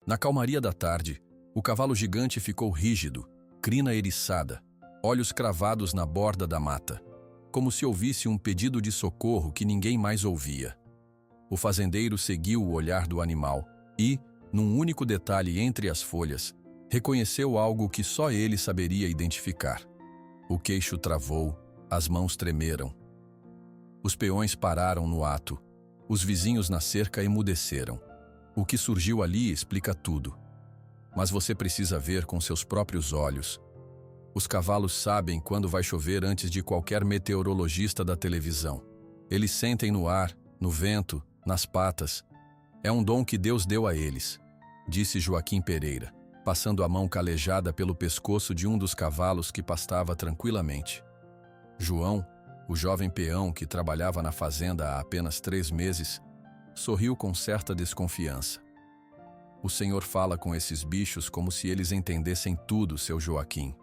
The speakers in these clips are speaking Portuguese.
Na calmaria da tarde, o cavalo gigante ficou rígido, crina eriçada, olhos cravados na borda da mata, como se ouvisse um pedido de socorro que ninguém mais ouvia. O fazendeiro seguiu o olhar do animal e, num único detalhe entre as folhas, reconheceu algo que só ele saberia identificar. O queixo travou, as mãos tremeram. Os peões pararam no ato. Os vizinhos na cerca emudeceram. O que surgiu ali explica tudo. Mas você precisa ver com seus próprios olhos. Os cavalos sabem quando vai chover antes de qualquer meteorologista da televisão. Eles sentem no ar, no vento, nas patas. É um dom que Deus deu a eles, disse Joaquim Pereira, passando a mão calejada pelo pescoço de um dos cavalos que pastava tranquilamente. João, o jovem peão que trabalhava na fazenda há apenas 3 meses, sorriu com certa desconfiança. O Senhor fala com esses bichos como se eles entendessem tudo, seu Joaquim.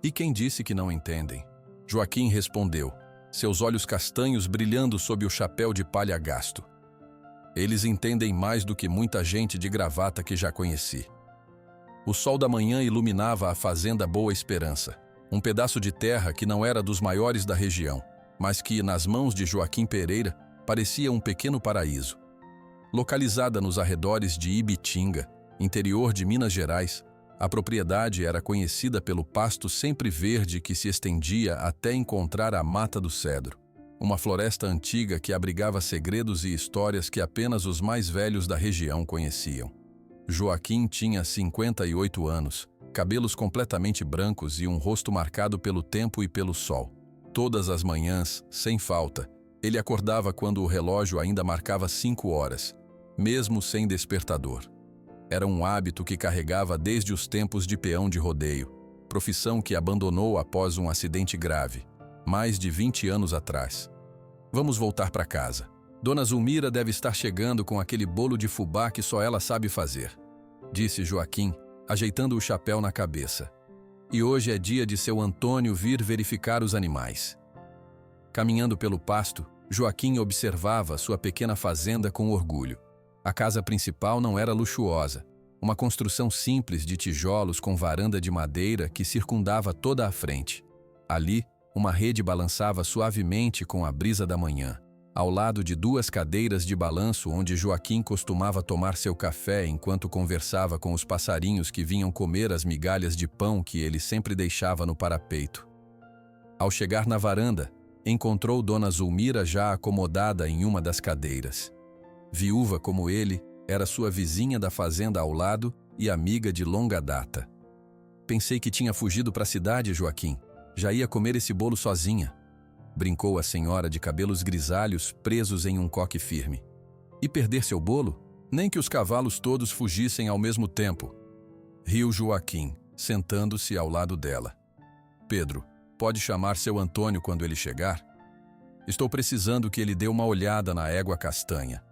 E quem disse que não entendem? Joaquim respondeu, seus olhos castanhos brilhando sob o chapéu de palha gasto. Eles entendem mais do que muita gente de gravata que já conheci. O sol da manhã iluminava a fazenda Boa Esperança, um pedaço de terra que não era dos maiores da região, mas que, nas mãos de Joaquim Pereira, parecia um pequeno paraíso. Localizada nos arredores de Ibitinga, interior de Minas Gerais, a propriedade era conhecida pelo pasto sempre verde que se estendia até encontrar a Mata do Cedro, uma floresta antiga que abrigava segredos e histórias que apenas os mais velhos da região conheciam. Joaquim tinha 58 anos, cabelos completamente brancos e um rosto marcado pelo tempo e pelo sol. Todas as manhãs, sem falta, ele acordava quando o relógio ainda marcava 5 horas, mesmo sem despertador. Era um hábito que carregava desde os tempos de peão de rodeio, profissão que abandonou após um acidente grave, mais de 20 anos atrás. Vamos voltar para casa. Dona Zulmira deve estar chegando com aquele bolo de fubá que só ela sabe fazer, disse Joaquim, ajeitando o chapéu na cabeça. E hoje é dia de seu Antônio vir verificar os animais. Caminhando pelo pasto, Joaquim observava sua pequena fazenda com orgulho. A casa principal não era luxuosa, uma construção simples de tijolos com varanda de madeira que circundava toda a frente. Ali, uma rede balançava suavemente com a brisa da manhã, ao lado de 2 cadeiras de balanço onde Joaquim costumava tomar seu café enquanto conversava com os passarinhos que vinham comer as migalhas de pão que ele sempre deixava no parapeito. Ao chegar na varanda, encontrou Dona Zulmira já acomodada em uma das cadeiras. Viúva como ele, era sua vizinha da fazenda ao lado e amiga de longa data. Pensei que tinha fugido para a cidade, Joaquim. Já ia comer esse bolo sozinha, brincou a senhora de cabelos grisalhos presos em um coque firme. E perder seu bolo? Nem que os cavalos todos fugissem ao mesmo tempo. Riu Joaquim, sentando-se ao lado dela. Pedro, pode chamar seu Antônio quando ele chegar? Estou precisando que ele dê uma olhada na égua castanha.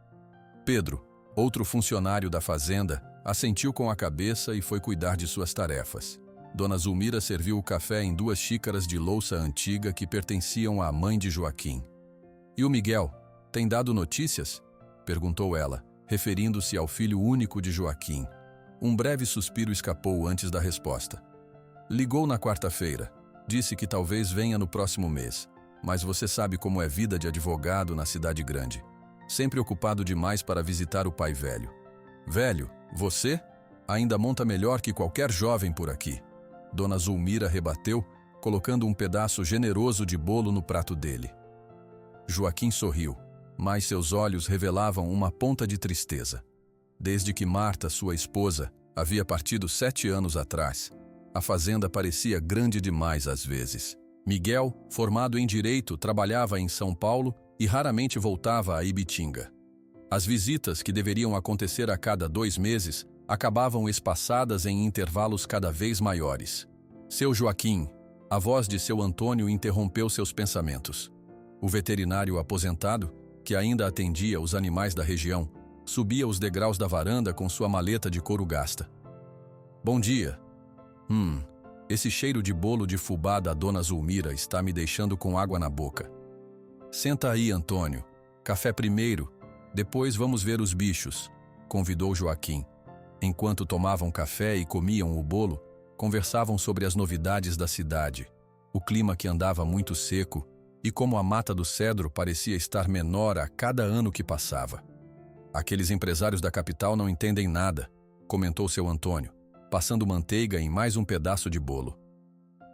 Pedro, outro funcionário da fazenda, assentiu com a cabeça e foi cuidar de suas tarefas. Dona Zulmira serviu o café em 2 xícaras de louça antiga que pertenciam à mãe de Joaquim. E o Miguel, tem dado notícias? Perguntou ela, referindo-se ao filho único de Joaquim. Um breve suspiro escapou antes da resposta. Ligou na quarta-feira. Disse que talvez venha no próximo mês. Mas você sabe como é vida de advogado na cidade grande. Sempre ocupado demais para visitar o pai velho. Velho, você? Ainda monta melhor que qualquer jovem por aqui. Dona Zulmira rebateu, colocando um pedaço generoso de bolo no prato dele. Joaquim sorriu, mas seus olhos revelavam uma ponta de tristeza. Desde que Marta, sua esposa, havia partido 7 anos atrás, a fazenda parecia grande demais às vezes. Miguel, formado em Direito, trabalhava em São Paulo e raramente voltava a Ibitinga. As visitas, que deveriam acontecer a cada 2 meses, acabavam espaçadas em intervalos cada vez maiores. Seu Joaquim, a voz de seu Antônio interrompeu seus pensamentos. O veterinário aposentado, que ainda atendia os animais da região, subia os degraus da varanda com sua maleta de couro gasta. Bom dia. Esse cheiro de bolo de fubá da Dona Zulmira está me deixando com água na boca. Senta aí, Antônio. Café primeiro, depois vamos ver os bichos, convidou Joaquim. Enquanto tomavam café e comiam o bolo, conversavam sobre as novidades da cidade, o clima que andava muito seco e como a mata do cedro parecia estar menor a cada ano que passava. Aqueles empresários da capital não entendem nada, comentou seu Antônio, passando manteiga em mais um pedaço de bolo.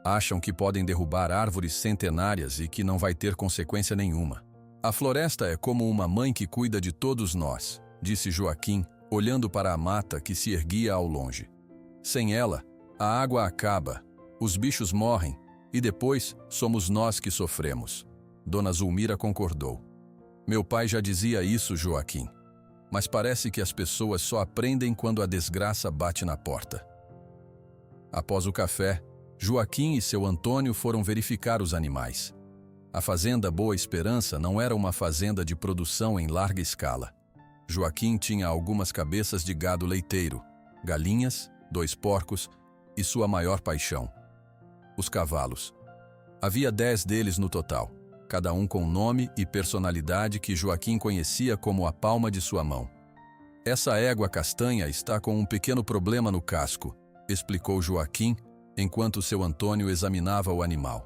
Acham que podem derrubar árvores centenárias e que não vai ter consequência nenhuma. A floresta é como uma mãe que cuida de todos nós, disse Joaquim, olhando para a mata que se erguia ao longe. Sem ela, a água acaba, os bichos morrem e depois somos nós que sofremos. Dona Zulmira concordou. Meu pai já dizia isso, Joaquim. Mas parece que as pessoas só aprendem quando a desgraça bate na porta. Após o café, Joaquim e seu Antônio foram verificar os animais. A fazenda Boa Esperança não era uma fazenda de produção em larga escala. Joaquim tinha algumas cabeças de gado leiteiro, galinhas, 2 porcos e sua maior paixão, os cavalos. Havia 10 deles no total, cada um com nome e personalidade que Joaquim conhecia como a palma de sua mão. Essa égua castanha está com um pequeno problema no casco, explicou Joaquim, enquanto seu Antônio examinava o animal.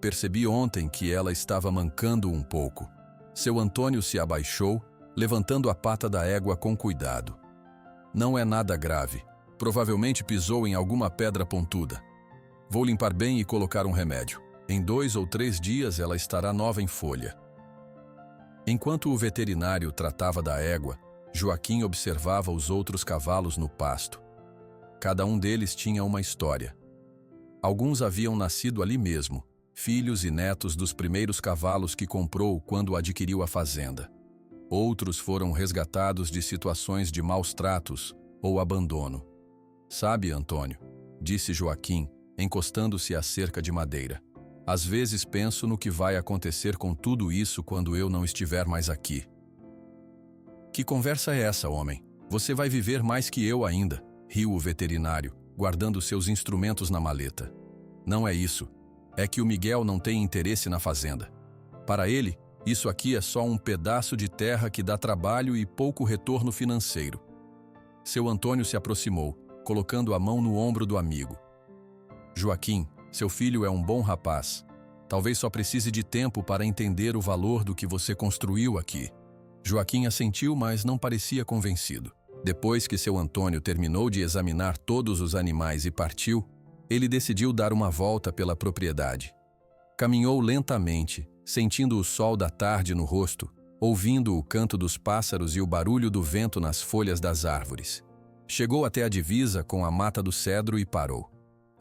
Percebi ontem que ela estava mancando um pouco. Seu Antônio se abaixou, levantando a pata da égua com cuidado. Não é nada grave. Provavelmente pisou em alguma pedra pontuda. Vou limpar bem e colocar um remédio. Em 2 ou 3 dias ela estará nova em folha. Enquanto o veterinário tratava da égua, Joaquim observava os outros cavalos no pasto. Cada um deles tinha uma história. Alguns haviam nascido ali mesmo, filhos e netos dos primeiros cavalos que comprou quando adquiriu a fazenda. Outros foram resgatados de situações de maus tratos ou abandono. Sabe, Antônio, disse Joaquim, encostando-se à cerca de madeira. Às vezes penso no que vai acontecer com tudo isso quando eu não estiver mais aqui. Que conversa é essa, homem? Você vai viver mais que eu ainda, riu o veterinário, guardando seus instrumentos na maleta. Não é isso. É que o Miguel não tem interesse na fazenda. Para ele, isso aqui é só um pedaço de terra que dá trabalho e pouco retorno financeiro. Seu Antônio se aproximou, colocando a mão no ombro do amigo. Joaquim, seu filho é um bom rapaz. Talvez só precise de tempo para entender o valor do que você construiu aqui. Joaquim assentiu, mas não parecia convencido. Depois que seu Antônio terminou de examinar todos os animais e partiu, ele decidiu dar uma volta pela propriedade. Caminhou lentamente, sentindo o sol da tarde no rosto, ouvindo o canto dos pássaros e o barulho do vento nas folhas das árvores. Chegou até a divisa com a mata do cedro e parou.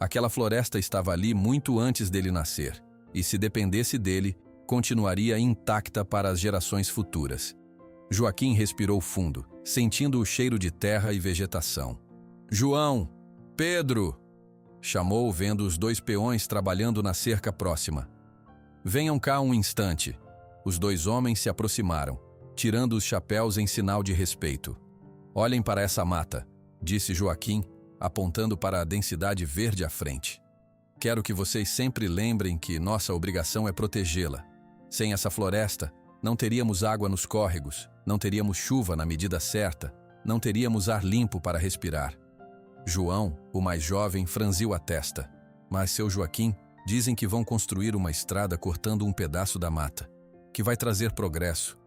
Aquela floresta estava ali muito antes dele nascer, e se dependesse dele, continuaria intacta para as gerações futuras. Joaquim respirou fundo, sentindo o cheiro de terra e vegetação. João! Pedro! Chamou, vendo os 2 peões trabalhando na cerca próxima. Venham cá um instante. Os 2 homens se aproximaram, tirando os chapéus em sinal de respeito. Olhem para essa mata, disse Joaquim, apontando para a densidade verde à frente. Quero que vocês sempre lembrem que nossa obrigação é protegê-la. Sem essa floresta, não teríamos água nos córregos, não teríamos chuva na medida certa, não teríamos ar limpo para respirar. João, o mais jovem, franziu a testa. Mas seu Joaquim, dizem que vão construir uma estrada cortando um pedaço da mata, que vai trazer progresso.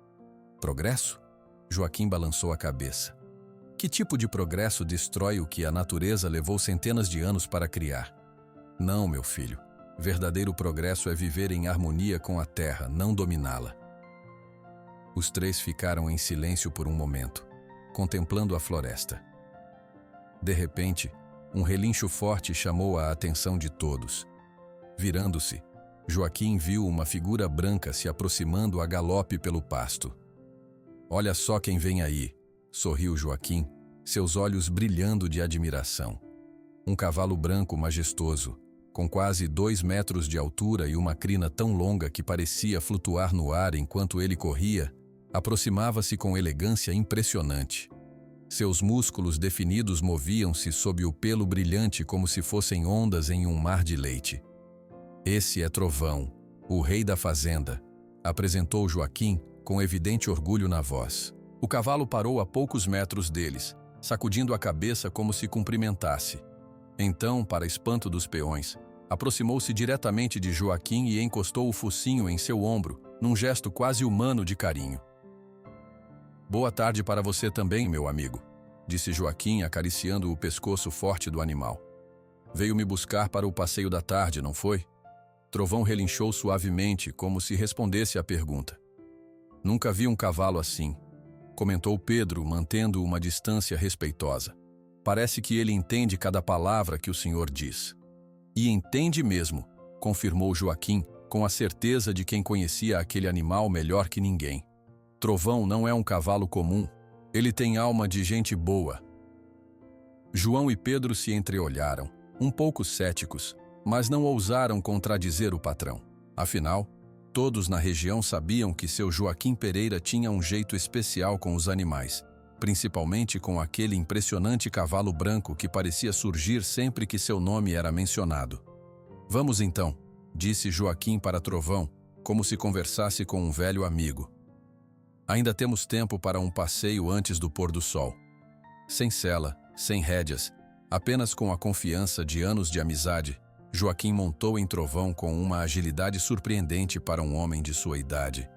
Progresso? Joaquim balançou a cabeça. Que tipo de progresso destrói o que a natureza levou centenas de anos para criar? Não, meu filho. Verdadeiro progresso é viver em harmonia com a terra, não dominá-la. Os 3 ficaram em silêncio por um momento, contemplando a floresta. De repente, um relincho forte chamou a atenção de todos. Virando-se, Joaquim viu uma figura branca se aproximando a galope pelo pasto. Olha só quem vem aí, sorriu Joaquim, seus olhos brilhando de admiração. Um cavalo branco majestoso, com quase 2 metros de altura e uma crina tão longa que parecia flutuar no ar enquanto ele corria, aproximava-se com elegância impressionante. Seus músculos definidos moviam-se sob o pelo brilhante como se fossem ondas em um mar de leite. Esse é Trovão, o rei da fazenda, apresentou Joaquim com evidente orgulho na voz. O cavalo parou a poucos metros deles, sacudindo a cabeça como se cumprimentasse. Então, para espanto dos peões, aproximou-se diretamente de Joaquim e encostou o focinho em seu ombro, num gesto quase humano de carinho. «Boa tarde para você também, meu amigo», disse Joaquim, acariciando o pescoço forte do animal. «Veio me buscar para o passeio da tarde, não foi?» Trovão relinchou suavemente, como se respondesse à pergunta. «Nunca vi um cavalo assim», comentou Pedro, mantendo uma distância respeitosa. «Parece que ele entende cada palavra que o senhor diz». «E entende mesmo», confirmou Joaquim, com a certeza de quem conhecia aquele animal melhor que ninguém. «Trovão não é um cavalo comum. Ele tem alma de gente boa». João e Pedro se entreolharam, um pouco céticos, mas não ousaram contradizer o patrão. Afinal, todos na região sabiam que seu Joaquim Pereira tinha um jeito especial com os animais, principalmente com aquele impressionante cavalo branco que parecia surgir sempre que seu nome era mencionado. «Vamos então», disse Joaquim para Trovão, como se conversasse com um velho amigo. «Ainda temos tempo para um passeio antes do pôr do sol». Sem sela, sem rédeas, apenas com a confiança de anos de amizade, Joaquim montou em Trovão com uma agilidade surpreendente para um homem de sua idade.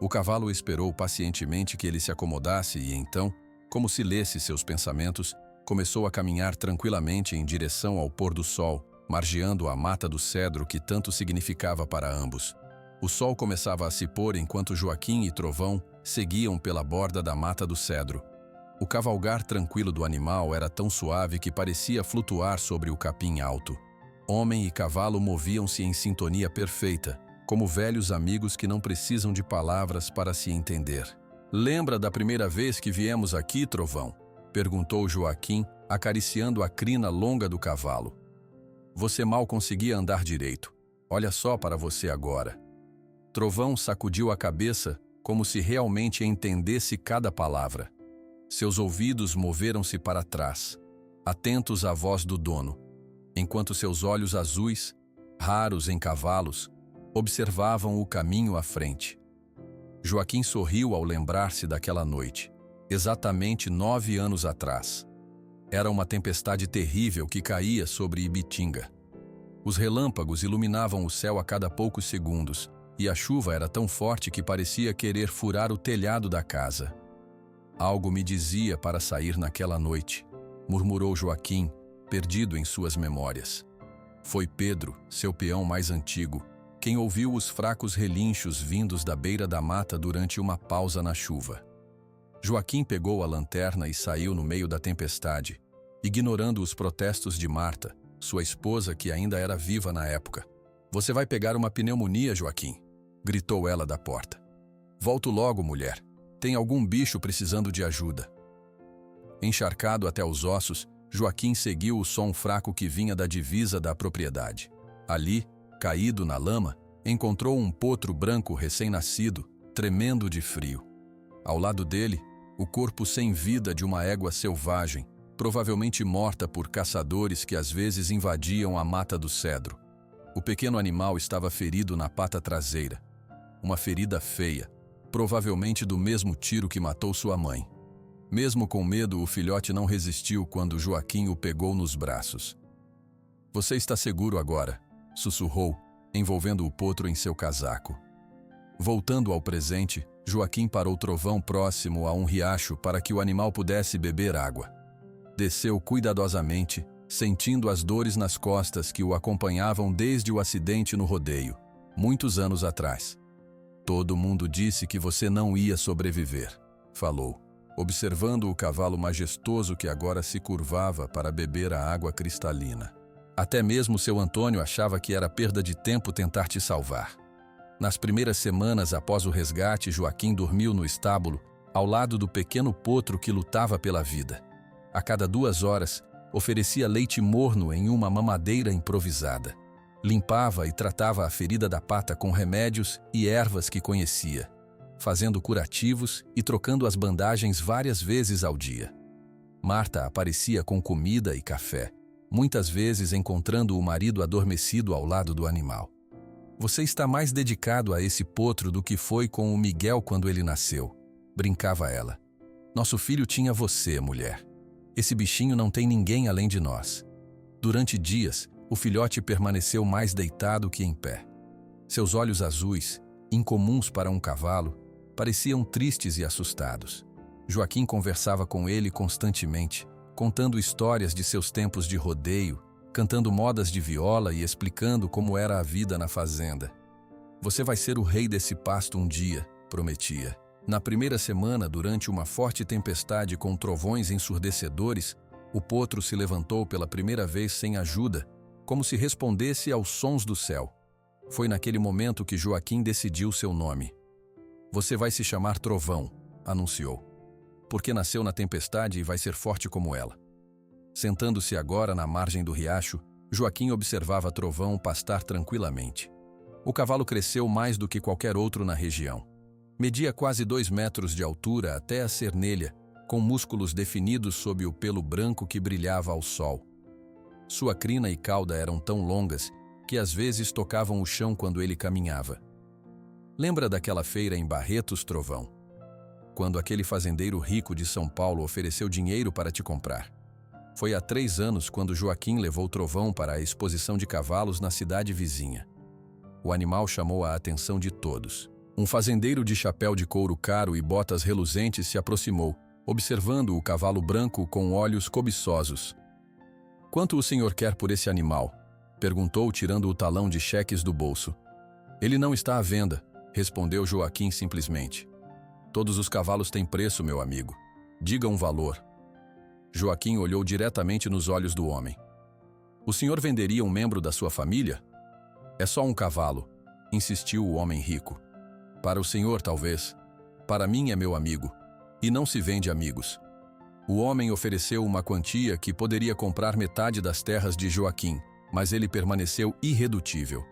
O cavalo esperou pacientemente que ele se acomodasse e então, como se lesse seus pensamentos, começou a caminhar tranquilamente em direção ao pôr do sol, margeando a mata do cedro que tanto significava para ambos. O sol começava a se pôr enquanto Joaquim e Trovão seguiam pela borda da mata do cedro. O cavalgar tranquilo do animal era tão suave que parecia flutuar sobre o capim alto. Homem e cavalo moviam-se em sintonia perfeita, como velhos amigos que não precisam de palavras para se entender. «Lembra da primeira vez que viemos aqui, Trovão?» perguntou Joaquim, acariciando a crina longa do cavalo. «Você mal conseguia andar direito. Olha só para você agora». Trovão sacudiu a cabeça, como se realmente entendesse cada palavra. Seus ouvidos moveram-se para trás, atentos à voz do dono, enquanto seus olhos azuis, raros em cavalos, observavam o caminho à frente. Joaquim sorriu ao lembrar-se daquela noite, exatamente 9 anos atrás. Era uma tempestade terrível que caía sobre Ibitinga. Os relâmpagos iluminavam o céu a cada poucos segundos, e a chuva era tão forte que parecia querer furar o telhado da casa. «Algo me dizia para sair naquela noite», murmurou Joaquim, perdido em suas memórias. Foi Pedro, seu peão mais antigo, quem ouviu os fracos relinchos vindos da beira da mata durante uma pausa na chuva. Joaquim pegou a lanterna e saiu no meio da tempestade, ignorando os protestos de Marta, sua esposa que ainda era viva na época. «Você vai pegar uma pneumonia, Joaquim», gritou ela da porta. «Volto logo, mulher. Tem algum bicho precisando de ajuda». Encharcado até os ossos, Joaquim seguiu o som fraco que vinha da divisa da propriedade. Ali, caído na lama, encontrou um potro branco recém-nascido, tremendo de frio. Ao lado dele, o corpo sem vida de uma égua selvagem, provavelmente morta por caçadores que às vezes invadiam a mata do cedro. O pequeno animal estava ferido na pata traseira. Uma ferida feia, provavelmente do mesmo tiro que matou sua mãe. Mesmo com medo, o filhote não resistiu quando Joaquim o pegou nos braços. «Você está seguro agora», sussurrou, envolvendo o potro em seu casaco. Voltando ao presente, Joaquim parou Trovão próximo a um riacho para que o animal pudesse beber água. Desceu cuidadosamente, sentindo as dores nas costas que o acompanhavam desde o acidente no rodeio, muitos anos atrás. «Todo mundo disse que você não ia sobreviver», falou, observando o cavalo majestoso que agora se curvava para beber a água cristalina. «Até mesmo seu Antônio achava que era perda de tempo tentar te salvar». Nas primeiras semanas após o resgate, Joaquim dormiu no estábulo, ao lado do pequeno potro que lutava pela vida. A cada 2 horas, oferecia leite morno em uma mamadeira improvisada. Limpava e tratava a ferida da pata com remédios e ervas que conhecia, fazendo curativos e trocando as bandagens várias vezes ao dia. Marta aparecia com comida e café, muitas vezes encontrando o marido adormecido ao lado do animal. «Você está mais dedicado a esse potro do que foi com o Miguel quando ele nasceu», brincava ela. «Nosso filho tinha você, mulher». Esse bichinho não tem ninguém além de nós. Durante dias, o filhote permaneceu mais deitado que em pé. Seus olhos azuis, incomuns para um cavalo, pareciam tristes e assustados. Joaquim conversava com ele constantemente, contando histórias de seus tempos de rodeio, cantando modas de viola e explicando como era a vida na fazenda. Você vai ser o rei desse pasto um dia, prometia. Na primeira semana, durante uma forte tempestade com trovões ensurdecedores, o potro se levantou pela primeira vez sem ajuda, como se respondesse aos sons do céu. Foi naquele momento que Joaquim decidiu seu nome. Você vai se chamar Trovão, anunciou, porque nasceu na tempestade e vai ser forte como ela. Sentando-se agora na margem do riacho, Joaquim observava Trovão pastar tranquilamente. O cavalo cresceu mais do que qualquer outro na região. Media quase 2 metros de altura até a cernelha, com músculos definidos sob o pelo branco que brilhava ao sol. Sua crina e cauda eram tão longas que às vezes tocavam o chão quando ele caminhava. Lembra daquela feira em Barretos, Trovão? Quando aquele fazendeiro rico de São Paulo ofereceu dinheiro para te comprar. Foi há 3 anos quando Joaquim levou Trovão para a exposição de cavalos na cidade vizinha. O animal chamou a atenção de todos. Um fazendeiro de chapéu de couro caro e botas reluzentes se aproximou, observando o cavalo branco com olhos cobiçosos. "Quanto o senhor quer por esse animal?" perguntou, tirando o talão de cheques do bolso. "Ele não está à venda", respondeu Joaquim simplesmente. "Todos os cavalos têm preço, meu amigo. Diga um valor." Joaquim olhou diretamente nos olhos do homem. "O senhor venderia um membro da sua família?" "É só um cavalo", insistiu o homem rico. "Para o senhor, talvez. Para mim é meu amigo. E não se vende amigos." O homem ofereceu uma quantia que poderia comprar metade das terras de Joaquim, mas ele permaneceu irredutível.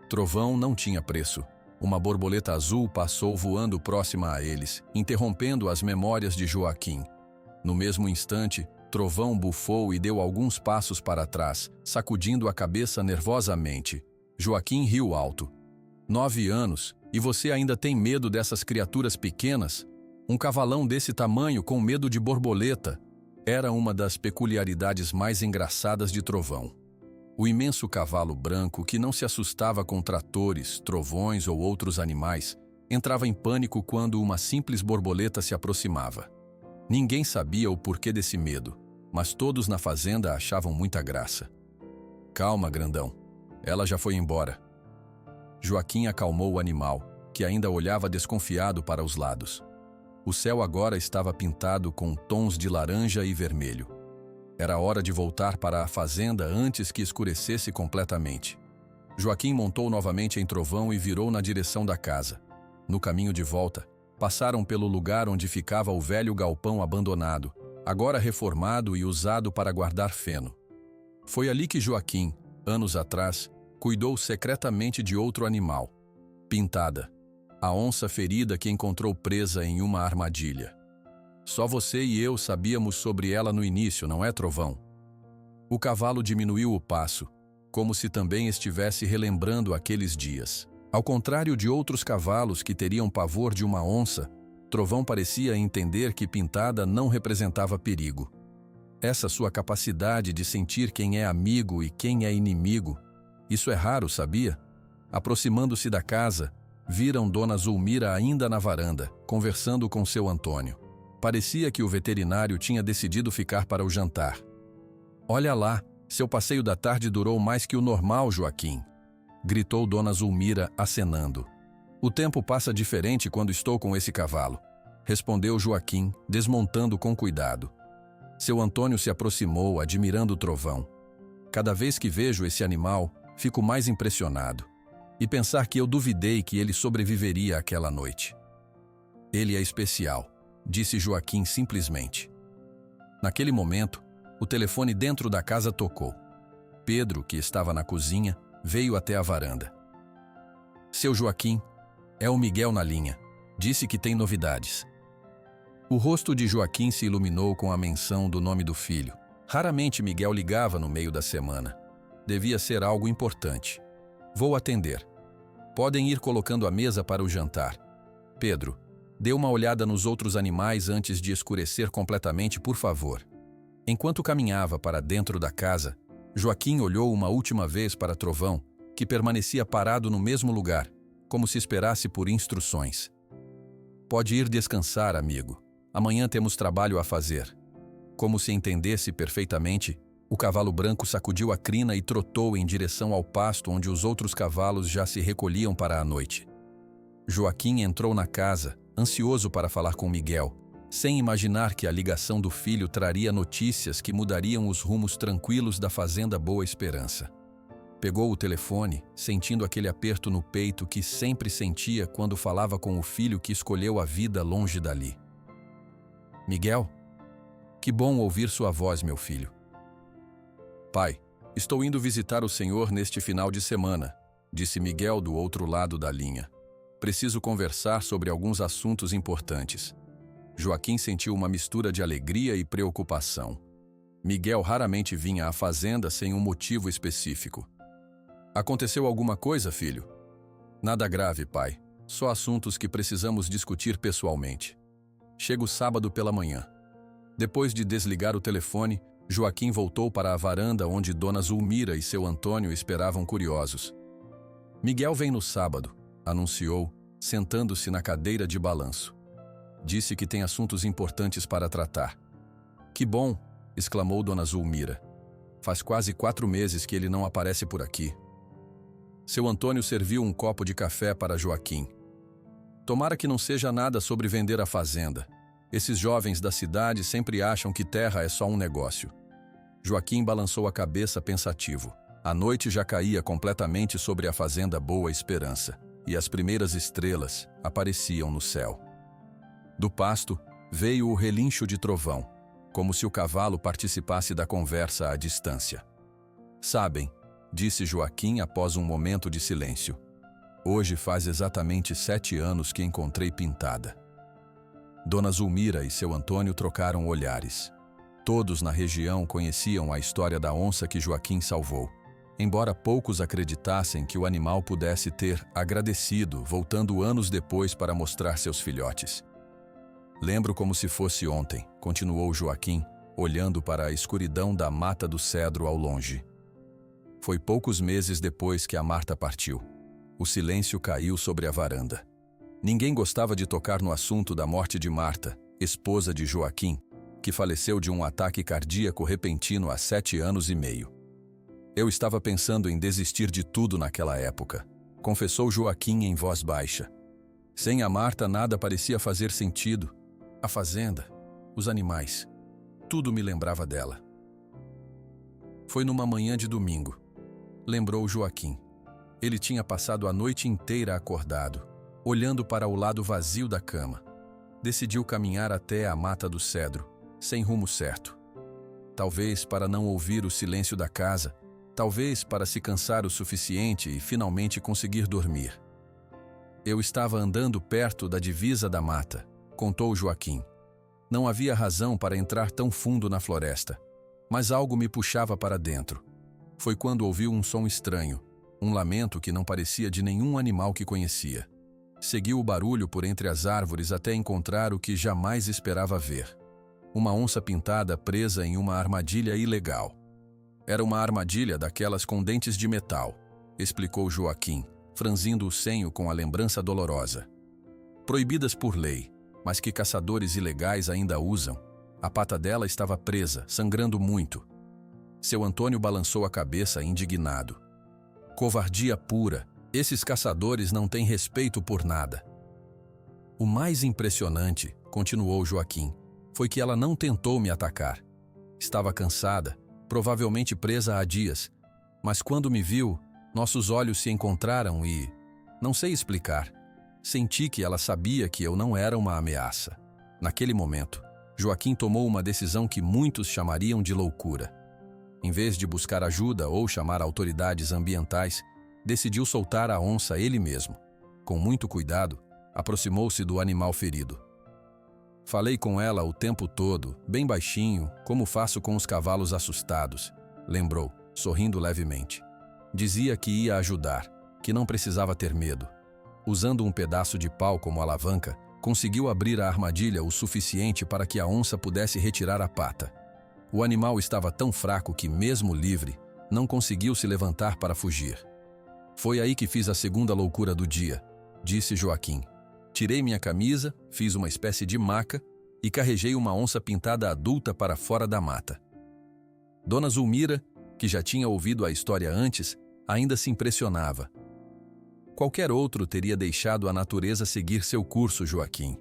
Trovão não tinha preço. Uma borboleta azul passou voando próxima a eles, interrompendo as memórias de Joaquim. No mesmo instante, Trovão bufou e deu alguns passos para trás, sacudindo a cabeça nervosamente. Joaquim riu alto. 9 anos, e você ainda tem medo dessas criaturas pequenas? Um cavalão desse tamanho com medo de borboleta? Era uma das peculiaridades mais engraçadas de Trovão. O imenso cavalo branco, que não se assustava com tratores, trovões ou outros animais, entrava em pânico quando uma simples borboleta se aproximava. Ninguém sabia o porquê desse medo, mas todos na fazenda achavam muita graça. "Calma, grandão. Ela já foi embora." Joaquim acalmou o animal, que ainda olhava desconfiado para os lados. O céu agora estava pintado com tons de laranja e vermelho. Era hora de voltar para a fazenda antes que escurecesse completamente. Joaquim montou novamente em Trovão e virou na direção da casa. No caminho de volta, passaram pelo lugar onde ficava o velho galpão abandonado, agora reformado e usado para guardar feno. Foi ali que Joaquim, anos atrás, cuidou secretamente de outro animal, Pintada, a onça ferida que encontrou presa em uma armadilha. Só você e eu sabíamos sobre ela no início, não é, Trovão? O cavalo diminuiu o passo, como se também estivesse relembrando aqueles dias. Ao contrário de outros cavalos que teriam pavor de uma onça, Trovão parecia entender que Pintada não representava perigo. Essa sua capacidade de sentir quem é amigo e quem é inimigo, isso é raro, sabia? Aproximando-se da casa, viram Dona Zulmira ainda na varanda, conversando com seu Antônio. Parecia que o veterinário tinha decidido ficar para o jantar. "Olha lá, seu passeio da tarde durou mais que o normal, Joaquim", gritou Dona Zulmira, acenando. "O tempo passa diferente quando estou com esse cavalo", respondeu Joaquim, desmontando com cuidado. Seu Antônio se aproximou, admirando o Trovão. "Cada vez que vejo esse animal, fico mais impressionado. E pensar que eu duvidei que ele sobreviveria àquela noite." "Ele é especial", disse Joaquim simplesmente. Naquele momento, o telefone dentro da casa tocou. Pedro, que estava na cozinha, veio até a varanda. "Seu Joaquim, é o Miguel na linha. Disse que tem novidades." O rosto de Joaquim se iluminou com a menção do nome do filho. Raramente Miguel ligava no meio da semana. Devia ser algo importante. "Vou atender. Podem ir colocando a mesa para o jantar. Pedro, dê uma olhada nos outros animais antes de escurecer completamente, por favor." Enquanto caminhava para dentro da casa, Joaquim olhou uma última vez para Trovão, que permanecia parado no mesmo lugar, como se esperasse por instruções. Pode ir descansar, amigo. Amanhã temos trabalho a fazer. Como se entendesse perfeitamente, o cavalo branco sacudiu a crina e trotou em direção ao pasto onde os outros cavalos já se recolhiam para a noite. Joaquim entrou na casa, ansioso para falar com Miguel, sem imaginar que a ligação do filho traria notícias que mudariam os rumos tranquilos da fazenda Boa Esperança. Pegou o telefone, sentindo aquele aperto no peito que sempre sentia quando falava com o filho que escolheu a vida longe dali. Miguel? Que bom ouvir sua voz, meu filho. Pai, estou indo visitar o senhor neste final de semana, disse Miguel do outro lado da linha. Preciso conversar sobre alguns assuntos importantes. Joaquim sentiu uma mistura de alegria e preocupação. Miguel raramente vinha à fazenda sem um motivo específico. Aconteceu alguma coisa, filho? Nada grave, pai. Só assuntos que precisamos discutir pessoalmente. Chego sábado pela manhã. Depois de desligar o telefone, Joaquim voltou para a varanda onde Dona Zulmira e seu Antônio esperavam curiosos. Miguel vem no sábado, anunciou, sentando-se na cadeira de balanço. Disse que tem assuntos importantes para tratar. Que bom, exclamou Dona Zulmira. Faz quase 4 meses que ele não aparece por aqui. Seu Antônio serviu um copo de café para Joaquim. Tomara que não seja nada sobre vender a fazenda. Esses jovens da cidade sempre acham que terra é só um negócio. Joaquim balançou a cabeça pensativo. A noite já caía completamente sobre a fazenda Boa Esperança, e as primeiras estrelas apareciam no céu. Do pasto, veio o relincho de Trovão, como se o cavalo participasse da conversa à distância. Sabem, disse Joaquim após um momento de silêncio. Hoje faz exatamente 7 anos que encontrei Pintada. Dona Zulmira e seu Antônio trocaram olhares. Todos na região conheciam a história da onça que Joaquim salvou, embora poucos acreditassem que o animal pudesse ter agradecido, voltando anos depois para mostrar seus filhotes. Lembro como se fosse ontem, continuou Joaquim, olhando para a escuridão da mata do cedro ao longe. Foi poucos meses depois que a Marta partiu. O silêncio caiu sobre a varanda. Ninguém gostava de tocar no assunto da morte de Marta, esposa de Joaquim, que faleceu de um ataque cardíaco repentino há 7 anos e meio. Eu estava pensando em desistir de tudo naquela época, confessou Joaquim em voz baixa. Sem a Marta nada parecia fazer sentido. A fazenda, os animais, tudo me lembrava dela. Foi numa manhã de domingo, lembrou Joaquim. Ele tinha passado a noite inteira acordado, olhando para o lado vazio da cama. Decidiu caminhar até a mata do cedro, sem rumo certo. Talvez para não ouvir o silêncio da casa, talvez para se cansar o suficiente e finalmente conseguir dormir. Eu estava andando perto da divisa da mata, contou Joaquim. Não havia razão para entrar tão fundo na floresta, mas algo me puxava para dentro. Foi quando ouvi um som estranho, um lamento que não parecia de nenhum animal que conhecia. Segui o barulho por entre as árvores até encontrar o que jamais esperava ver. Uma onça pintada presa em uma armadilha ilegal. Era uma armadilha daquelas com dentes de metal, explicou Joaquim, franzindo o senho com a lembrança dolorosa. Proibidas por lei, mas que caçadores ilegais ainda usam. A pata dela estava presa, sangrando muito. Seu Antônio balançou a cabeça indignado. Covardia pura. Esses caçadores não têm respeito por nada. O mais impressionante, continuou Joaquim, foi que ela não tentou me atacar. Estava cansada, provavelmente presa há dias, mas quando me viu, nossos olhos se encontraram e... não sei explicar. Senti que ela sabia que eu não era uma ameaça. Naquele momento, Joaquim tomou uma decisão que muitos chamariam de loucura. Em vez de buscar ajuda ou chamar autoridades ambientais, decidiu soltar a onça ele mesmo. Com muito cuidado, aproximou-se do animal ferido. Falei com ela o tempo todo, bem baixinho, como faço com os cavalos assustados, lembrou, sorrindo levemente. Dizia que ia ajudar, que não precisava ter medo. Usando um pedaço de pau como alavanca, conseguiu abrir a armadilha o suficiente para que a onça pudesse retirar a pata. O animal estava tão fraco que, mesmo livre, não conseguiu se levantar para fugir. Foi aí que fiz a segunda loucura do dia, disse Joaquim. Tirei minha camisa, fiz uma espécie de maca e carregei uma onça pintada adulta para fora da mata. Dona Zulmira, que já tinha ouvido a história antes, ainda se impressionava. Qualquer outro teria deixado a natureza seguir seu curso, Joaquim.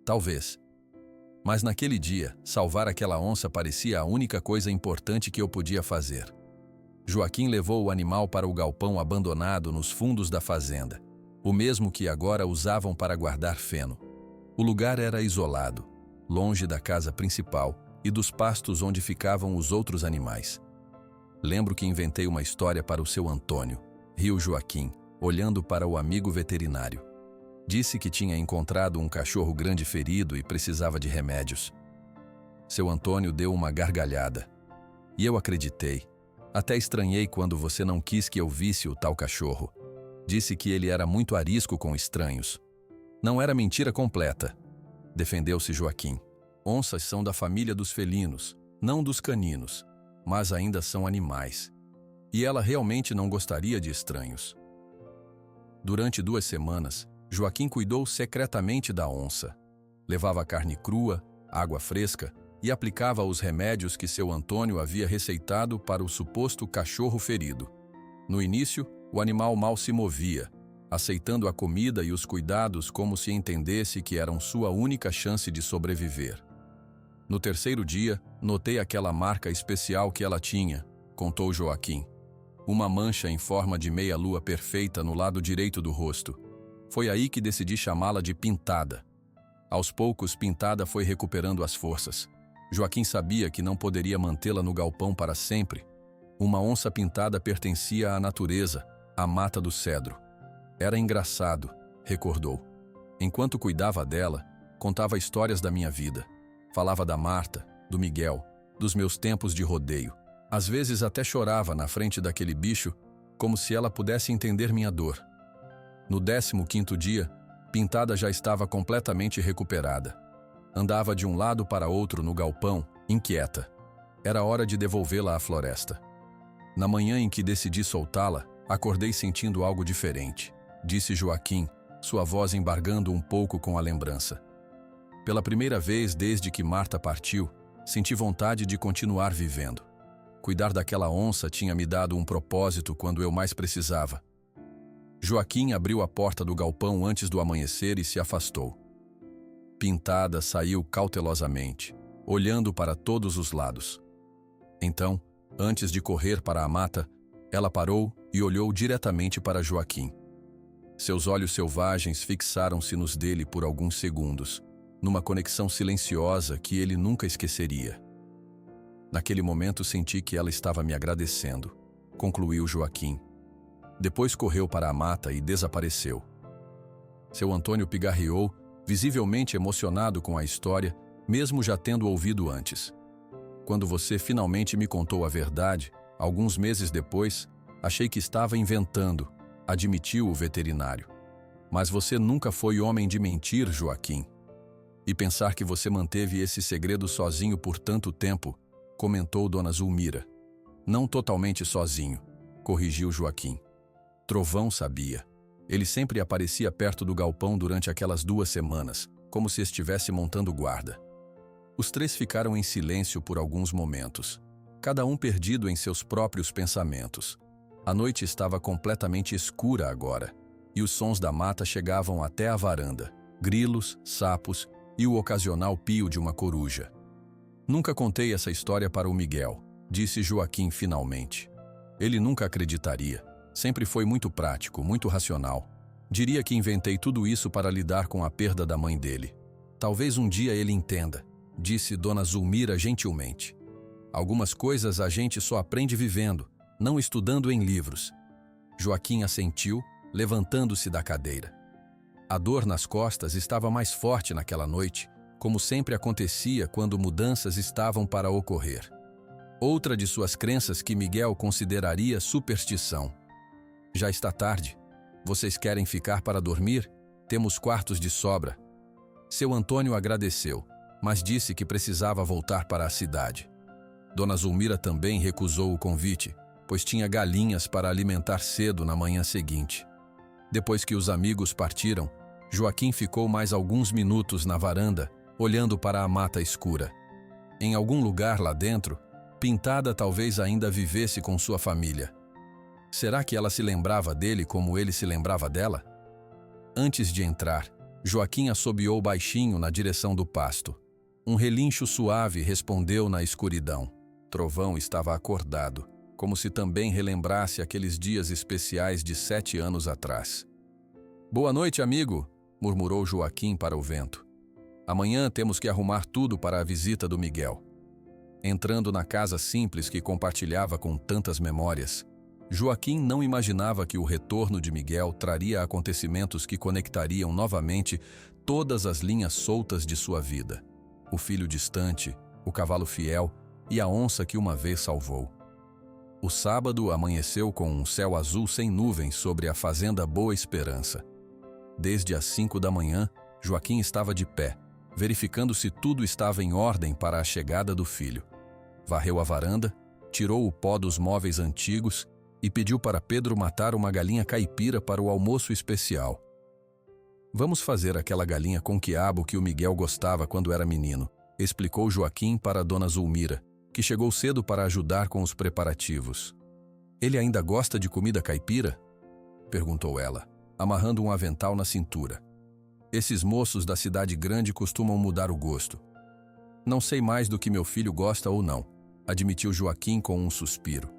Talvez. Mas naquele dia, salvar aquela onça parecia a única coisa importante que eu podia fazer. Joaquim levou o animal para o galpão abandonado nos fundos da fazenda, o mesmo que agora usavam para guardar feno. O lugar era isolado, longe da casa principal e dos pastos onde ficavam os outros animais. Lembro que inventei uma história para o seu Antônio, riu Joaquim, olhando para o amigo veterinário. Disse que tinha encontrado um cachorro grande ferido e precisava de remédios. Seu Antônio deu uma gargalhada. E eu acreditei. Até estranhei quando você não quis que eu visse o tal cachorro. Disse que ele era muito arisco com estranhos. Não era mentira completa, defendeu-se Joaquim. Onças são da família dos felinos, não dos caninos, mas ainda são animais. E ela realmente não gostaria de estranhos. Durante 2 semanas, Joaquim cuidou secretamente da onça. Levava carne crua, água fresca e aplicava os remédios que seu Antônio havia receitado para o suposto cachorro ferido. No início, o animal mal se movia, aceitando a comida e os cuidados como se entendesse que eram sua única chance de sobreviver. No 3º dia, notei aquela marca especial que ela tinha, contou Joaquim. Uma mancha em forma de meia-lua perfeita no lado direito do rosto. Foi aí que decidi chamá-la de Pintada. Aos poucos, Pintada foi recuperando as forças. Joaquim sabia que não poderia mantê-la no galpão para sempre. Uma onça pintada pertencia à natureza, à mata do cedro. Era engraçado, recordou. Enquanto cuidava dela, contava histórias da minha vida. Falava da Marta, do Miguel, dos meus tempos de rodeio. Às vezes até chorava na frente daquele bicho, como se ela pudesse entender minha dor. No 15º dia, Pintada já estava completamente recuperada. Andava de um lado para outro no galpão, inquieta. Era hora de devolvê-la à floresta. Na manhã em que decidi soltá-la, acordei sentindo algo diferente, disse Joaquim, sua voz embargando um pouco com a lembrança. Pela primeira vez desde que Marta partiu, senti vontade de continuar vivendo. Cuidar daquela onça tinha me dado um propósito quando eu mais precisava. Joaquim abriu a porta do galpão antes do amanhecer e se afastou. Pintada saiu cautelosamente, olhando para todos os lados. Então, antes de correr para a mata, ela parou e olhou diretamente para Joaquim. Seus olhos selvagens fixaram-se nos dele por alguns segundos, numa conexão silenciosa que ele nunca esqueceria. Naquele momento senti que ela estava me agradecendo, concluiu Joaquim. Depois correu para a mata e desapareceu. Seu Antônio pigarreou, visivelmente emocionado com a história, mesmo já tendo ouvido antes. Quando você finalmente me contou a verdade, alguns meses depois, achei que estava inventando, admitiu o veterinário. Mas você nunca foi homem de mentir, Joaquim. E pensar que você manteve esse segredo sozinho por tanto tempo, comentou Dona Zulmira. Não totalmente sozinho, corrigiu Joaquim. Trovão sabia. Ele sempre aparecia perto do galpão durante aquelas 2 semanas, como se estivesse montando guarda. Os 3 ficaram em silêncio por alguns momentos, cada um perdido em seus próprios pensamentos. A noite estava completamente escura agora, e os sons da mata chegavam até a varanda, grilos, sapos e o ocasional pio de uma coruja. Nunca contei essa história para o Miguel, disse Joaquim finalmente. Ele nunca acreditaria. Sempre foi muito prático, muito racional. Diria que inventei tudo isso para lidar com a perda da mãe dele. Talvez um dia ele entenda, disse Dona Zulmira gentilmente. Algumas coisas a gente só aprende vivendo, não estudando em livros. Joaquim assentiu, levantando-se da cadeira. A dor nas costas estava mais forte naquela noite, como sempre acontecia quando mudanças estavam para ocorrer. Outra de suas crenças que Miguel consideraria superstição. Já está tarde. Vocês querem ficar para dormir? Temos quartos de sobra. Seu Antônio agradeceu, mas disse que precisava voltar para a cidade. Dona Zulmira também recusou o convite, pois tinha galinhas para alimentar cedo na manhã seguinte. Depois que os amigos partiram, Joaquim ficou mais alguns minutos na varanda, olhando para a mata escura. Em algum lugar lá dentro, Pintada talvez ainda vivesse com sua família. Será que ela se lembrava dele como ele se lembrava dela? Antes de entrar, Joaquim assobiou baixinho na direção do pasto. Um relincho suave respondeu na escuridão. Trovão estava acordado, como se também relembrasse aqueles dias especiais de 7 anos atrás. "Boa noite, amigo", murmurou Joaquim para o vento. "Amanhã temos que arrumar tudo para a visita do Miguel." Entrando na casa simples que compartilhava com tantas memórias, Joaquim não imaginava que o retorno de Miguel traria acontecimentos que conectariam novamente todas as linhas soltas de sua vida. O filho distante, o cavalo fiel e a onça que uma vez salvou. O sábado amanheceu com um céu azul sem nuvens sobre a fazenda Boa Esperança. Desde as 5 da manhã, Joaquim estava de pé, verificando se tudo estava em ordem para a chegada do filho. Varreu a varanda, tirou o pó dos móveis antigos e pediu para Pedro matar uma galinha caipira para o almoço especial. "Vamos fazer aquela galinha com quiabo que o Miguel gostava quando era menino", explicou Joaquim para Dona Zulmira, que chegou cedo para ajudar com os preparativos. "Ele ainda gosta de comida caipira?", perguntou ela, amarrando um avental na cintura. "Esses moços da cidade grande costumam mudar o gosto." "Não sei mais do que meu filho gosta ou não", admitiu Joaquim com um suspiro.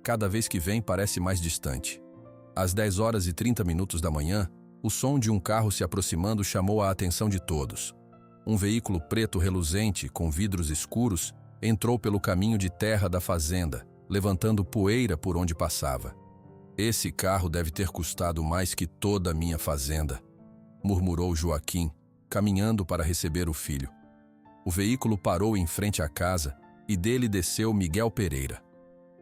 "Cada vez que vem parece mais distante." Às 10h30 da manhã, o som de um carro se aproximando chamou a atenção de todos. Um veículo preto reluzente, com vidros escuros, entrou pelo caminho de terra da fazenda, levantando poeira por onde passava. "Esse carro deve ter custado mais que toda a minha fazenda", murmurou Joaquim, caminhando para receber o filho. O veículo parou em frente à casa e dele desceu Miguel Pereira.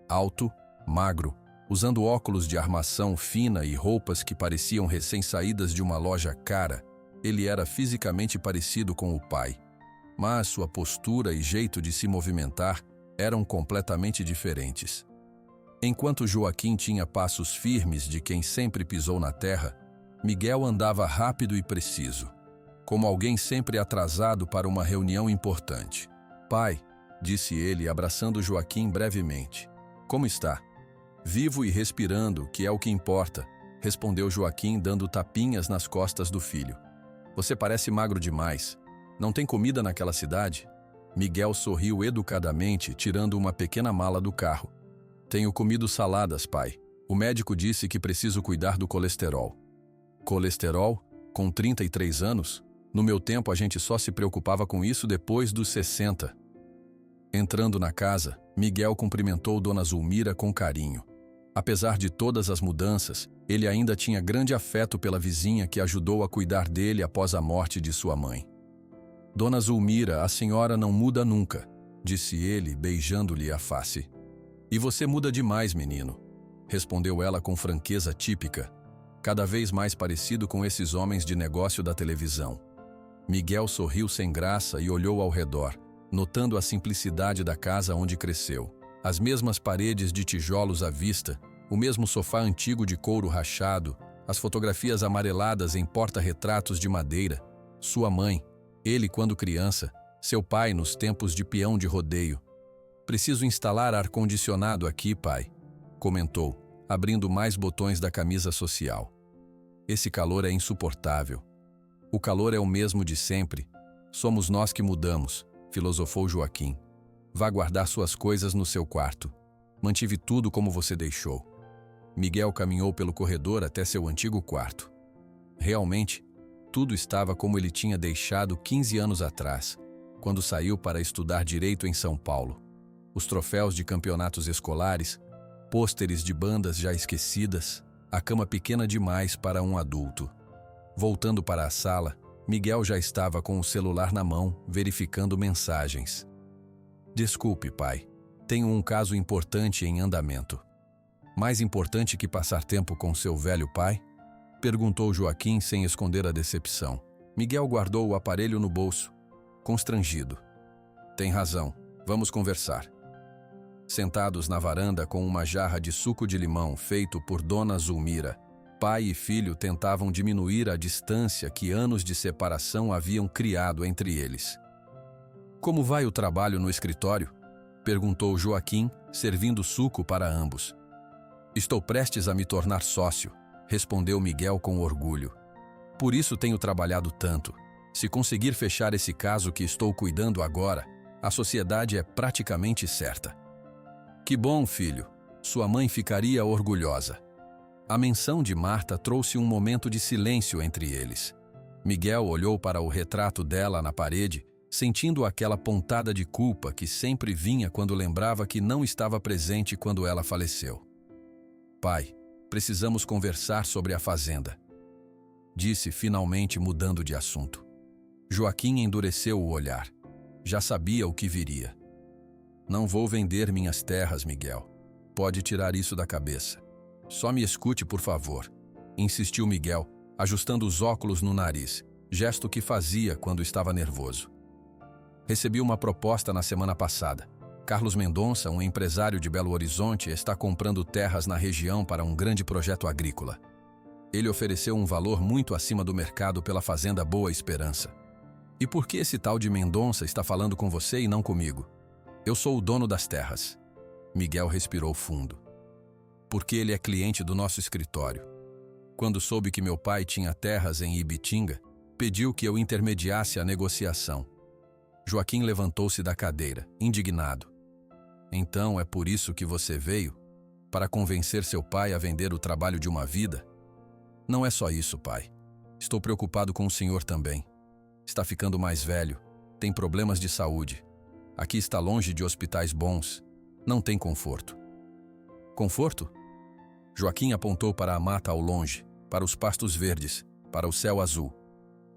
Alto, magro, usando óculos de armação fina e roupas que pareciam recém-saídas de uma loja cara, ele era fisicamente parecido com o pai. Mas sua postura e jeito de se movimentar eram completamente diferentes. Enquanto Joaquim tinha passos firmes de quem sempre pisou na terra, Miguel andava rápido e preciso, como alguém sempre atrasado para uma reunião importante. "Pai", disse ele, abraçando Joaquim brevemente. "Como está?" "Vivo e respirando, que é o que importa", respondeu Joaquim, dando tapinhas nas costas do filho. "Você parece magro demais. Não tem comida naquela cidade?" Miguel sorriu educadamente, tirando uma pequena mala do carro. "Tenho comido saladas, pai. O médico disse que preciso cuidar do colesterol." "Colesterol? Com 33 anos? No meu tempo a gente só se preocupava com isso depois dos 60. Entrando na casa, Miguel cumprimentou Dona Zulmira com carinho. Apesar de todas as mudanças, ele ainda tinha grande afeto pela vizinha que ajudou a cuidar dele após a morte de sua mãe. "Dona Zulmira, a senhora não muda nunca", disse ele, beijando-lhe a face. "E você muda demais, menino", respondeu ela com franqueza típica, cada vez mais parecido com esses homens de negócio da televisão. Miguel sorriu sem graça e olhou ao redor, notando a simplicidade da casa onde cresceu. As mesmas paredes de tijolos à vista, o mesmo sofá antigo de couro rachado, as fotografias amareladas em porta-retratos de madeira, sua mãe, ele quando criança, seu pai nos tempos de peão de rodeio. "Preciso instalar ar-condicionado aqui, pai", comentou, abrindo mais botões da camisa social. "Esse calor é insuportável." "O calor é o mesmo de sempre. Somos nós que mudamos", filosofou Joaquim. "Vá guardar suas coisas no seu quarto. Mantive tudo como você deixou." Miguel caminhou pelo corredor até seu antigo quarto. Realmente, tudo estava como ele tinha deixado 15 anos atrás, quando saiu para estudar direito em São Paulo. Os troféus de campeonatos escolares, pôsteres de bandas já esquecidas, a cama pequena demais para um adulto. Voltando para a sala, Miguel já estava com o celular na mão, verificando mensagens. "Desculpe, pai. Tenho um caso importante em andamento." "Mais importante que passar tempo com seu velho pai?" perguntou Joaquim sem esconder a decepção. Miguel guardou o aparelho no bolso, constrangido. "Tem razão. Vamos conversar." Sentados na varanda com uma jarra de suco de limão feito por Dona Zulmira, pai e filho tentavam diminuir a distância que anos de separação haviam criado entre eles. "Como vai o trabalho no escritório?" perguntou Joaquim, servindo suco para ambos. "Estou prestes a me tornar sócio", respondeu Miguel com orgulho. "Por isso tenho trabalhado tanto. Se conseguir fechar esse caso que estou cuidando agora, a sociedade é praticamente certa." "Que bom, filho. Sua mãe ficaria orgulhosa." A menção de Marta trouxe um momento de silêncio entre eles. Miguel olhou para o retrato dela na parede, sentindo aquela pontada de culpa que sempre vinha quando lembrava que não estava presente quando ela faleceu. "Pai, precisamos conversar sobre a fazenda", disse finalmente, mudando de assunto. Joaquim endureceu o olhar. Já sabia o que viria. "Não vou vender minhas terras, Miguel. Pode tirar isso da cabeça. Só me escute, por favor", insistiu Miguel, ajustando os óculos no nariz, gesto que fazia quando estava nervoso. "Recebi uma proposta na semana passada. Carlos Mendonça, um empresário de Belo Horizonte, está comprando terras na região para um grande projeto agrícola. Ele ofereceu um valor muito acima do mercado pela fazenda Boa Esperança. E por que esse tal de Mendonça está falando com você e não comigo? Eu sou o dono das terras." Miguel respirou fundo. "Porque ele é cliente do nosso escritório. Quando soube que meu pai tinha terras em Ibitinga, pediu que eu intermediasse a negociação." Joaquim levantou-se da cadeira, indignado. "Então é por isso que você veio? Para convencer seu pai a vender o trabalho de uma vida?" "Não é só isso, pai. Estou preocupado com o senhor também. Está ficando mais velho, tem problemas de saúde. Aqui está longe de hospitais bons. Não tem conforto." "Conforto?" Joaquim apontou para a mata ao longe, para os pastos verdes, para o céu azul.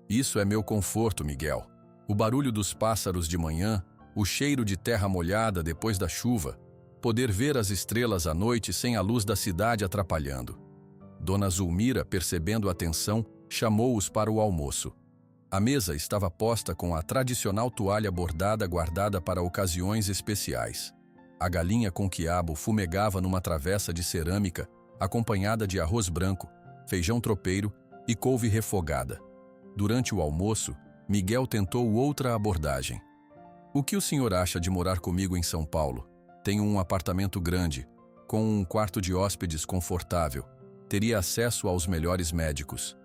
"Isso é meu conforto, Miguel. O barulho dos pássaros de manhã, o cheiro de terra molhada depois da chuva, poder ver as estrelas à noite sem a luz da cidade atrapalhando." Dona Zulmira, percebendo a tensão, chamou-os para o almoço. A mesa estava posta com a tradicional toalha bordada guardada para ocasiões especiais. A galinha com quiabo fumegava numa travessa de cerâmica, acompanhada de arroz branco, feijão tropeiro e couve refogada. Durante o almoço, Miguel tentou outra abordagem. "O que o senhor acha de morar comigo em São Paulo? Tenho um apartamento grande, com um quarto de hóspedes confortável. Teria acesso aos melhores médicos."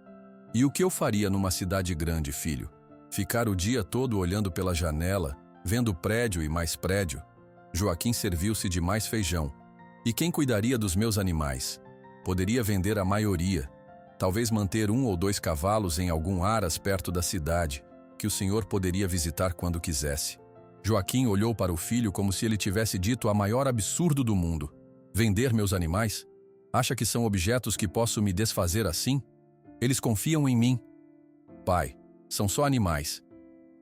"E o que eu faria numa cidade grande, filho? Ficar o dia todo olhando pela janela, vendo prédio e mais prédio?" Joaquim serviu-se de mais feijão. "E quem cuidaria dos meus animais? Poderia vender a maioria. Talvez manter 1 ou 2 cavalos em algum aras perto da cidade, que o senhor poderia visitar quando quisesse." Joaquim olhou para o filho como se ele tivesse dito a maior absurdo do mundo. "Vender meus animais? Acha que são objetos que posso me desfazer assim? Eles confiam em mim." "Pai, são só animais.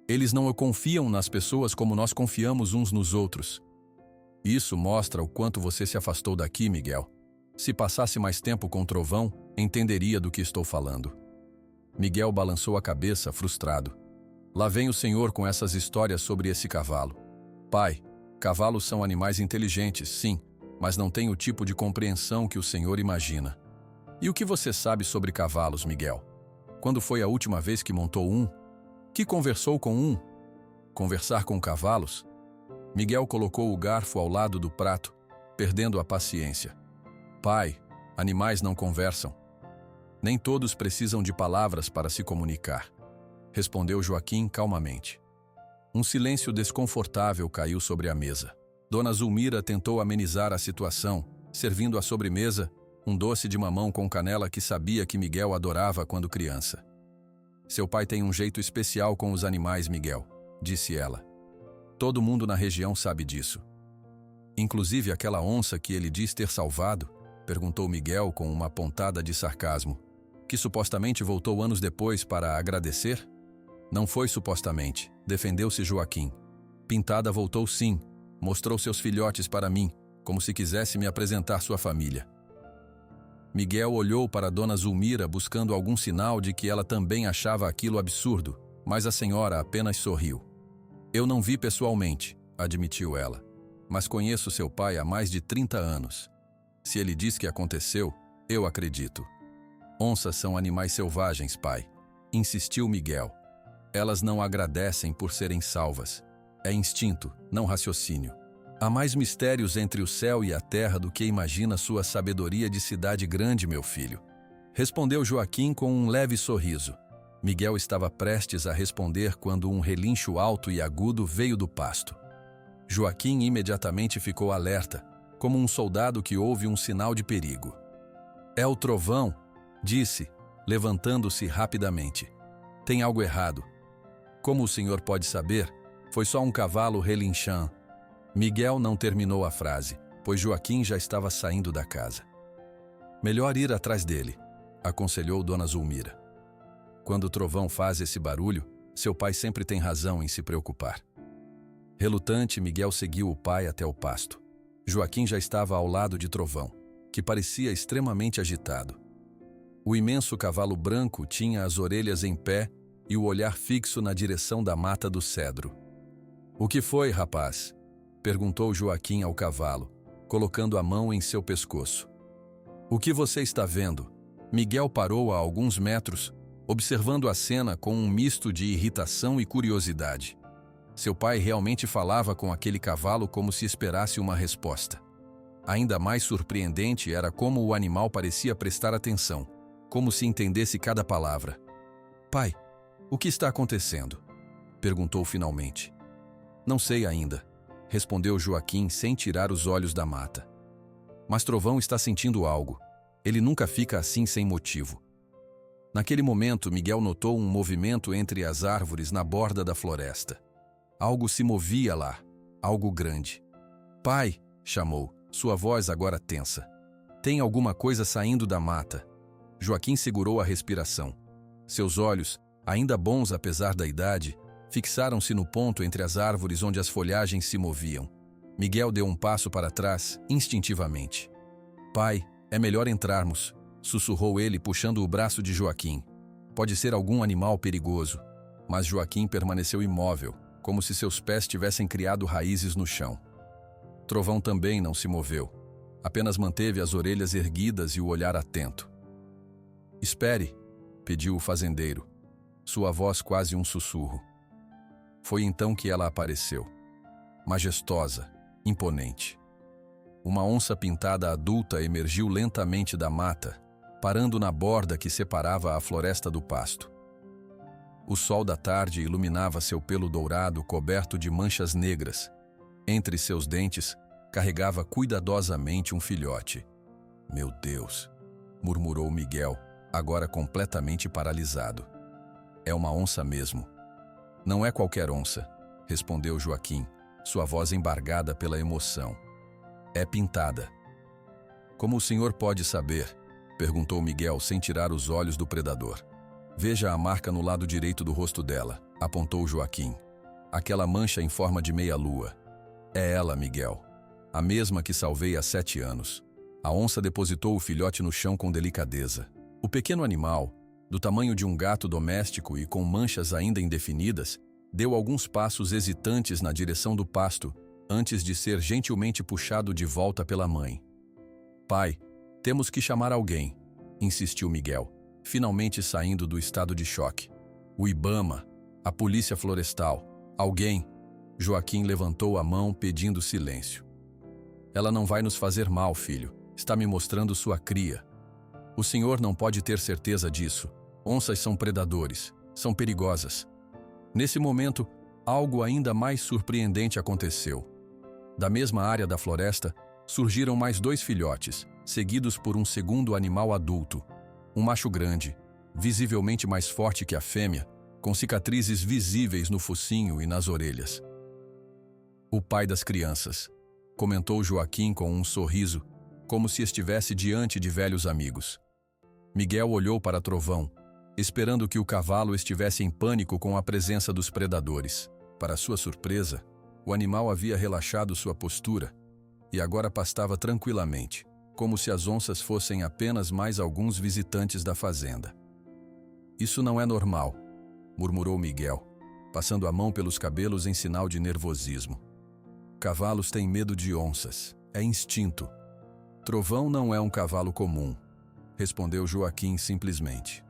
Eles não confiam nas pessoas como nós confiamos uns nos outros." "Isso mostra o quanto você se afastou daqui, Miguel. Se passasse mais tempo com o trovão, entenderia do que estou falando." Miguel balançou a cabeça, frustrado. "Lá vem o senhor com essas histórias sobre esse cavalo." "Pai, cavalos são animais inteligentes, sim, mas não têm o tipo de compreensão que o senhor imagina." "E o que você sabe sobre cavalos, Miguel? Quando foi a última vez que montou um? Que conversou com um?" "Conversar com cavalos?" Miguel colocou o garfo ao lado do prato, perdendo a paciência. "Pai, animais não conversam. Nem todos precisam de palavras para se comunicar", respondeu Joaquim calmamente. Um silêncio desconfortável caiu sobre a mesa. Dona Zulmira tentou amenizar a situação, servindo à sobremesa um doce de mamão com canela que sabia que Miguel adorava quando criança. "Seu pai tem um jeito especial com os animais, Miguel", disse ela. "Todo mundo na região sabe disso." "Inclusive aquela onça que ele diz ter salvado?" perguntou Miguel com uma pontada de sarcasmo. "Que supostamente voltou anos depois para agradecer?" "Não foi supostamente", defendeu-se Joaquim. "Pintada voltou sim, mostrou seus filhotes para mim, como se quisesse me apresentar sua família." Miguel olhou para Dona Zulmira buscando algum sinal de que ela também achava aquilo absurdo, mas a senhora apenas sorriu. "Eu não vi pessoalmente", admitiu ela, mas conheço seu pai há mais de 30 anos. Se ele diz que aconteceu, eu acredito. Onças são animais selvagens, pai, insistiu Miguel. Elas não agradecem por serem salvas. É instinto, não raciocínio. Há mais mistérios entre o céu e a terra do que imagina sua sabedoria de cidade grande, meu filho. Respondeu Joaquim com um leve sorriso. Miguel estava prestes a responder quando um relincho alto e agudo veio do pasto. Joaquim imediatamente ficou alerta, como um soldado que ouve um sinal de perigo. É o trovão, disse, levantando-se rapidamente. Tem algo errado. Como o senhor pode saber? Foi só um cavalo relinchando. Miguel não terminou a frase, pois Joaquim já estava saindo da casa. Melhor ir atrás dele, aconselhou Dona Zulmira. Quando o trovão faz esse barulho, seu pai sempre tem razão em se preocupar. Relutante, Miguel seguiu o pai até o pasto. Joaquim já estava ao lado de Trovão, que parecia extremamente agitado. O imenso cavalo branco tinha as orelhas em pé e o olhar fixo na direção da mata do cedro. "O que foi, rapaz?" perguntou Joaquim ao cavalo, colocando a mão em seu pescoço. "O que você está vendo?" Miguel parou a alguns metros, observando a cena com um misto de irritação e curiosidade. Seu pai realmente falava com aquele cavalo como se esperasse uma resposta. Ainda mais surpreendente era como o animal parecia prestar atenção, como se entendesse cada palavra. "Pai, o que está acontecendo?" perguntou finalmente. "Não sei ainda", respondeu Joaquim sem tirar os olhos da mata. "Mas Trovão está sentindo algo. Ele nunca fica assim sem motivo." Naquele momento, Miguel notou um movimento entre as árvores na borda da floresta. Algo se movia lá, algo grande. "Pai", chamou, sua voz agora tensa. "Tem alguma coisa saindo da mata." Joaquim segurou a respiração. Seus olhos, ainda bons apesar da idade, fixaram-se no ponto entre as árvores onde as folhagens se moviam. Miguel deu um passo para trás, instintivamente. "Pai, é melhor entrarmos", sussurrou ele puxando o braço de Joaquim. "Pode ser algum animal perigoso." Mas Joaquim permaneceu imóvel, como se seus pés tivessem criado raízes no chão. Trovão também não se moveu, apenas manteve as orelhas erguidas e o olhar atento. "Espere", pediu o fazendeiro, sua voz quase um sussurro. Foi então que ela apareceu, majestosa, imponente. Uma onça pintada adulta emergiu lentamente da mata, parando na borda que separava a floresta do pasto. O sol da tarde iluminava seu pelo dourado coberto de manchas negras. Entre seus dentes, carregava cuidadosamente um filhote. "Meu Deus", murmurou Miguel, agora completamente paralisado. "É uma onça mesmo." "Não é qualquer onça", respondeu Joaquim, sua voz embargada pela emoção. "É pintada." "Como o senhor pode saber?" perguntou Miguel sem tirar os olhos do predador. "Veja a marca no lado direito do rosto dela", apontou Joaquim. "Aquela mancha em forma de meia-lua. É ela, Miguel. A mesma que salvei há 7 anos." A onça depositou o filhote no chão com delicadeza. O pequeno animal, do tamanho de um gato doméstico e com manchas ainda indefinidas, deu alguns passos hesitantes na direção do pasto, antes de ser gentilmente puxado de volta pela mãe. "Pai, temos que chamar alguém", insistiu Miguel, finalmente saindo do estado de choque. "O Ibama, a polícia florestal, alguém." Joaquim levantou a mão pedindo silêncio. "Ela não vai nos fazer mal, filho. Está me mostrando sua cria." "O senhor não pode ter certeza disso. Onças são predadores, são perigosas." Nesse momento, algo ainda mais surpreendente aconteceu. Da mesma área da floresta, surgiram mais 2 filhotes, seguidos por um segundo animal adulto. Um macho grande, visivelmente mais forte que a fêmea, com cicatrizes visíveis no focinho e nas orelhas. "O pai das crianças", comentou Joaquim com um sorriso, como se estivesse diante de velhos amigos. Miguel olhou para Trovão, esperando que o cavalo estivesse em pânico com a presença dos predadores. Para sua surpresa, o animal havia relaxado sua postura e agora pastava tranquilamente, como se as onças fossem apenas mais alguns visitantes da fazenda. "Isso não é normal", murmurou Miguel, passando a mão pelos cabelos em sinal de nervosismo. Cavalos têm medo de onças. É instinto. Trovão não é um cavalo comum, respondeu Joaquim simplesmente.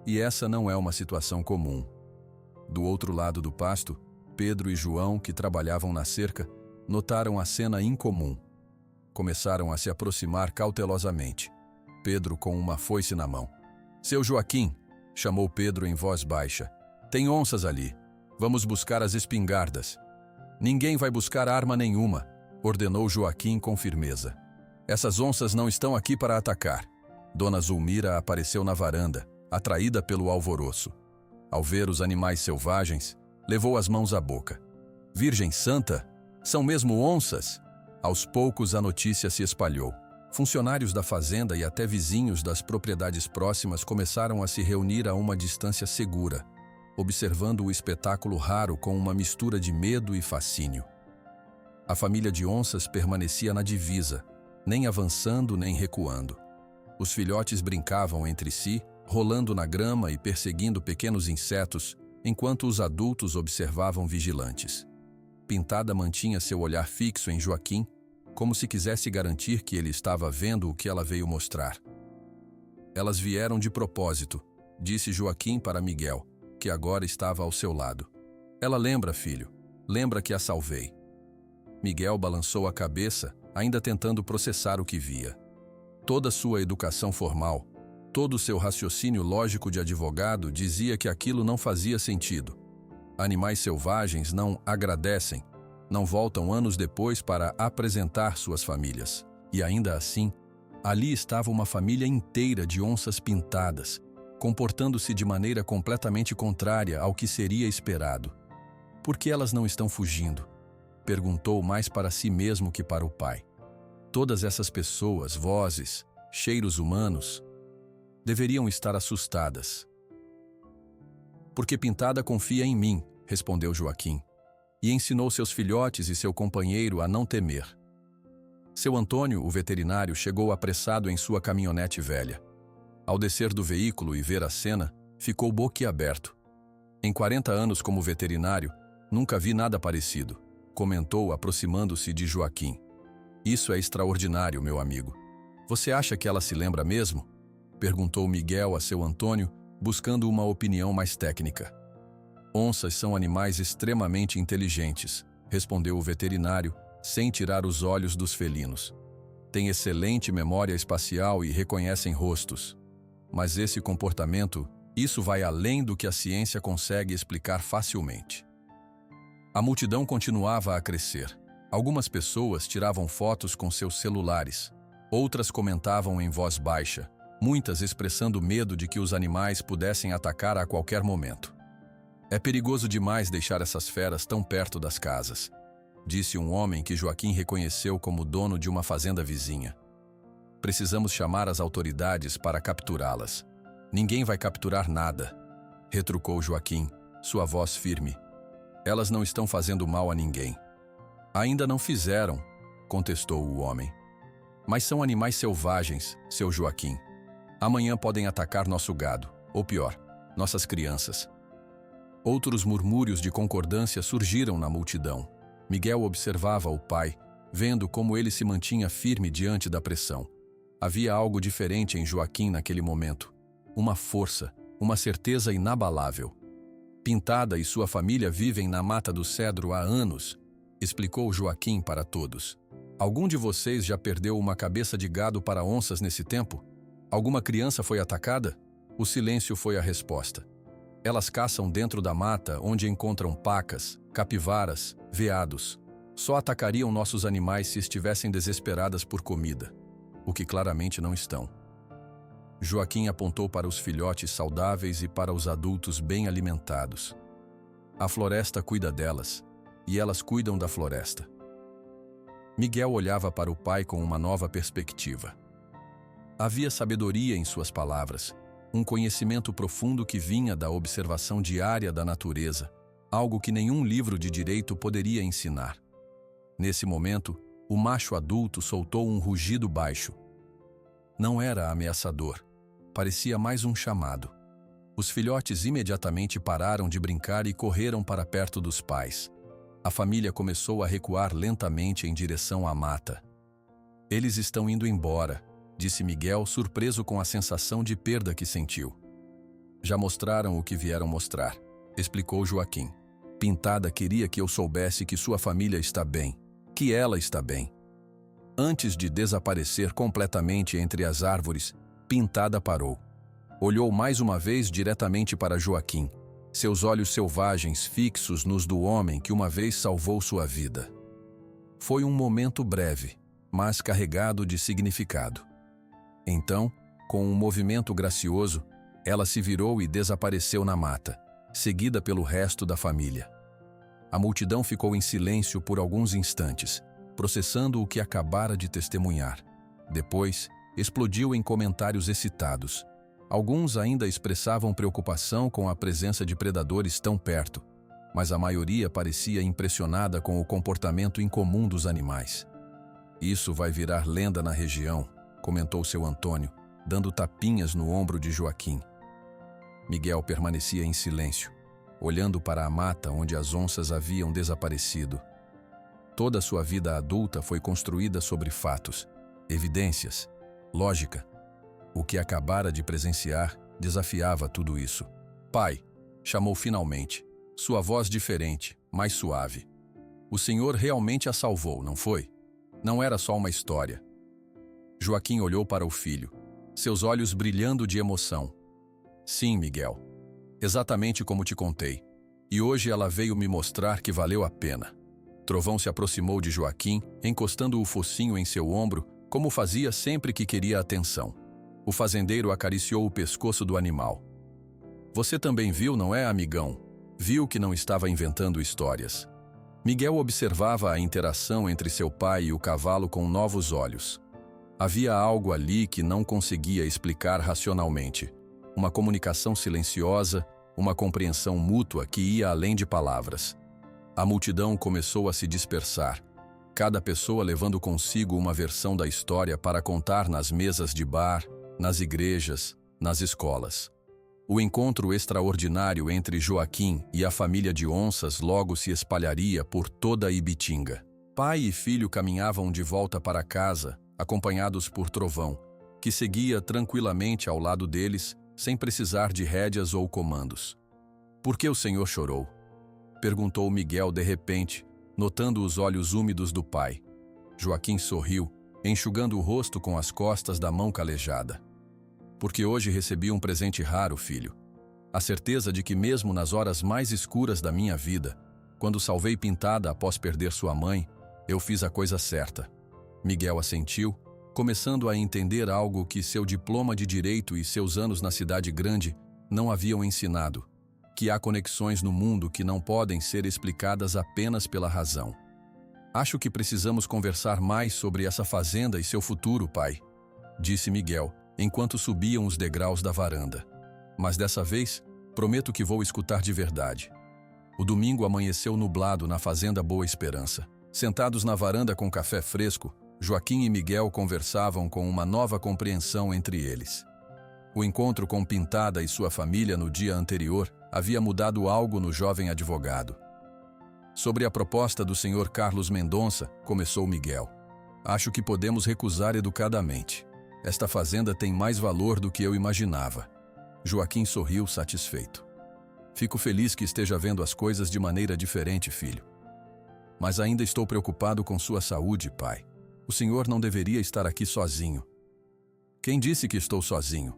E essa não é uma situação comum. Do outro lado do pasto, Pedro e João, que trabalhavam na cerca, notaram a cena incomum. Começaram a se aproximar cautelosamente. Pedro com uma foice na mão. Seu Joaquim, chamou Pedro em voz baixa. Tem onças ali. Vamos buscar as espingardas. Ninguém vai buscar arma nenhuma, ordenou Joaquim com firmeza. Essas onças não estão aqui para atacar. Dona Zulmira apareceu na varanda, atraída pelo alvoroço. Ao ver os animais selvagens, levou as mãos à boca. Virgem Santa, são mesmo onças? Aos poucos a notícia se espalhou. Funcionários da fazenda e até vizinhos das propriedades próximas começaram a se reunir a uma distância segura, observando o espetáculo raro com uma mistura de medo e fascínio. A família de onças permanecia na divisa, nem avançando nem recuando. Os filhotes brincavam entre si, rolando na grama e perseguindo pequenos insetos, enquanto os adultos observavam vigilantes. Pintada mantinha seu olhar fixo em Joaquim, como se quisesse garantir que ele estava vendo o que ela veio mostrar. Elas vieram de propósito, disse Joaquim para Miguel, que agora estava ao seu lado. Ela lembra, filho, lembra que a salvei. Miguel balançou a cabeça, ainda tentando processar o que via. Toda sua educação formal, todo o seu raciocínio lógico de advogado dizia que aquilo não fazia sentido. Animais selvagens não agradecem, não voltam anos depois para apresentar suas famílias. E ainda assim, ali estava uma família inteira de onças pintadas, comportando-se de maneira completamente contrária ao que seria esperado. Por que elas não estão fugindo? Perguntou mais para si mesmo que para o pai. Todas essas pessoas, vozes, cheiros humanos, deveriam estar assustadas. Porque Pintada confia em mim, respondeu Joaquim, e ensinou seus filhotes e seu companheiro a não temer. Seu Antônio, o veterinário, chegou apressado em sua caminhonete velha. Ao descer do veículo e ver a cena, ficou boquiaberto. Em 40 anos como veterinário, nunca vi nada parecido, comentou aproximando-se de Joaquim. Isso é extraordinário, meu amigo. Você acha que ela se lembra mesmo? Perguntou Miguel a seu Antônio, buscando uma opinião mais técnica. Onças são animais extremamente inteligentes, respondeu o veterinário, sem tirar os olhos dos felinos. Têm excelente memória espacial e reconhecem rostos. Mas esse comportamento, isso vai além do que a ciência consegue explicar facilmente. A multidão continuava a crescer. Algumas pessoas tiravam fotos com seus celulares. Outras comentavam em voz baixa, muitas expressando medo de que os animais pudessem atacar a qualquer momento. É perigoso demais deixar essas feras tão perto das casas, disse um homem que Joaquim reconheceu como dono de uma fazenda vizinha. Precisamos chamar as autoridades para capturá-las. Ninguém vai capturar nada, retrucou Joaquim, sua voz firme. Elas não estão fazendo mal a ninguém. Ainda não fizeram, contestou o homem. Mas são animais selvagens, seu Joaquim. Amanhã podem atacar nosso gado, ou pior, nossas crianças. Outros murmúrios de concordância surgiram na multidão. Miguel observava o pai, vendo como ele se mantinha firme diante da pressão. Havia algo diferente em Joaquim naquele momento. Uma força, uma certeza inabalável. Pintada e sua família vivem na Mata do Cedro há anos, explicou Joaquim para todos. Algum de vocês já perdeu uma cabeça de gado para onças nesse tempo? Alguma criança foi atacada? O silêncio foi a resposta. Elas caçam dentro da mata onde encontram pacas, capivaras, veados. Só atacariam nossos animais se estivessem desesperadas por comida, o que claramente não estão. Joaquim apontou para os filhotes saudáveis e para os adultos bem alimentados. A floresta cuida delas, e elas cuidam da floresta. Miguel olhava para o pai com uma nova perspectiva. Havia sabedoria em suas palavras, um conhecimento profundo que vinha da observação diária da natureza, algo que nenhum livro de direito poderia ensinar. Nesse momento, o macho adulto soltou um rugido baixo. Não era ameaçador, parecia mais um chamado. Os filhotes imediatamente pararam de brincar e correram para perto dos pais. A família começou a recuar lentamente em direção à mata. Eles estão indo embora, disse Miguel, surpreso com a sensação de perda que sentiu. Já mostraram o que vieram mostrar, explicou Joaquim. Pintada queria que eu soubesse que sua família está bem, que ela está bem. Antes de desaparecer completamente entre as árvores, Pintada parou. Olhou mais uma vez diretamente para Joaquim, seus olhos selvagens fixos nos do homem que uma vez salvou sua vida. Foi um momento breve, mas carregado de significado. Então, com um movimento gracioso, ela se virou e desapareceu na mata, seguida pelo resto da família. A multidão ficou em silêncio por alguns instantes, processando o que acabara de testemunhar. Depois, explodiu em comentários excitados. Alguns ainda expressavam preocupação com a presença de predadores tão perto, mas a maioria parecia impressionada com o comportamento incomum dos animais. Isso vai virar lenda na região, comentou seu Antônio, dando tapinhas no ombro de Joaquim. Miguel permanecia em silêncio, olhando para a mata onde as onças haviam desaparecido. Toda sua vida adulta foi construída sobre fatos, evidências, lógica. O que acabara de presenciar desafiava tudo isso. Pai, chamou finalmente, sua voz diferente, mais suave. O senhor realmente a salvou, não foi? Não era só uma história. Joaquim olhou para o filho, seus olhos brilhando de emoção. Sim, Miguel. Exatamente como te contei. E hoje ela veio me mostrar que valeu a pena. Trovão se aproximou de Joaquim, encostando o focinho em seu ombro, como fazia sempre que queria atenção. O fazendeiro acariciou o pescoço do animal. Você também viu, não é, amigão? Viu que não estava inventando histórias. Miguel observava a interação entre seu pai e o cavalo com novos olhos. Havia algo ali que não conseguia explicar racionalmente. Uma comunicação silenciosa, uma compreensão mútua que ia além de palavras. A multidão começou a se dispersar, cada pessoa levando consigo uma versão da história para contar nas mesas de bar, nas igrejas, nas escolas. O encontro extraordinário entre Joaquim e a família de onças logo se espalharia por toda Ibitinga. Pai e filho caminhavam de volta para casa, acompanhados por Trovão, que seguia tranquilamente ao lado deles, sem precisar de rédeas ou comandos. Por que o senhor chorou? Perguntou Miguel de repente, notando os olhos úmidos do pai. Joaquim sorriu, enxugando o rosto com as costas da mão calejada. Porque hoje recebi um presente raro, filho. A certeza de que mesmo nas horas mais escuras da minha vida, quando salvei Pintada após perder sua mãe, eu fiz a coisa certa. Miguel assentiu, começando a entender algo que seu diploma de direito e seus anos na cidade grande não haviam ensinado, que há conexões no mundo que não podem ser explicadas apenas pela razão. Acho que precisamos conversar mais sobre essa fazenda e seu futuro, pai, disse Miguel, enquanto subiam os degraus da varanda. Mas dessa vez, prometo que vou escutar de verdade. O domingo amanheceu nublado na fazenda Boa Esperança. Sentados na varanda com café fresco, Joaquim e Miguel conversavam com uma nova compreensão entre eles. O encontro com Pintada e sua família no dia anterior havia mudado algo no jovem advogado. Sobre a proposta do Sr. Carlos Mendonça, começou Miguel. Acho que podemos recusar educadamente. Esta fazenda tem mais valor do que eu imaginava. Joaquim sorriu satisfeito. Fico feliz que esteja vendo as coisas de maneira diferente, filho. Mas ainda estou preocupado com sua saúde, pai. O senhor não deveria estar aqui sozinho. Quem disse que estou sozinho?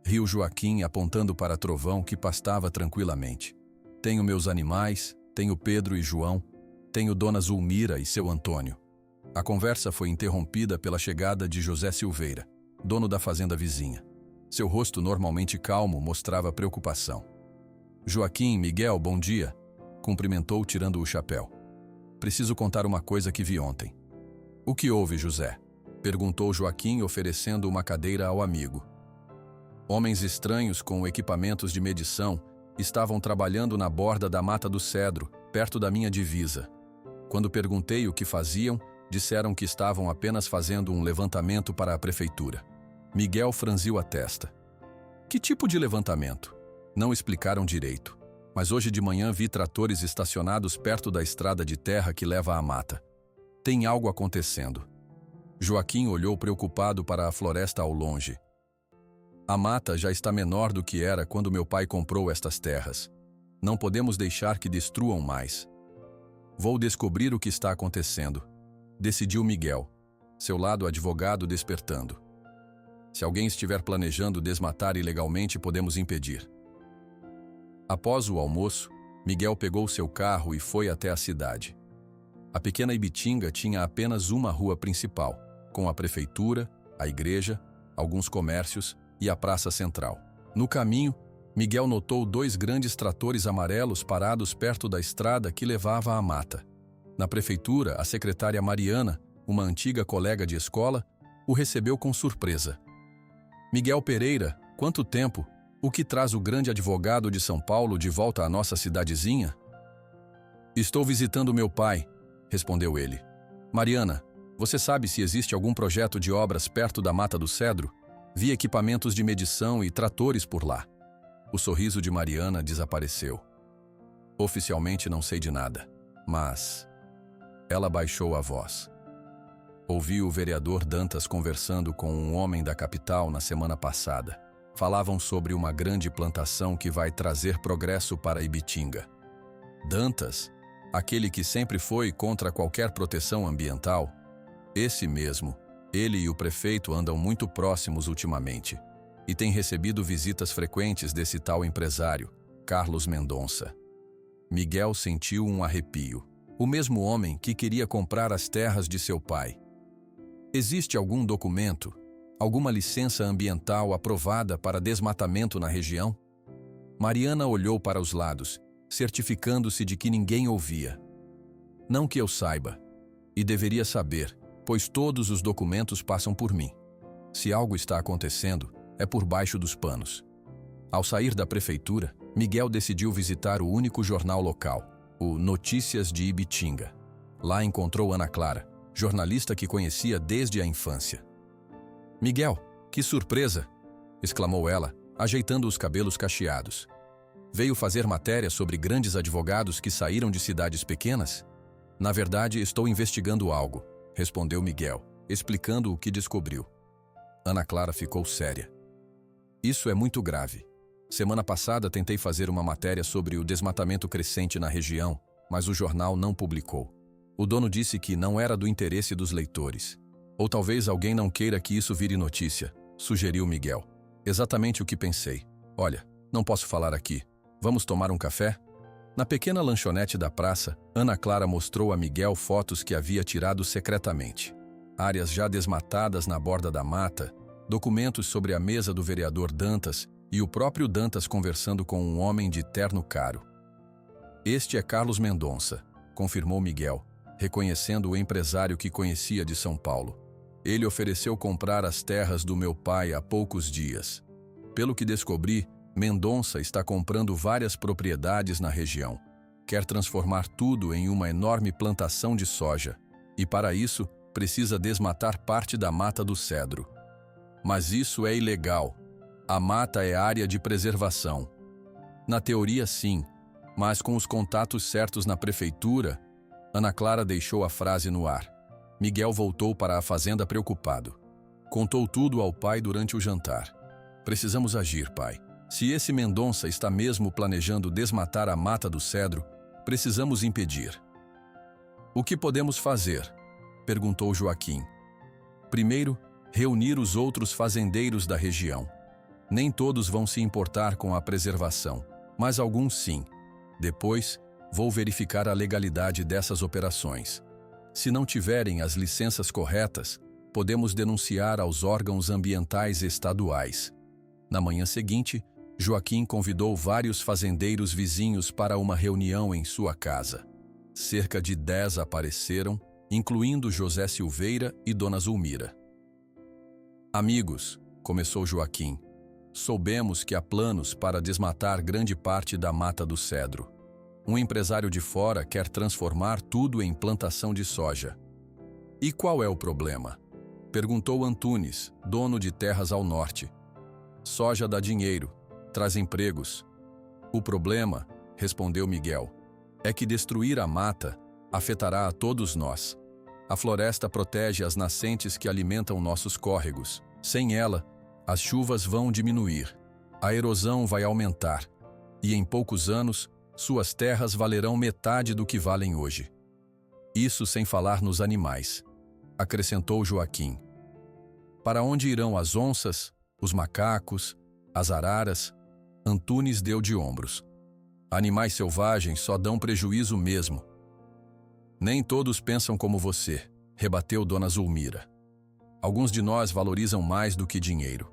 Riu Joaquim, apontando para Trovão, que pastava tranquilamente. Tenho meus animais, tenho Pedro e João, tenho Dona Zulmira e seu Antônio. A conversa foi interrompida pela chegada de José Silveira, dono da fazenda vizinha. Seu rosto normalmente calmo mostrava preocupação. Joaquim, Miguel, bom dia, cumprimentou tirando o chapéu. Preciso contar uma coisa que vi ontem. O que houve, José? Perguntou Joaquim, oferecendo uma cadeira ao amigo. Homens estranhos com equipamentos de medição estavam trabalhando na borda da mata do cedro, perto da minha divisa. Quando perguntei o que faziam, disseram que estavam apenas fazendo um levantamento para a prefeitura. Miguel franziu a testa. Que tipo de levantamento? Não explicaram direito, mas hoje de manhã vi tratores estacionados perto da estrada de terra que leva à mata. Tem algo acontecendo. Joaquim olhou preocupado para a floresta ao longe. A mata já está menor do que era quando meu pai comprou estas terras. Não podemos deixar que destruam mais. Vou descobrir o que está acontecendo, decidiu Miguel, seu lado advogado despertando. Se alguém estiver planejando desmatar ilegalmente, podemos impedir. Após o almoço, Miguel pegou seu carro e foi até a cidade. A pequena Ibitinga tinha apenas uma rua principal, com a prefeitura, a igreja, alguns comércios e a praça central. No caminho, Miguel notou 2 grandes tratores amarelos parados perto da estrada que levava à mata. Na prefeitura, a secretária Mariana, uma antiga colega de escola, o recebeu com surpresa. Miguel Pereira, quanto tempo? O que traz o grande advogado de São Paulo de volta à nossa cidadezinha? Estou visitando meu pai, respondeu ele. Mariana, você sabe se existe algum projeto de obras perto da Mata do Cedro? Vi equipamentos de medição e tratores por lá. O sorriso de Mariana desapareceu. Oficialmente não sei de nada, mas... Ela baixou a voz. Ouvi o vereador Dantas conversando com um homem da capital na semana passada. Falavam sobre uma grande plantação que vai trazer progresso para Ibitinga. Dantas, aquele que sempre foi contra qualquer proteção ambiental, esse mesmo, ele e o prefeito andam muito próximos ultimamente e têm recebido visitas frequentes desse tal empresário, Carlos Mendonça. Miguel sentiu um arrepio. O mesmo homem que queria comprar as terras de seu pai. Existe algum documento, alguma licença ambiental aprovada para desmatamento na região? Mariana olhou para os lados, certificando-se de que ninguém ouvia. Não que eu saiba, e deveria saber, pois todos os documentos passam por mim. Se algo está acontecendo, é por baixo dos panos. Ao sair da prefeitura, Miguel decidiu visitar o único jornal local, o Notícias de Ibitinga. Lá encontrou Ana Clara, jornalista que conhecia desde a infância. Miguel, que surpresa! Exclamou ela, ajeitando os cabelos cacheados. Veio fazer matéria sobre grandes advogados que saíram de cidades pequenas? Na verdade, estou investigando algo, respondeu Miguel, explicando o que descobriu. Ana Clara ficou séria. Isso é muito grave. Semana passada tentei fazer uma matéria sobre o desmatamento crescente na região, mas o jornal não publicou. O dono disse que não era do interesse dos leitores. Ou talvez alguém não queira que isso vire notícia, sugeriu Miguel. Exatamente o que pensei. Olha, não posso falar aqui. Vamos tomar um café? Na pequena lanchonete da praça, Ana Clara mostrou a Miguel fotos que havia tirado secretamente. Áreas já desmatadas na borda da mata, documentos sobre a mesa do vereador Dantas e o próprio Dantas conversando com um homem de terno caro. Este é Carlos Mendonça, confirmou Miguel, reconhecendo o empresário que conhecia de São Paulo. Ele ofereceu comprar as terras do meu pai há poucos dias. Pelo que descobri, Mendonça está comprando várias propriedades na região. Quer transformar tudo em uma enorme plantação de soja. E para isso, precisa desmatar parte da Mata do Cedro. Mas isso é ilegal. A mata é área de preservação. Na teoria, sim, mas com os contatos certos na prefeitura... Ana Clara deixou a frase no ar. Miguel voltou para a fazenda preocupado. Contou tudo ao pai durante o jantar. Precisamos agir, pai. Se esse Mendonça está mesmo planejando desmatar a Mata do Cedro, precisamos impedir. O que podemos fazer? Perguntou Joaquim. Primeiro, reunir os outros fazendeiros da região. Nem todos vão se importar com a preservação, mas alguns sim. Depois, vou verificar a legalidade dessas operações. Se não tiverem as licenças corretas, podemos denunciar aos órgãos ambientais estaduais. Na manhã seguinte, Joaquim convidou vários fazendeiros vizinhos para uma reunião em sua casa. Cerca de 10 apareceram, incluindo José Silveira e Dona Zulmira. Amigos, começou Joaquim, soubemos que há planos para desmatar grande parte da Mata do Cedro. Um empresário de fora quer transformar tudo em plantação de soja. E qual é o problema? Perguntou Antunes, dono de terras ao norte. Soja dá dinheiro, traz empregos. O problema, respondeu Miguel. É que destruir a mata afetará a todos nós. A floresta protege as nascentes que alimentam nossos córregos. Sem ela, as chuvas vão diminuir, a erosão vai aumentar, e em poucos anos, suas terras valerão metade do que valem hoje. Isso sem falar nos animais, acrescentou Joaquim. Para onde irão as onças, os macacos, as araras? Antunes deu de ombros. Animais selvagens só dão prejuízo mesmo. Nem todos pensam como você, rebateu Dona Zulmira. Alguns de nós valorizam mais do que dinheiro.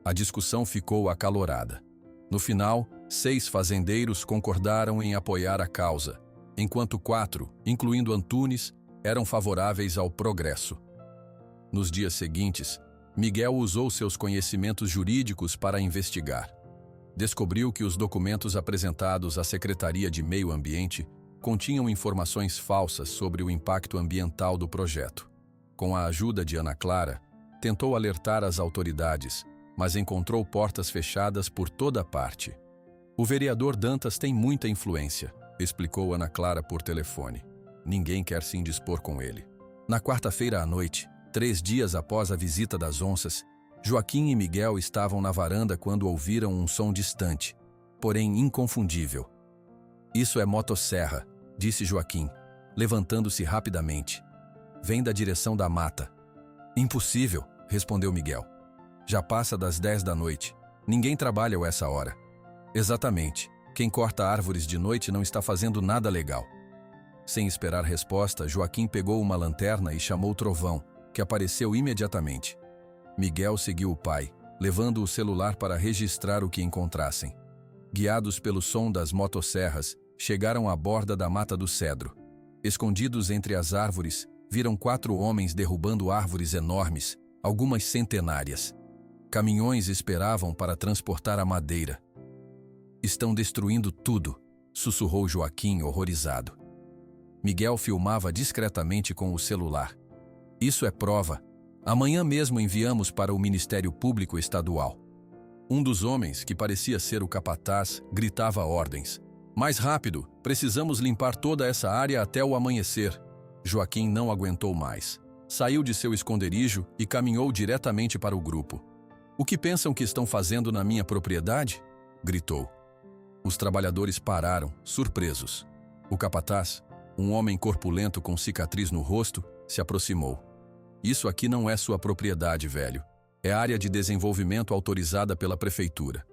A discussão ficou acalorada. No final, 6 fazendeiros concordaram em apoiar a causa, enquanto 4, incluindo Antunes, eram favoráveis ao progresso. Nos dias seguintes, Miguel usou seus conhecimentos jurídicos para investigar. Descobriu que os documentos apresentados à Secretaria de Meio Ambiente continham informações falsas sobre o impacto ambiental do projeto. Com a ajuda de Ana Clara, tentou alertar as autoridades, mas encontrou portas fechadas por toda parte. O vereador Dantas tem muita influência, explicou Ana Clara por telefone. Ninguém quer se indispor com ele. Na quarta-feira à noite, 3 dias após a visita das onças, Joaquim e Miguel estavam na varanda quando ouviram um som distante, porém inconfundível. Isso é motosserra, disse Joaquim, levantando-se rapidamente. Vem da direção da mata. Impossível, respondeu Miguel. Já passa das 10 da noite. Ninguém trabalha a essa hora. Exatamente. Quem corta árvores de noite não está fazendo nada legal. Sem esperar resposta, Joaquim pegou uma lanterna e chamou Trovão, que apareceu imediatamente. Miguel seguiu o pai, levando o celular para registrar o que encontrassem. Guiados pelo som das motosserras, chegaram à borda da mata do cedro. Escondidos entre as árvores, viram 4 homens derrubando árvores enormes, algumas centenárias. Caminhões esperavam para transportar a madeira. Estão destruindo tudo, sussurrou Joaquim, horrorizado. Miguel filmava discretamente com o celular. Isso é prova. Amanhã mesmo enviamos para o Ministério Público Estadual. Um dos homens, que parecia ser o capataz, gritava ordens. Mais rápido, precisamos limpar toda essa área até o amanhecer. Joaquim não aguentou mais. Saiu de seu esconderijo e caminhou diretamente para o grupo. O que pensam que estão fazendo na minha propriedade? Gritou. Os trabalhadores pararam, surpresos. O capataz, um homem corpulento com cicatriz no rosto, se aproximou. Isso aqui não é sua propriedade, velho. É área de desenvolvimento autorizada pela prefeitura.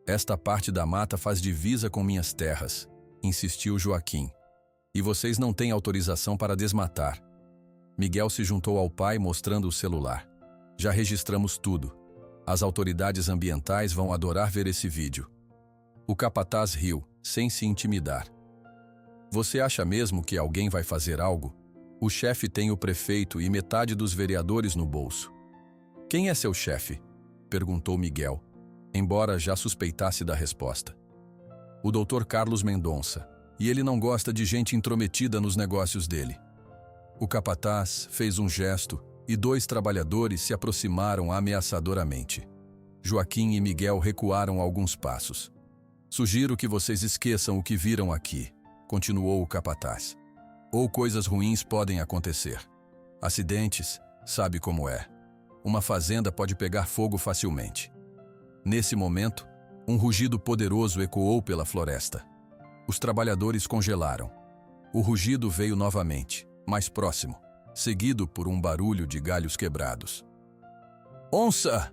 Esta parte da mata faz divisa com minhas terras, insistiu Joaquim. E vocês não têm autorização para desmatar. Miguel se juntou ao pai mostrando o celular. Já registramos tudo. As autoridades ambientais vão adorar ver esse vídeo. O capataz riu, sem se intimidar. Você acha mesmo que alguém vai fazer algo? O chefe tem o prefeito e metade dos vereadores no bolso. Quem é seu chefe? Perguntou Miguel, embora já suspeitasse da resposta. O Dr. Carlos Mendonça, e ele não gosta de gente intrometida nos negócios dele. O capataz fez um gesto e 2 trabalhadores se aproximaram ameaçadoramente. Joaquim e Miguel recuaram alguns passos. Sugiro que vocês esqueçam o que viram aqui, continuou o capataz. Ou coisas ruins podem acontecer. Acidentes, sabe como é. Uma fazenda pode pegar fogo facilmente. Nesse momento, um rugido poderoso ecoou pela floresta. Os trabalhadores congelaram. O rugido veio novamente, mais próximo, seguido por um barulho de galhos quebrados. Onça!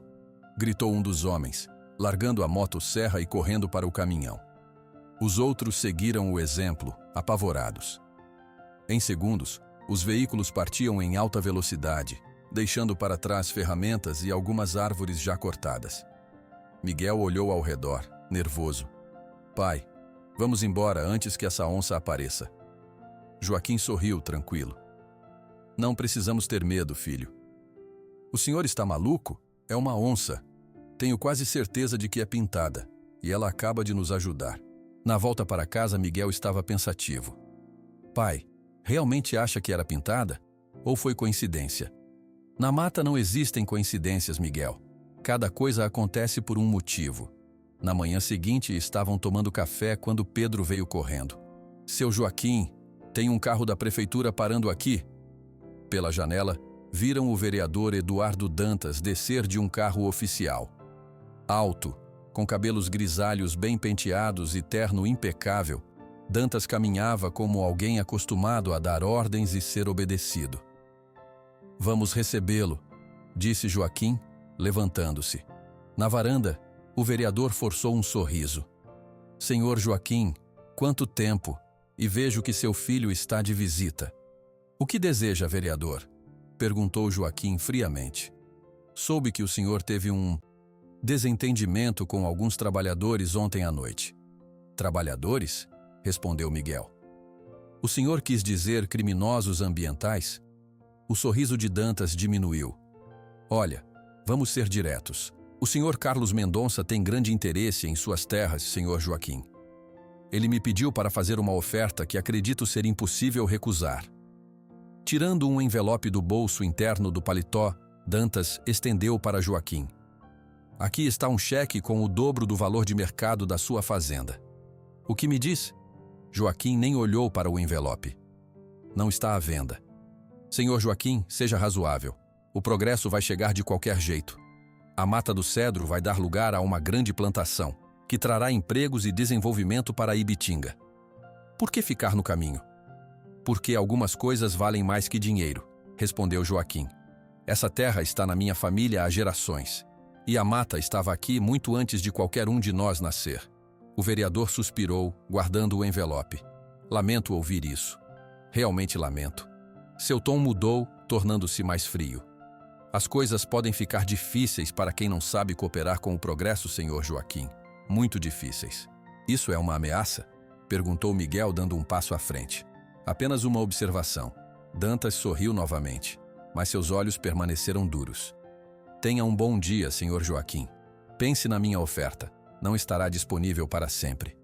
Gritou um dos homens, largando a motosserra e correndo para o caminhão. Os outros seguiram o exemplo, apavorados. Em segundos, os veículos partiam em alta velocidade, deixando para trás ferramentas e algumas árvores já cortadas. Miguel olhou ao redor, nervoso. Pai, vamos embora antes que essa onça apareça. Joaquim sorriu, tranquilo. Não precisamos ter medo, filho. O senhor está maluco? É uma onça. Tenho quase certeza de que é pintada, e ela acaba de nos ajudar. Na volta para casa, Miguel estava pensativo. Pai, realmente acha que era pintada? Ou foi coincidência? Na mata não existem coincidências, Miguel. Cada coisa acontece por um motivo. Na manhã seguinte, estavam tomando café quando Pedro veio correndo. Seu Joaquim, tem um carro da prefeitura parando aqui. Pela janela, viram o vereador Eduardo Dantas descer de um carro oficial. Alto, com cabelos grisalhos bem penteados e terno impecável, Dantas caminhava como alguém acostumado a dar ordens e ser obedecido. Vamos recebê-lo, disse Joaquim, levantando-se. Na varanda, o vereador forçou um sorriso. Senhor Joaquim, quanto tempo, e vejo que seu filho está de visita. O que deseja, vereador? Perguntou Joaquim friamente. Soube que o senhor teve um desentendimento com alguns trabalhadores ontem à noite. Trabalhadores? Respondeu Miguel. O senhor quis dizer criminosos ambientais? O sorriso de Dantas diminuiu. Olha, vamos ser diretos. O senhor Carlos Mendonça tem grande interesse em suas terras, senhor Joaquim. Ele me pediu para fazer uma oferta que acredito ser impossível recusar. Tirando um envelope do bolso interno do paletó, Dantas estendeu para Joaquim. Aqui está um cheque com o dobro do valor de mercado da sua fazenda. O que me diz? Joaquim nem olhou para o envelope. Não está à venda. Senhor Joaquim, seja razoável. O progresso vai chegar de qualquer jeito. A Mata do Cedro vai dar lugar a uma grande plantação, que trará empregos e desenvolvimento para Ibitinga. Por que ficar no caminho? Porque algumas coisas valem mais que dinheiro, respondeu Joaquim. Essa terra está na minha família há gerações, e a mata estava aqui muito antes de qualquer um de nós nascer. O vereador suspirou, guardando o envelope. Lamento ouvir isso. Realmente lamento. Seu tom mudou, tornando-se mais frio. As coisas podem ficar difíceis para quem não sabe cooperar com o progresso, senhor Joaquim. Muito difíceis. Isso é uma ameaça? Perguntou Miguel, dando um passo à frente. Apenas uma observação. Dantas sorriu novamente, mas seus olhos permaneceram duros. Tenha um bom dia, senhor Joaquim. Pense na minha oferta. Não estará disponível para sempre.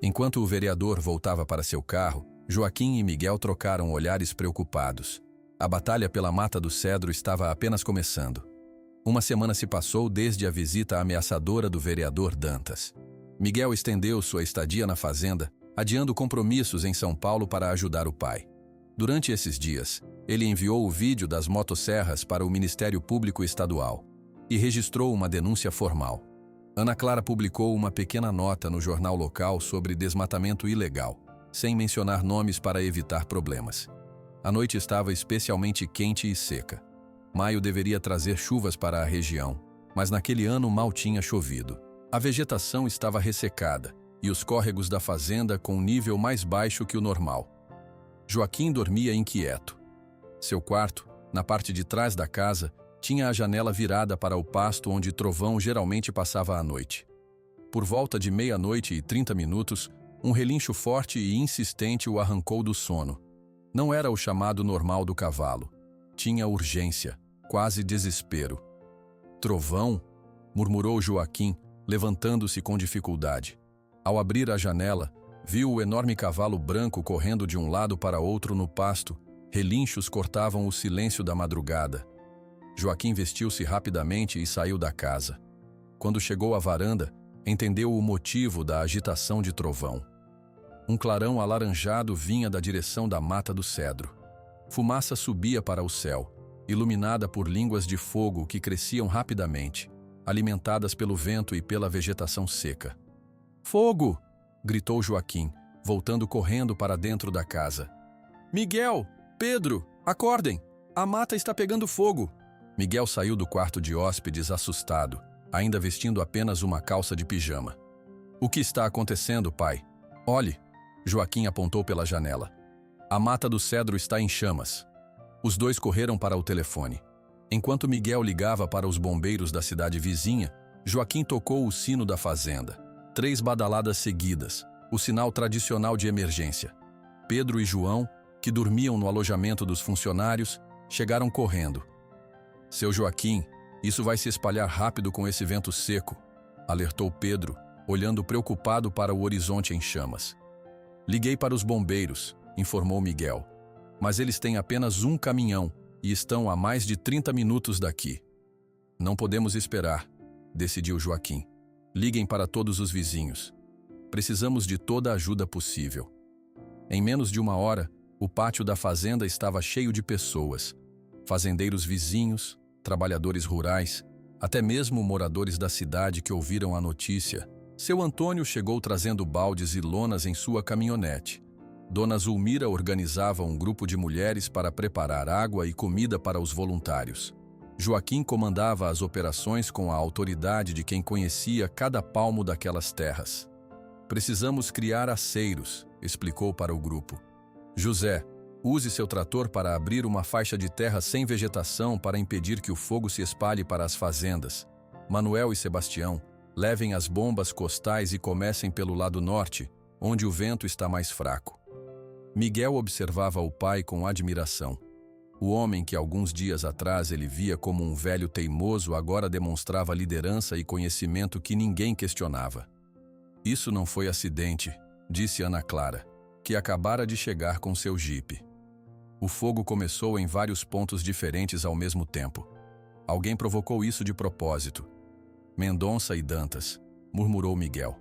Enquanto o vereador voltava para seu carro, Joaquim e Miguel trocaram olhares preocupados. A batalha pela Mata do Cedro estava apenas começando. Uma semana se passou desde a visita ameaçadora do vereador Dantas. Miguel estendeu sua estadia na fazenda, adiando compromissos em São Paulo para ajudar o pai. Durante esses dias, ele enviou o vídeo das motosserras para o Ministério Público Estadual e registrou uma denúncia formal. Ana Clara publicou uma pequena nota no jornal local sobre desmatamento ilegal, sem mencionar nomes para evitar problemas. A noite estava especialmente quente e seca. Maio deveria trazer chuvas para a região, mas naquele ano mal tinha chovido. A vegetação estava ressecada e os córregos da fazenda com um nível mais baixo que o normal. Joaquim dormia inquieto. Seu quarto, na parte de trás da casa, tinha a janela virada para o pasto onde Trovão geralmente passava a noite. Por volta de 00:30, um relincho forte e insistente o arrancou do sono. Não era o chamado normal do cavalo. Tinha urgência, quase desespero. Trovão? Murmurou Joaquim, levantando-se com dificuldade. Ao abrir a janela, viu o enorme cavalo branco correndo de um lado para outro no pasto. Relinchos cortavam o silêncio da madrugada. Joaquim vestiu-se rapidamente e saiu da casa. Quando chegou à varanda, entendeu o motivo da agitação de Trovão. Um clarão alaranjado vinha da direção da Mata do Cedro. Fumaça subia para o céu, iluminada por línguas de fogo que cresciam rapidamente, alimentadas pelo vento e pela vegetação seca. «Fogo!» gritou Joaquim, voltando correndo para dentro da casa. «Miguel! Pedro! Acordem! A mata está pegando fogo!» Miguel saiu do quarto de hóspedes assustado, ainda vestindo apenas uma calça de pijama. «O que está acontecendo, pai? Olhe!» Joaquim apontou pela janela. A Mata do Cedro está em chamas. Os dois correram para o telefone. Enquanto Miguel ligava para os bombeiros da cidade vizinha, Joaquim tocou o sino da fazenda. 3 badaladas seguidas, o sinal tradicional de emergência. Pedro e João, que dormiam no alojamento dos funcionários, chegaram correndo. «Seu Joaquim, isso vai se espalhar rápido com esse vento seco», alertou Pedro, olhando preocupado para o horizonte em chamas. «Liguei para os bombeiros», informou Miguel. «Mas eles têm apenas um caminhão e estão a mais de 30 minutos daqui». «Não podemos esperar», decidiu Joaquim. Liguem para todos os vizinhos. Precisamos de toda a ajuda possível. Em menos de 1 hora, o pátio da fazenda estava cheio de pessoas. Fazendeiros vizinhos, trabalhadores rurais, até mesmo moradores da cidade que ouviram a notícia. Seu Antônio chegou trazendo baldes e lonas em sua caminhonete. Dona Zulmira organizava um grupo de mulheres para preparar água e comida para os voluntários. Joaquim comandava as operações com a autoridade de quem conhecia cada palmo daquelas terras. Precisamos criar aceiros, explicou para o grupo. José, use seu trator para abrir uma faixa de terra sem vegetação para impedir que o fogo se espalhe para as fazendas. Manuel e Sebastião, levem as bombas costais e comecem pelo lado norte, onde o vento está mais fraco. Miguel observava o pai com admiração. O homem que alguns dias atrás ele via como um velho teimoso agora demonstrava liderança e conhecimento que ninguém questionava. Isso não foi acidente, disse Ana Clara, que acabara de chegar com seu jipe. O fogo começou em vários pontos diferentes ao mesmo tempo. Alguém provocou isso de propósito. Mendonça e Dantas, murmurou Miguel.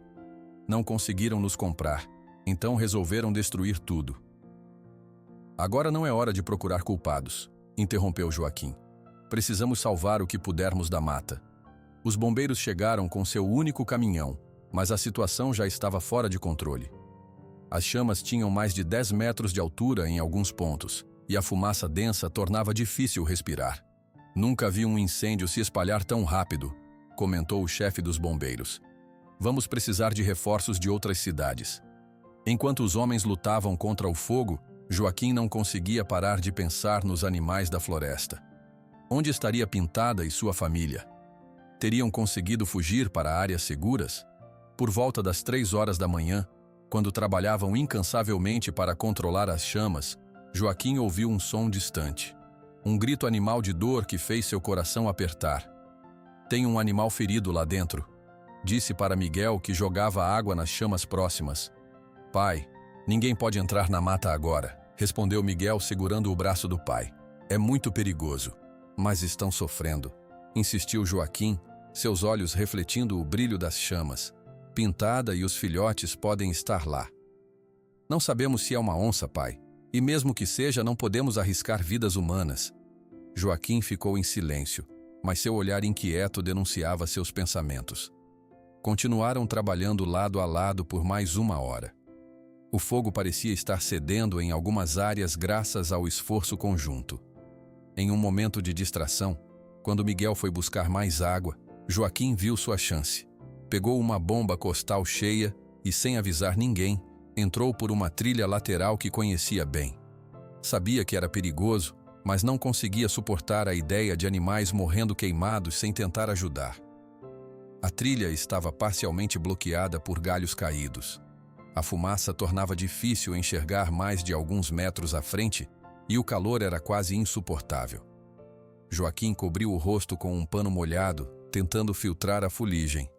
Não conseguiram nos comprar, então resolveram destruir tudo. Agora não é hora de procurar culpados, interrompeu Joaquim. Precisamos salvar o que pudermos da mata. Os bombeiros chegaram com seu único caminhão, mas a situação já estava fora de controle. As chamas tinham mais de 10 metros de altura em alguns pontos, e a fumaça densa tornava difícil respirar. Nunca vi um incêndio se espalhar tão rápido, comentou o chefe dos bombeiros. Vamos precisar de reforços de outras cidades. Enquanto os homens lutavam contra o fogo, Joaquim não conseguia parar de pensar nos animais da floresta. Onde estaria Pintada e sua família? Teriam conseguido fugir para áreas seguras? Por volta das 3 horas da manhã, quando trabalhavam incansavelmente para controlar as chamas, Joaquim ouviu um som distante. Um grito animal de dor que fez seu coração apertar. Tem um animal ferido lá dentro, disse para Miguel, que jogava água nas chamas próximas. Pai, ninguém pode entrar na mata agora, respondeu Miguel segurando o braço do pai. É muito perigoso. Mas estão sofrendo, insistiu Joaquim, seus olhos refletindo o brilho das chamas. Pintada e os filhotes podem estar lá. Não sabemos se é uma onça, pai, e mesmo que seja, não podemos arriscar vidas humanas. Joaquim ficou em silêncio, mas seu olhar inquieto denunciava seus pensamentos. Continuaram trabalhando lado a lado por mais 1 hora. O fogo parecia estar cedendo em algumas áreas graças ao esforço conjunto. Em um momento de distração, quando Miguel foi buscar mais água, Joaquim viu sua chance. Pegou uma bomba costal cheia e, sem avisar ninguém, entrou por uma trilha lateral que conhecia bem. Sabia que era perigoso, mas não conseguia suportar a ideia de animais morrendo queimados sem tentar ajudar. A trilha estava parcialmente bloqueada por galhos caídos. A fumaça tornava difícil enxergar mais de alguns metros à frente e o calor era quase insuportável. Joaquim cobriu o rosto com um pano molhado, tentando filtrar a fuligem.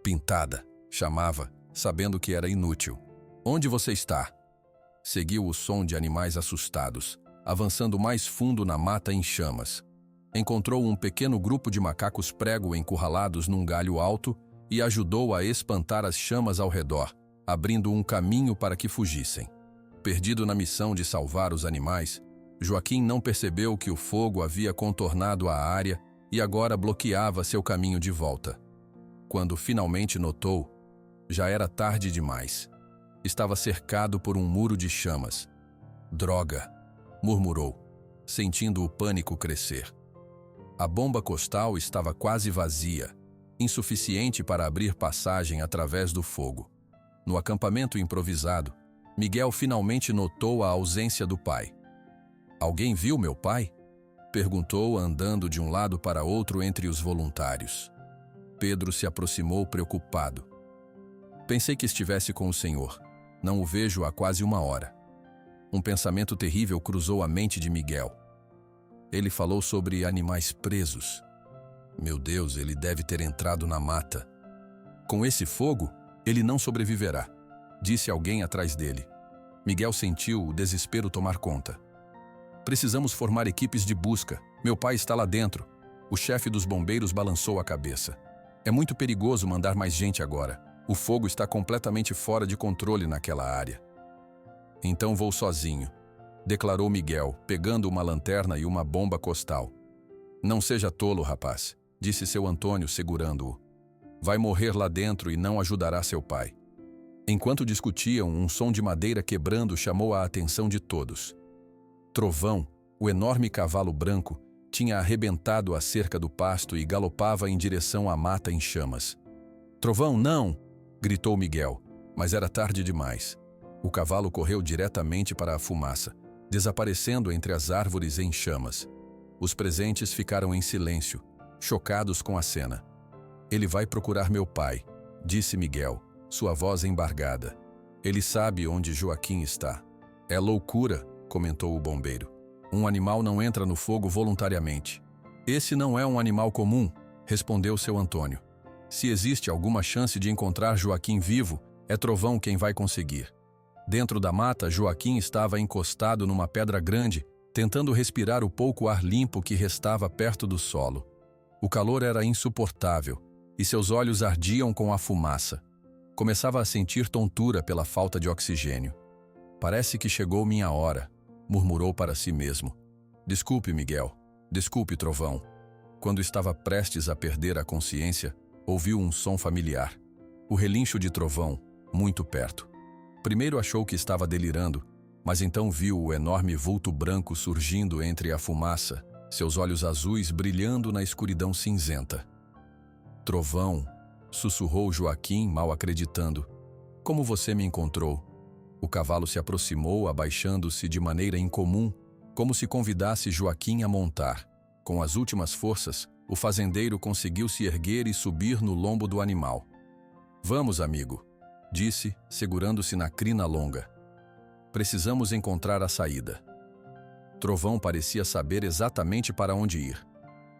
Pintada, chamava, sabendo que era inútil. Onde você está? Seguiu o som de animais assustados, avançando mais fundo na mata em chamas. Encontrou um pequeno grupo de macacos prego encurralados num galho alto e ajudou a espantar as chamas ao redor, abrindo um caminho para que fugissem. Perdido na missão de salvar os animais, Joaquim não percebeu que o fogo havia contornado a área e agora bloqueava seu caminho de volta. Quando finalmente notou, já era tarde demais. Estava cercado por um muro de chamas. Droga, murmurou, sentindo o pânico crescer. A bomba costal estava quase vazia, insuficiente para abrir passagem através do fogo. No acampamento improvisado, Miguel finalmente notou a ausência do pai. Alguém viu meu pai? Perguntou, andando de um lado para outro entre os voluntários. Pedro se aproximou preocupado. Pensei que estivesse com o senhor. Não o vejo há quase 1 hora. Um pensamento terrível cruzou a mente de Miguel. Ele falou sobre animais presos. Meu Deus, ele deve ter entrado na mata. Com esse fogo, ele não sobreviverá, disse alguém atrás dele. Miguel sentiu o desespero tomar conta. Precisamos formar equipes de busca. Meu pai está lá dentro. O chefe dos bombeiros balançou a cabeça. É muito perigoso mandar mais gente agora. O fogo está completamente fora de controle naquela área. Então vou sozinho, declarou Miguel, pegando uma lanterna e uma bomba costal. Não seja tolo, rapaz, disse seu Antônio, segurando-o. Vai morrer lá dentro e não ajudará seu pai. Enquanto discutiam, um som de madeira quebrando chamou a atenção de todos. Trovão, o enorme cavalo branco, tinha arrebentado a cerca do pasto e galopava em direção à mata em chamas. Trovão, não! Gritou Miguel, mas era tarde demais. O cavalo correu diretamente para a fumaça, desaparecendo entre as árvores em chamas. Os presentes ficaram em silêncio, chocados com a cena. Ele vai procurar meu pai, disse Miguel, sua voz embargada. Ele sabe onde Joaquim está. É loucura, comentou o bombeiro. Um animal não entra no fogo voluntariamente. Esse não é um animal comum, respondeu seu Antônio. Se existe alguma chance de encontrar Joaquim vivo, é Trovão quem vai conseguir. Dentro da mata, Joaquim estava encostado numa pedra grande, tentando respirar o pouco ar limpo que restava perto do solo. O calor era insuportável, e seus olhos ardiam com a fumaça. Começava a sentir tontura pela falta de oxigênio. Parece que chegou minha hora, murmurou para si mesmo. Desculpe, Miguel. Desculpe, Trovão. Quando estava prestes a perder a consciência, ouviu um som familiar. O relincho de Trovão, muito perto. Primeiro achou que estava delirando, mas então viu o enorme vulto branco surgindo entre a fumaça, seus olhos azuis brilhando na escuridão cinzenta. Trovão, sussurrou Joaquim, mal acreditando. Como você me encontrou? O cavalo se aproximou, abaixando-se de maneira incomum, como se convidasse Joaquim a montar. Com as últimas forças, o fazendeiro conseguiu se erguer e subir no lombo do animal. Vamos, amigo, disse, segurando-se na crina longa. Precisamos encontrar a saída. Trovão parecia saber exatamente para onde ir.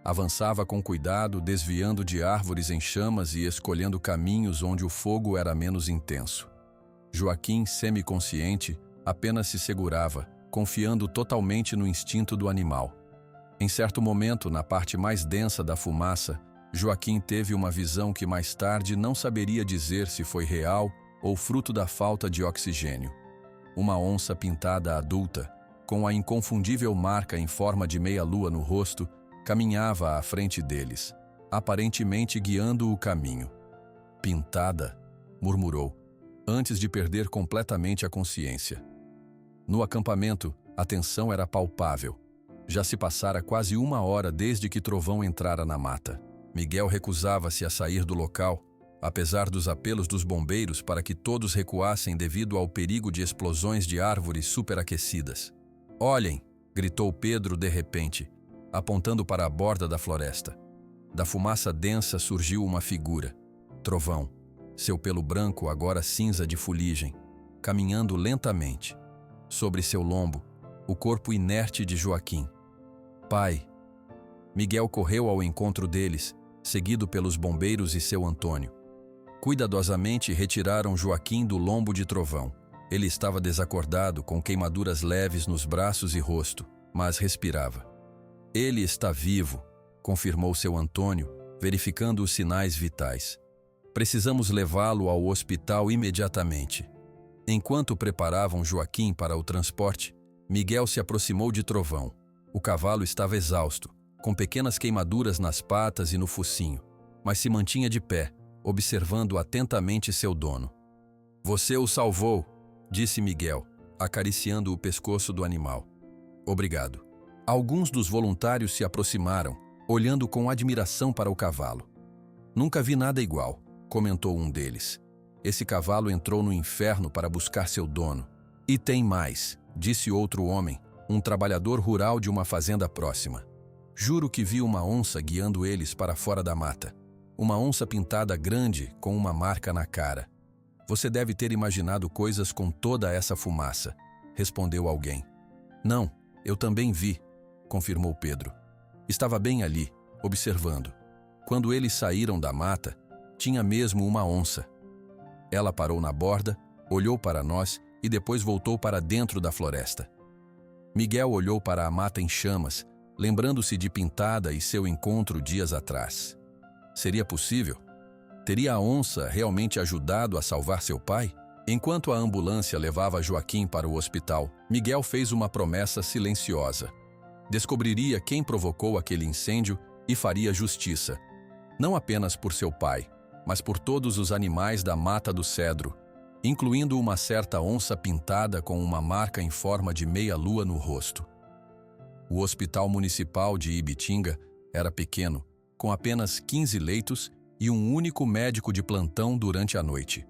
Avançava com cuidado, desviando de árvores em chamas e escolhendo caminhos onde o fogo era menos intenso. Joaquim, semiconsciente, apenas se segurava, confiando totalmente no instinto do animal. Em certo momento, na parte mais densa da fumaça, Joaquim teve uma visão que mais tarde não saberia dizer se foi real ou fruto da falta de oxigênio. Uma onça pintada adulta, com a inconfundível marca em forma de meia-lua no rosto, caminhava à frente deles, aparentemente guiando o caminho. Pintada, murmurou, antes de perder completamente a consciência. No acampamento, a tensão era palpável. Já se passara quase 1 hora desde que Trovão entrara na mata. Miguel recusava-se a sair do local, apesar dos apelos dos bombeiros para que todos recuassem devido ao perigo de explosões de árvores superaquecidas. Olhem! Gritou Pedro de repente, apontando para a borda da floresta. Da fumaça densa surgiu uma figura. Trovão, seu pelo branco agora cinza de fuligem, caminhando lentamente. Sobre seu lombo, o corpo inerte de Joaquim. Pai! Miguel correu ao encontro deles, seguido pelos bombeiros e seu Antônio. Cuidadosamente retiraram Joaquim do lombo de Trovão. Ele estava desacordado, com queimaduras leves nos braços e rosto, mas respirava. Ele está vivo, confirmou seu Antônio, verificando os sinais vitais. Precisamos levá-lo ao hospital imediatamente. Enquanto preparavam Joaquim para o transporte, Miguel se aproximou de Trovão. O cavalo estava exausto, com pequenas queimaduras nas patas e no focinho, mas se mantinha de pé, observando atentamente seu dono. Você o salvou, disse Miguel, acariciando o pescoço do animal. Obrigado. Alguns dos voluntários se aproximaram, olhando com admiração para o cavalo. Nunca vi nada igual, comentou um deles. Esse cavalo entrou no inferno para buscar seu dono. E tem mais, disse outro homem, um trabalhador rural de uma fazenda próxima. Juro que vi uma onça guiando eles para fora da mata. Uma onça pintada grande com uma marca na cara. Você deve ter imaginado coisas com toda essa fumaça, respondeu alguém. Não, eu também vi, confirmou Pedro. Estava bem ali, observando. Quando eles saíram da mata, tinha mesmo uma onça. Ela parou na borda, olhou para nós e depois voltou para dentro da floresta. Miguel olhou para a mata em chamas, lembrando-se de Pintada e seu encontro dias atrás. Seria possível? Teria a onça realmente ajudado a salvar seu pai? Enquanto a ambulância levava Joaquim para o hospital, Miguel fez uma promessa silenciosa. Descobriria quem provocou aquele incêndio e faria justiça, não apenas por seu pai, mas por todos os animais da Mata do Cedro, incluindo uma certa onça pintada com uma marca em forma de meia-lua no rosto. O Hospital Municipal de Ibitinga era pequeno, com apenas 15 leitos e um único médico de plantão durante a noite.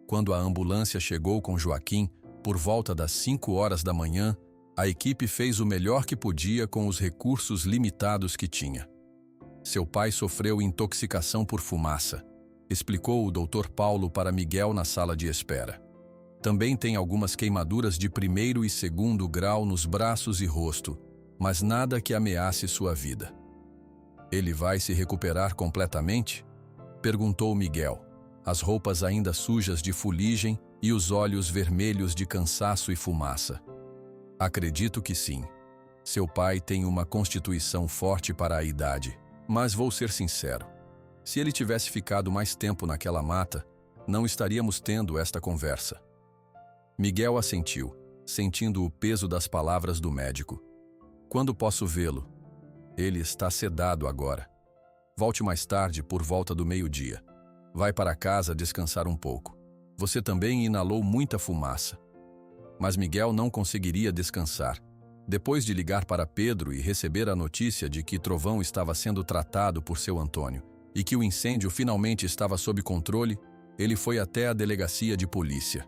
Quando a ambulância chegou com Joaquim, por volta das 5 horas da manhã, a equipe fez o melhor que podia com os recursos limitados que tinha. Seu pai sofreu intoxicação por fumaça, explicou o Dr. Paulo para Miguel na sala de espera. Também tem algumas queimaduras de 1º e 2º grau nos braços e rosto, mas nada que ameace sua vida. Ele vai se recuperar completamente? Perguntou Miguel, as roupas ainda sujas de fuligem e os olhos vermelhos de cansaço e fumaça. Acredito que sim. Seu pai tem uma constituição forte para a idade, mas vou ser sincero. Se ele tivesse ficado mais tempo naquela mata, não estaríamos tendo esta conversa. Miguel assentiu, sentindo o peso das palavras do médico. Quando posso vê-lo? Ele está sedado agora. Volte mais tarde, por volta do meio-dia. Vai para casa descansar um pouco. Você também inalou muita fumaça. Mas Miguel não conseguiria descansar. Depois de ligar para Pedro e receber a notícia de que Trovão estava sendo tratado por seu Antônio e que o incêndio finalmente estava sob controle, ele foi até a delegacia de polícia.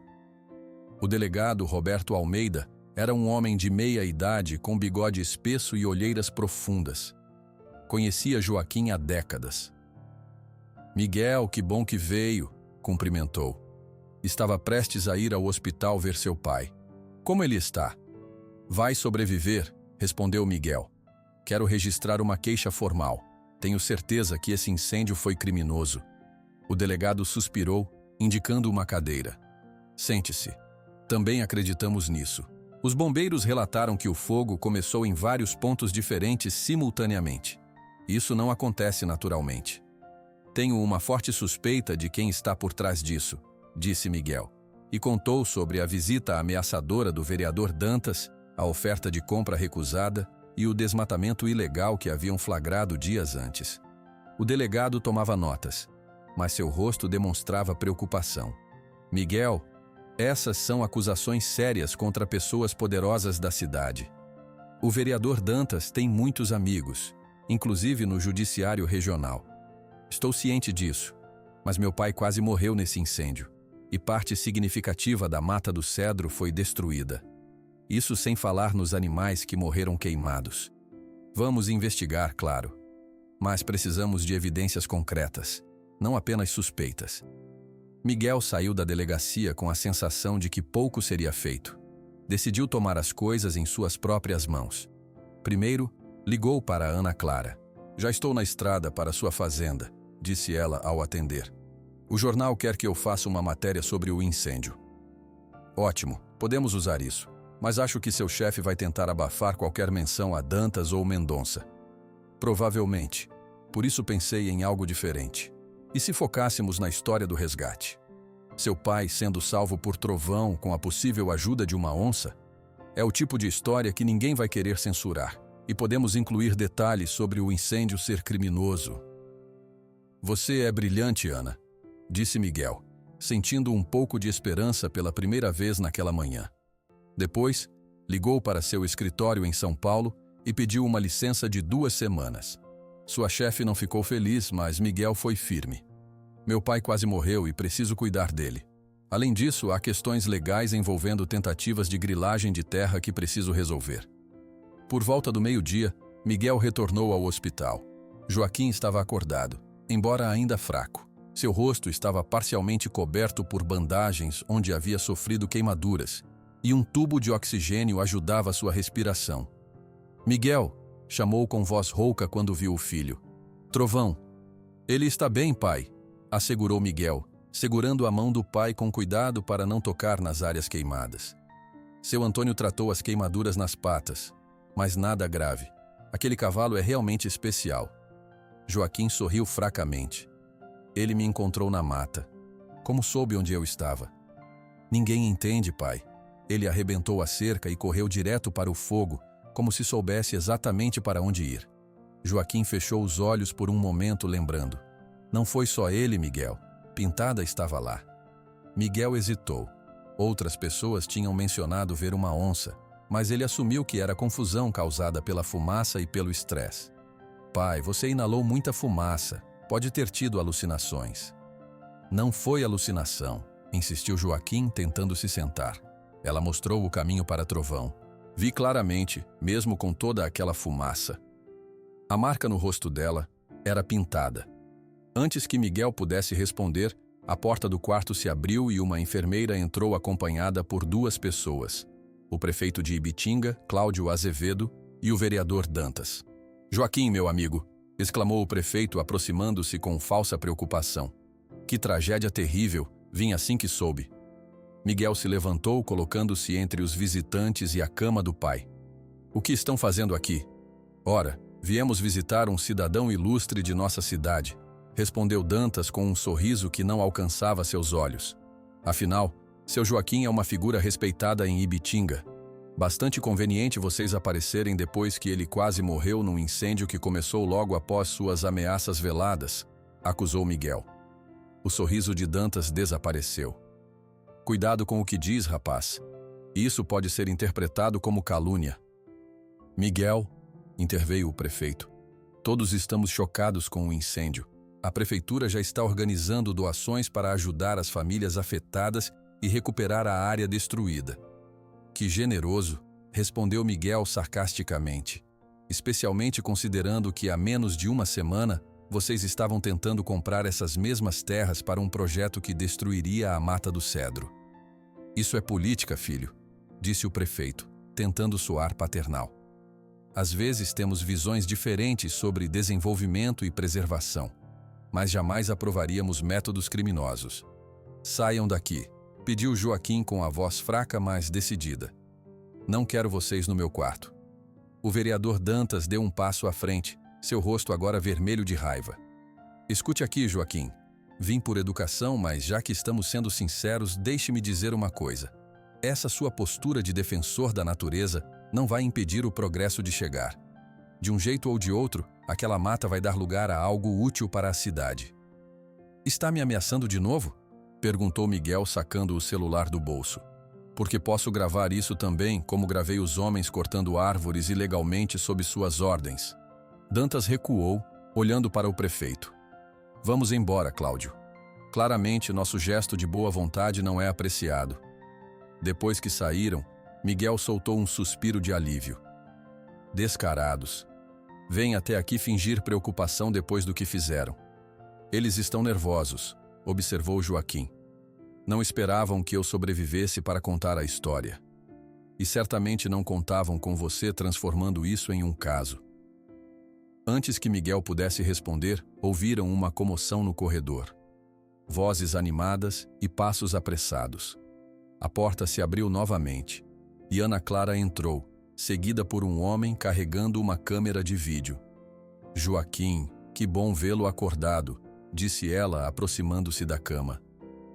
O delegado Roberto Almeida era um homem de meia idade com bigode espesso e olheiras profundas. Conhecia Joaquim há décadas. Miguel, que bom que veio, cumprimentou. Estava prestes a ir ao hospital ver seu pai. Como ele está? Vai sobreviver, respondeu Miguel. Quero registrar uma queixa formal. Tenho certeza que esse incêndio foi criminoso. O delegado suspirou, indicando uma cadeira. Sente-se. Também acreditamos nisso. Os bombeiros relataram que o fogo começou em vários pontos diferentes simultaneamente. Isso não acontece naturalmente. Tenho uma forte suspeita de quem está por trás disso, disse Miguel, e contou sobre a visita ameaçadora do vereador Dantas, a oferta de compra recusada e o desmatamento ilegal que haviam flagrado dias antes. O delegado tomava notas, mas seu rosto demonstrava preocupação. Miguel, essas são acusações sérias contra pessoas poderosas da cidade. O vereador Dantas tem muitos amigos, inclusive no judiciário regional. Estou ciente disso, mas meu pai quase morreu nesse incêndio, e parte significativa da Mata do Cedro foi destruída. Isso sem falar nos animais que morreram queimados. Vamos investigar, claro, mas precisamos de evidências concretas, não apenas suspeitas. Miguel saiu da delegacia com a sensação de que pouco seria feito. Decidiu tomar as coisas em suas próprias mãos. Primeiro, ligou para Ana Clara. Já estou na estrada para sua fazenda, disse ela ao atender. O jornal quer que eu faça uma matéria sobre o incêndio. Ótimo, podemos usar isso, mas acho que seu chefe vai tentar abafar qualquer menção a Dantas ou Mendonça. Provavelmente. Por isso pensei em algo diferente. E se focássemos na história do resgate? Seu pai sendo salvo por Trovão com a possível ajuda de uma onça? É o tipo de história que ninguém vai querer censurar, e podemos incluir detalhes sobre o incêndio ser criminoso. Você é brilhante, Ana, disse Miguel, sentindo um pouco de esperança pela primeira vez naquela manhã. Depois, ligou para seu escritório em São Paulo e pediu uma licença de 2 semanas. Sua chefe não ficou feliz, mas Miguel foi firme. Meu pai quase morreu e preciso cuidar dele. Além disso, há questões legais envolvendo tentativas de grilagem de terra que preciso resolver. Por volta do meio-dia, Miguel retornou ao hospital. Joaquim estava acordado, embora ainda fraco. Seu rosto estava parcialmente coberto por bandagens onde havia sofrido queimaduras, e um tubo de oxigênio ajudava sua respiração. Miguel, chamou com voz rouca quando viu o filho. Trovão. Ele está bem, pai, assegurou Miguel, segurando a mão do pai com cuidado para não tocar nas áreas queimadas. Seu Antônio tratou as queimaduras nas patas, mas nada grave. Aquele cavalo é realmente especial. Joaquim sorriu fracamente. Ele me encontrou na mata. Como soube onde eu estava? Ninguém entende, pai. Ele arrebentou a cerca e correu direto para o fogo, como se soubesse exatamente para onde ir. Joaquim fechou os olhos por um momento, lembrando. Não foi só ele, Miguel. Pintada estava lá. Miguel hesitou. Outras pessoas tinham mencionado ver uma onça, mas ele assumiu que era confusão causada pela fumaça e pelo estresse. Pai, você inalou muita fumaça. Pode ter tido alucinações. Não foi alucinação, insistiu Joaquim, tentando se sentar. Ela mostrou o caminho para Trovão. Vi claramente, mesmo com toda aquela fumaça. A marca no rosto dela era pintada. Antes que Miguel pudesse responder, a porta do quarto se abriu e uma enfermeira entrou acompanhada por 2 pessoas. O prefeito de Ibitinga, Cláudio Azevedo, e o vereador Dantas. Joaquim, meu amigo, exclamou o prefeito, aproximando-se com falsa preocupação. Que tragédia terrível, vim assim que soube. Miguel se levantou, colocando-se entre os visitantes e a cama do pai. O que estão fazendo aqui? Ora, viemos visitar um cidadão ilustre de nossa cidade, respondeu Dantas com um sorriso que não alcançava seus olhos. Afinal, seu Joaquim é uma figura respeitada em Ibitinga. Bastante conveniente vocês aparecerem depois que ele quase morreu num incêndio que começou logo após suas ameaças veladas, acusou Miguel. O sorriso de Dantas desapareceu. Cuidado com o que diz, rapaz. Isso pode ser interpretado como calúnia. Miguel, interveio o prefeito. Todos estamos chocados com o incêndio. A prefeitura já está organizando doações para ajudar as famílias afetadas e recuperar a área destruída. Que generoso, respondeu Miguel sarcasticamente. Especialmente considerando que há menos de uma semana vocês estavam tentando comprar essas mesmas terras para um projeto que destruiria a Mata do Cedro. Isso é política, filho, disse o prefeito, tentando soar paternal. Às vezes temos visões diferentes sobre desenvolvimento e preservação, mas jamais aprovaríamos métodos criminosos. Saiam daqui, pediu Joaquim com a voz fraca, mas decidida. Não quero vocês no meu quarto. O vereador Dantas deu um passo à frente, seu rosto agora vermelho de raiva. Escute aqui, Joaquim. Vim por educação, mas já que estamos sendo sinceros, deixe-me dizer uma coisa. Essa sua postura de defensor da natureza não vai impedir o progresso de chegar. De um jeito ou de outro, aquela mata vai dar lugar a algo útil para a cidade. Está me ameaçando de novo? Perguntou Miguel, sacando o celular do bolso. Porque posso gravar isso também, como gravei os homens cortando árvores ilegalmente sob suas ordens. Dantas recuou, olhando para o prefeito. Vamos embora, Cláudio. Claramente, nosso gesto de boa vontade não é apreciado. Depois que saíram, Miguel soltou um suspiro de alívio. Descarados. Vêm até aqui fingir preocupação depois do que fizeram. Eles estão nervosos, observou Joaquim. Não esperavam que eu sobrevivesse para contar a história. E certamente não contavam com você transformando isso em um caso. Antes que Miguel pudesse responder, ouviram uma comoção no corredor. Vozes animadas e passos apressados. A porta se abriu novamente, e Ana Clara entrou, seguida por um homem carregando uma câmera de vídeo. Joaquim, que bom vê-lo acordado, disse ela, aproximando-se da cama.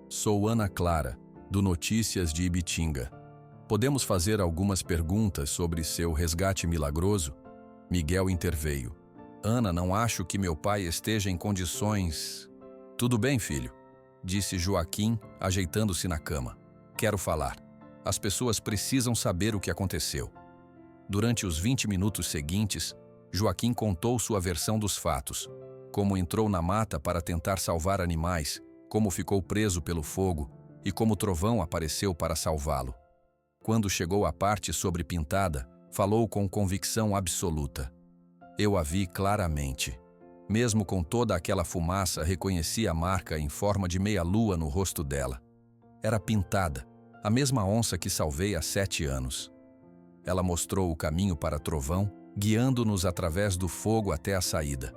Sou Ana Clara, do Notícias de Ibitinga. Podemos fazer algumas perguntas sobre seu resgate milagroso? Miguel interveio. Ana, não acho que meu pai esteja em condições... Tudo bem, filho, disse Joaquim, ajeitando-se na cama. Quero falar. As pessoas precisam saber o que aconteceu. Durante os 20 minutos seguintes, Joaquim contou sua versão dos fatos. Como entrou na mata para tentar salvar animais, como ficou preso pelo fogo e como Trovão apareceu para salvá-lo. Quando chegou à parte sobre Pintada, falou com convicção absoluta. Eu a vi claramente. Mesmo com toda aquela fumaça, reconheci a marca em forma de meia-lua no rosto dela. Era Pintada, a mesma onça que salvei há 7 anos. Ela mostrou o caminho para Trovão, guiando-nos através do fogo até a saída.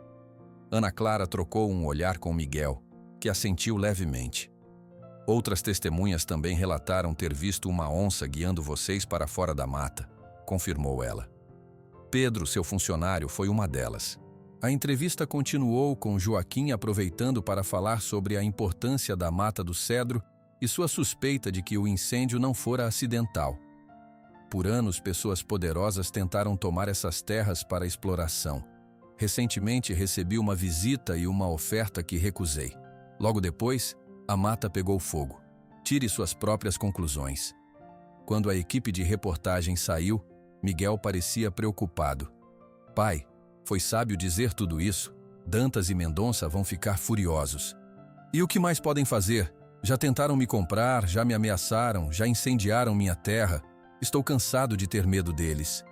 Ana Clara trocou um olhar com Miguel, que assentiu levemente. Outras testemunhas também relataram ter visto uma onça guiando vocês para fora da mata, confirmou ela. Pedro, seu funcionário, foi uma delas. A entrevista continuou com Joaquim aproveitando para falar sobre a importância da mata do cedro e sua suspeita de que o incêndio não fora acidental. Por anos, pessoas poderosas tentaram tomar essas terras para exploração. Recentemente recebi uma visita e uma oferta que recusei. Logo depois, a mata pegou fogo. Tire suas próprias conclusões. Quando a equipe de reportagem saiu, Miguel parecia preocupado. Pai, foi sábio dizer tudo isso? Dantas e Mendonça vão ficar furiosos. E o que mais podem fazer? Já tentaram me comprar, já me ameaçaram, já incendiaram minha terra. Estou cansado de ter medo deles.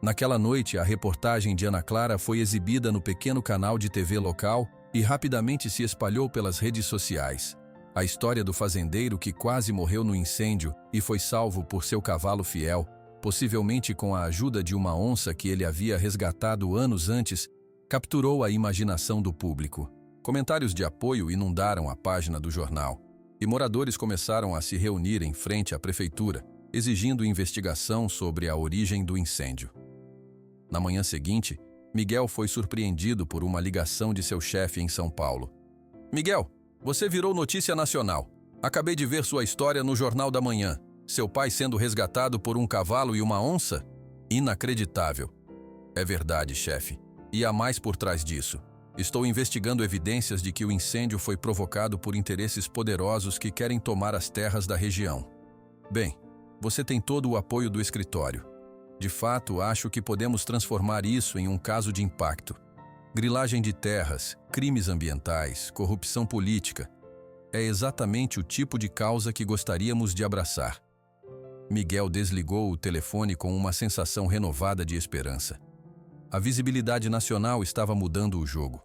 Naquela noite, a reportagem de Ana Clara foi exibida no pequeno canal de TV local e rapidamente se espalhou pelas redes sociais. A história do fazendeiro que quase morreu no incêndio e foi salvo por seu cavalo fiel, possivelmente com a ajuda de uma onça que ele havia resgatado anos antes, capturou a imaginação do público. Comentários de apoio inundaram a página do jornal, e moradores começaram a se reunir em frente à prefeitura, exigindo investigação sobre a origem do incêndio. Na manhã seguinte, Miguel foi surpreendido por uma ligação de seu chefe em São Paulo. Miguel, você virou notícia nacional. Acabei de ver sua história no Jornal da Manhã. Seu pai sendo resgatado por um cavalo e uma onça? Inacreditável. É verdade, chefe. E há mais por trás disso. Estou investigando evidências de que o incêndio foi provocado por interesses poderosos que querem tomar as terras da região. Bem, você tem todo o apoio do escritório. De fato, acho que podemos transformar isso em um caso de impacto. Grilagem de terras, crimes ambientais, corrupção política. É exatamente o tipo de causa que gostaríamos de abraçar. Miguel desligou o telefone com uma sensação renovada de esperança. A visibilidade nacional estava mudando o jogo.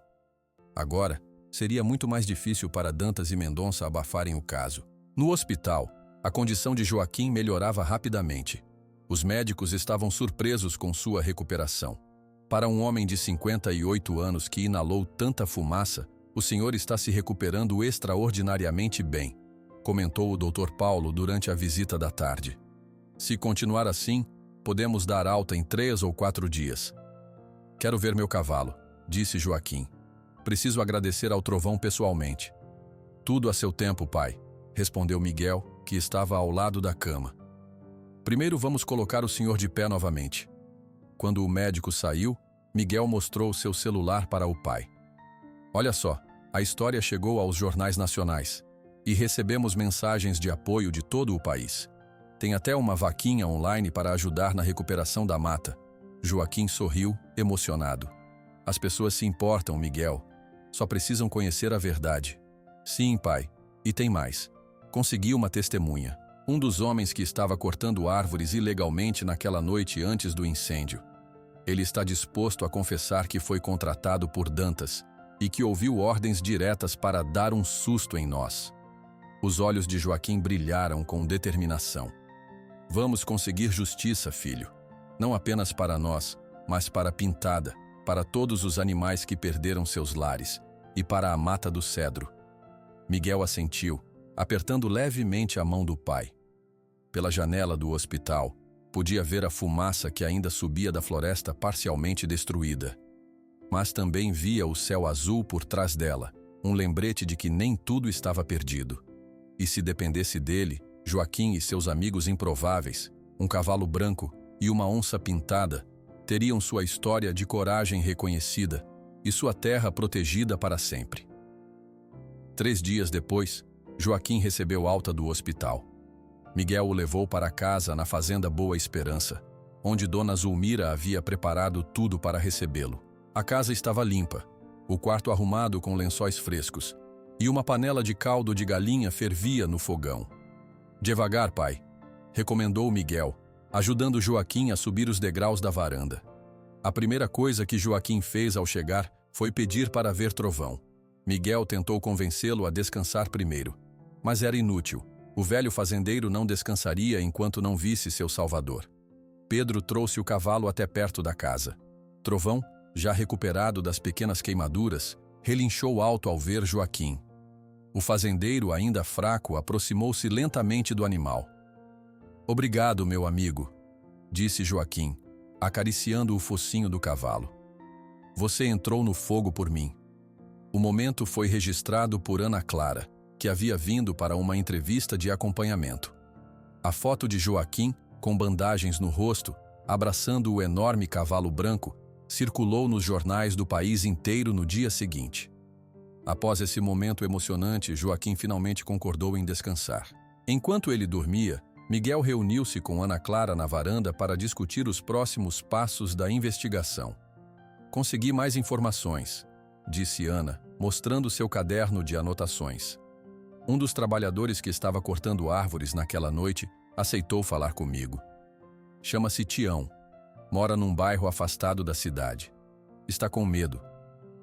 Agora, seria muito mais difícil para Dantas e Mendonça abafarem o caso. No hospital, a condição de Joaquim melhorava rapidamente. Os médicos estavam surpresos com sua recuperação. Para um homem de 58 anos que inalou tanta fumaça, o senhor está se recuperando extraordinariamente bem, comentou o Dr. Paulo durante a visita da tarde. Se continuar assim, podemos dar alta em 3 ou 4 dias. Quero ver meu cavalo, disse Joaquim. Preciso agradecer ao Trovão pessoalmente. Tudo a seu tempo, pai, respondeu Miguel, que estava ao lado da cama. Primeiro vamos colocar o senhor de pé novamente. Quando o médico saiu, Miguel mostrou seu celular para o pai. Olha só, a história chegou aos jornais nacionais e recebemos mensagens de apoio de todo o país. Tem até uma vaquinha online para ajudar na recuperação da mata. Joaquim sorriu, emocionado. As pessoas se importam, Miguel. Só precisam conhecer a verdade. Sim, pai. E tem mais. Consegui uma testemunha. Um dos homens que estava cortando árvores ilegalmente naquela noite antes do incêndio. Ele está disposto a confessar que foi contratado por Dantas e que ouviu ordens diretas para dar um susto em nós. Os olhos de Joaquim brilharam com determinação. Vamos conseguir justiça, filho. Não apenas para nós, mas para a Pintada, para todos os animais que perderam seus lares e para a mata do cedro. Miguel assentiu, apertando levemente a mão do pai. Pela janela do hospital, podia ver a fumaça que ainda subia da floresta parcialmente destruída. Mas também via o céu azul por trás dela, um lembrete de que nem tudo estava perdido. E se dependesse dele, Joaquim e seus amigos improváveis, um cavalo branco e uma onça pintada, teriam sua história de coragem reconhecida e sua terra protegida para sempre. 3 dias depois, Joaquim recebeu alta do hospital. Miguel o levou para casa na fazenda Boa Esperança, onde Dona Zulmira havia preparado tudo para recebê-lo. A casa estava limpa, o quarto arrumado com lençóis frescos, e uma panela de caldo de galinha fervia no fogão. Devagar, pai, recomendou Miguel, ajudando Joaquim a subir os degraus da varanda. A primeira coisa que Joaquim fez ao chegar foi pedir para ver Trovão. Miguel tentou convencê-lo a descansar primeiro, mas era inútil. O velho fazendeiro não descansaria enquanto não visse seu salvador. Pedro trouxe o cavalo até perto da casa. Trovão, já recuperado das pequenas queimaduras, relinchou alto ao ver Joaquim. O fazendeiro, ainda fraco, aproximou-se lentamente do animal. Obrigado, meu amigo, disse Joaquim, acariciando o focinho do cavalo. Você entrou no fogo por mim. O momento foi registrado por Ana Clara, que havia vindo para uma entrevista de acompanhamento. A foto de Joaquim, com bandagens no rosto, abraçando o enorme cavalo branco, circulou nos jornais do país inteiro no dia seguinte. Após esse momento emocionante, Joaquim finalmente concordou em descansar. Enquanto ele dormia, Miguel reuniu-se com Ana Clara na varanda para discutir os próximos passos da investigação. Consegui mais informações, disse Ana, mostrando seu caderno de anotações. Um dos trabalhadores que estava cortando árvores naquela noite aceitou falar comigo. Chama-se Tião. Mora num bairro afastado da cidade. Está com medo,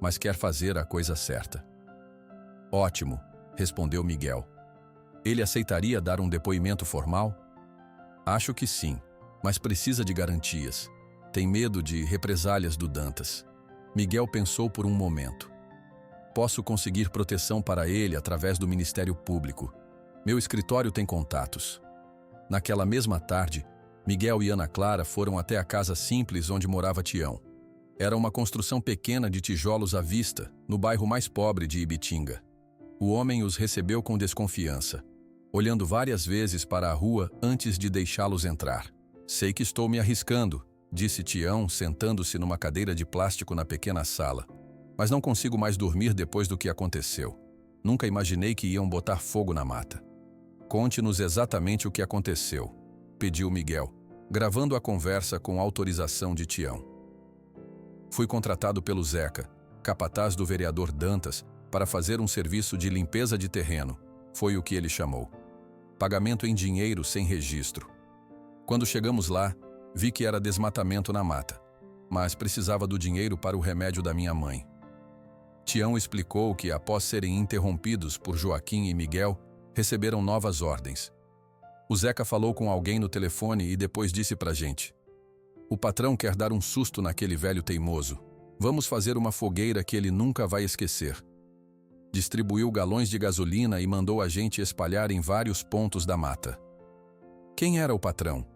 mas quer fazer a coisa certa. Ótimo, respondeu Miguel. Ele aceitaria dar um depoimento formal? Acho que sim, mas precisa de garantias. Tem medo de represálias do Dantas. Miguel pensou por um momento. Posso conseguir proteção para ele através do Ministério Público. Meu escritório tem contatos. Naquela mesma tarde, Miguel e Ana Clara foram até a casa simples onde morava Tião. Era uma construção pequena de tijolos à vista, no bairro mais pobre de Ibitinga. O homem os recebeu com desconfiança, olhando várias vezes para a rua antes de deixá-los entrar. Sei que estou me arriscando, disse Tião, sentando-se numa cadeira de plástico na pequena sala. Mas não consigo mais dormir depois do que aconteceu. Nunca imaginei que iam botar fogo na mata. Conte-nos exatamente o que aconteceu, pediu Miguel, gravando a conversa com autorização de Tião. Fui contratado pelo Zeca, capataz do vereador Dantas, para fazer um serviço de limpeza de terreno, foi o que ele chamou. Pagamento em dinheiro sem registro. Quando chegamos lá, vi que era desmatamento na mata, mas precisava do dinheiro para o remédio da minha mãe. Tião explicou que, após serem interrompidos por Joaquim e Miguel, receberam novas ordens. O Zeca falou com alguém no telefone e depois disse pra gente: o patrão quer dar um susto naquele velho teimoso. Vamos fazer uma fogueira que ele nunca vai esquecer. Distribuiu galões de gasolina e mandou a gente espalhar em vários pontos da mata. Quem era o patrão?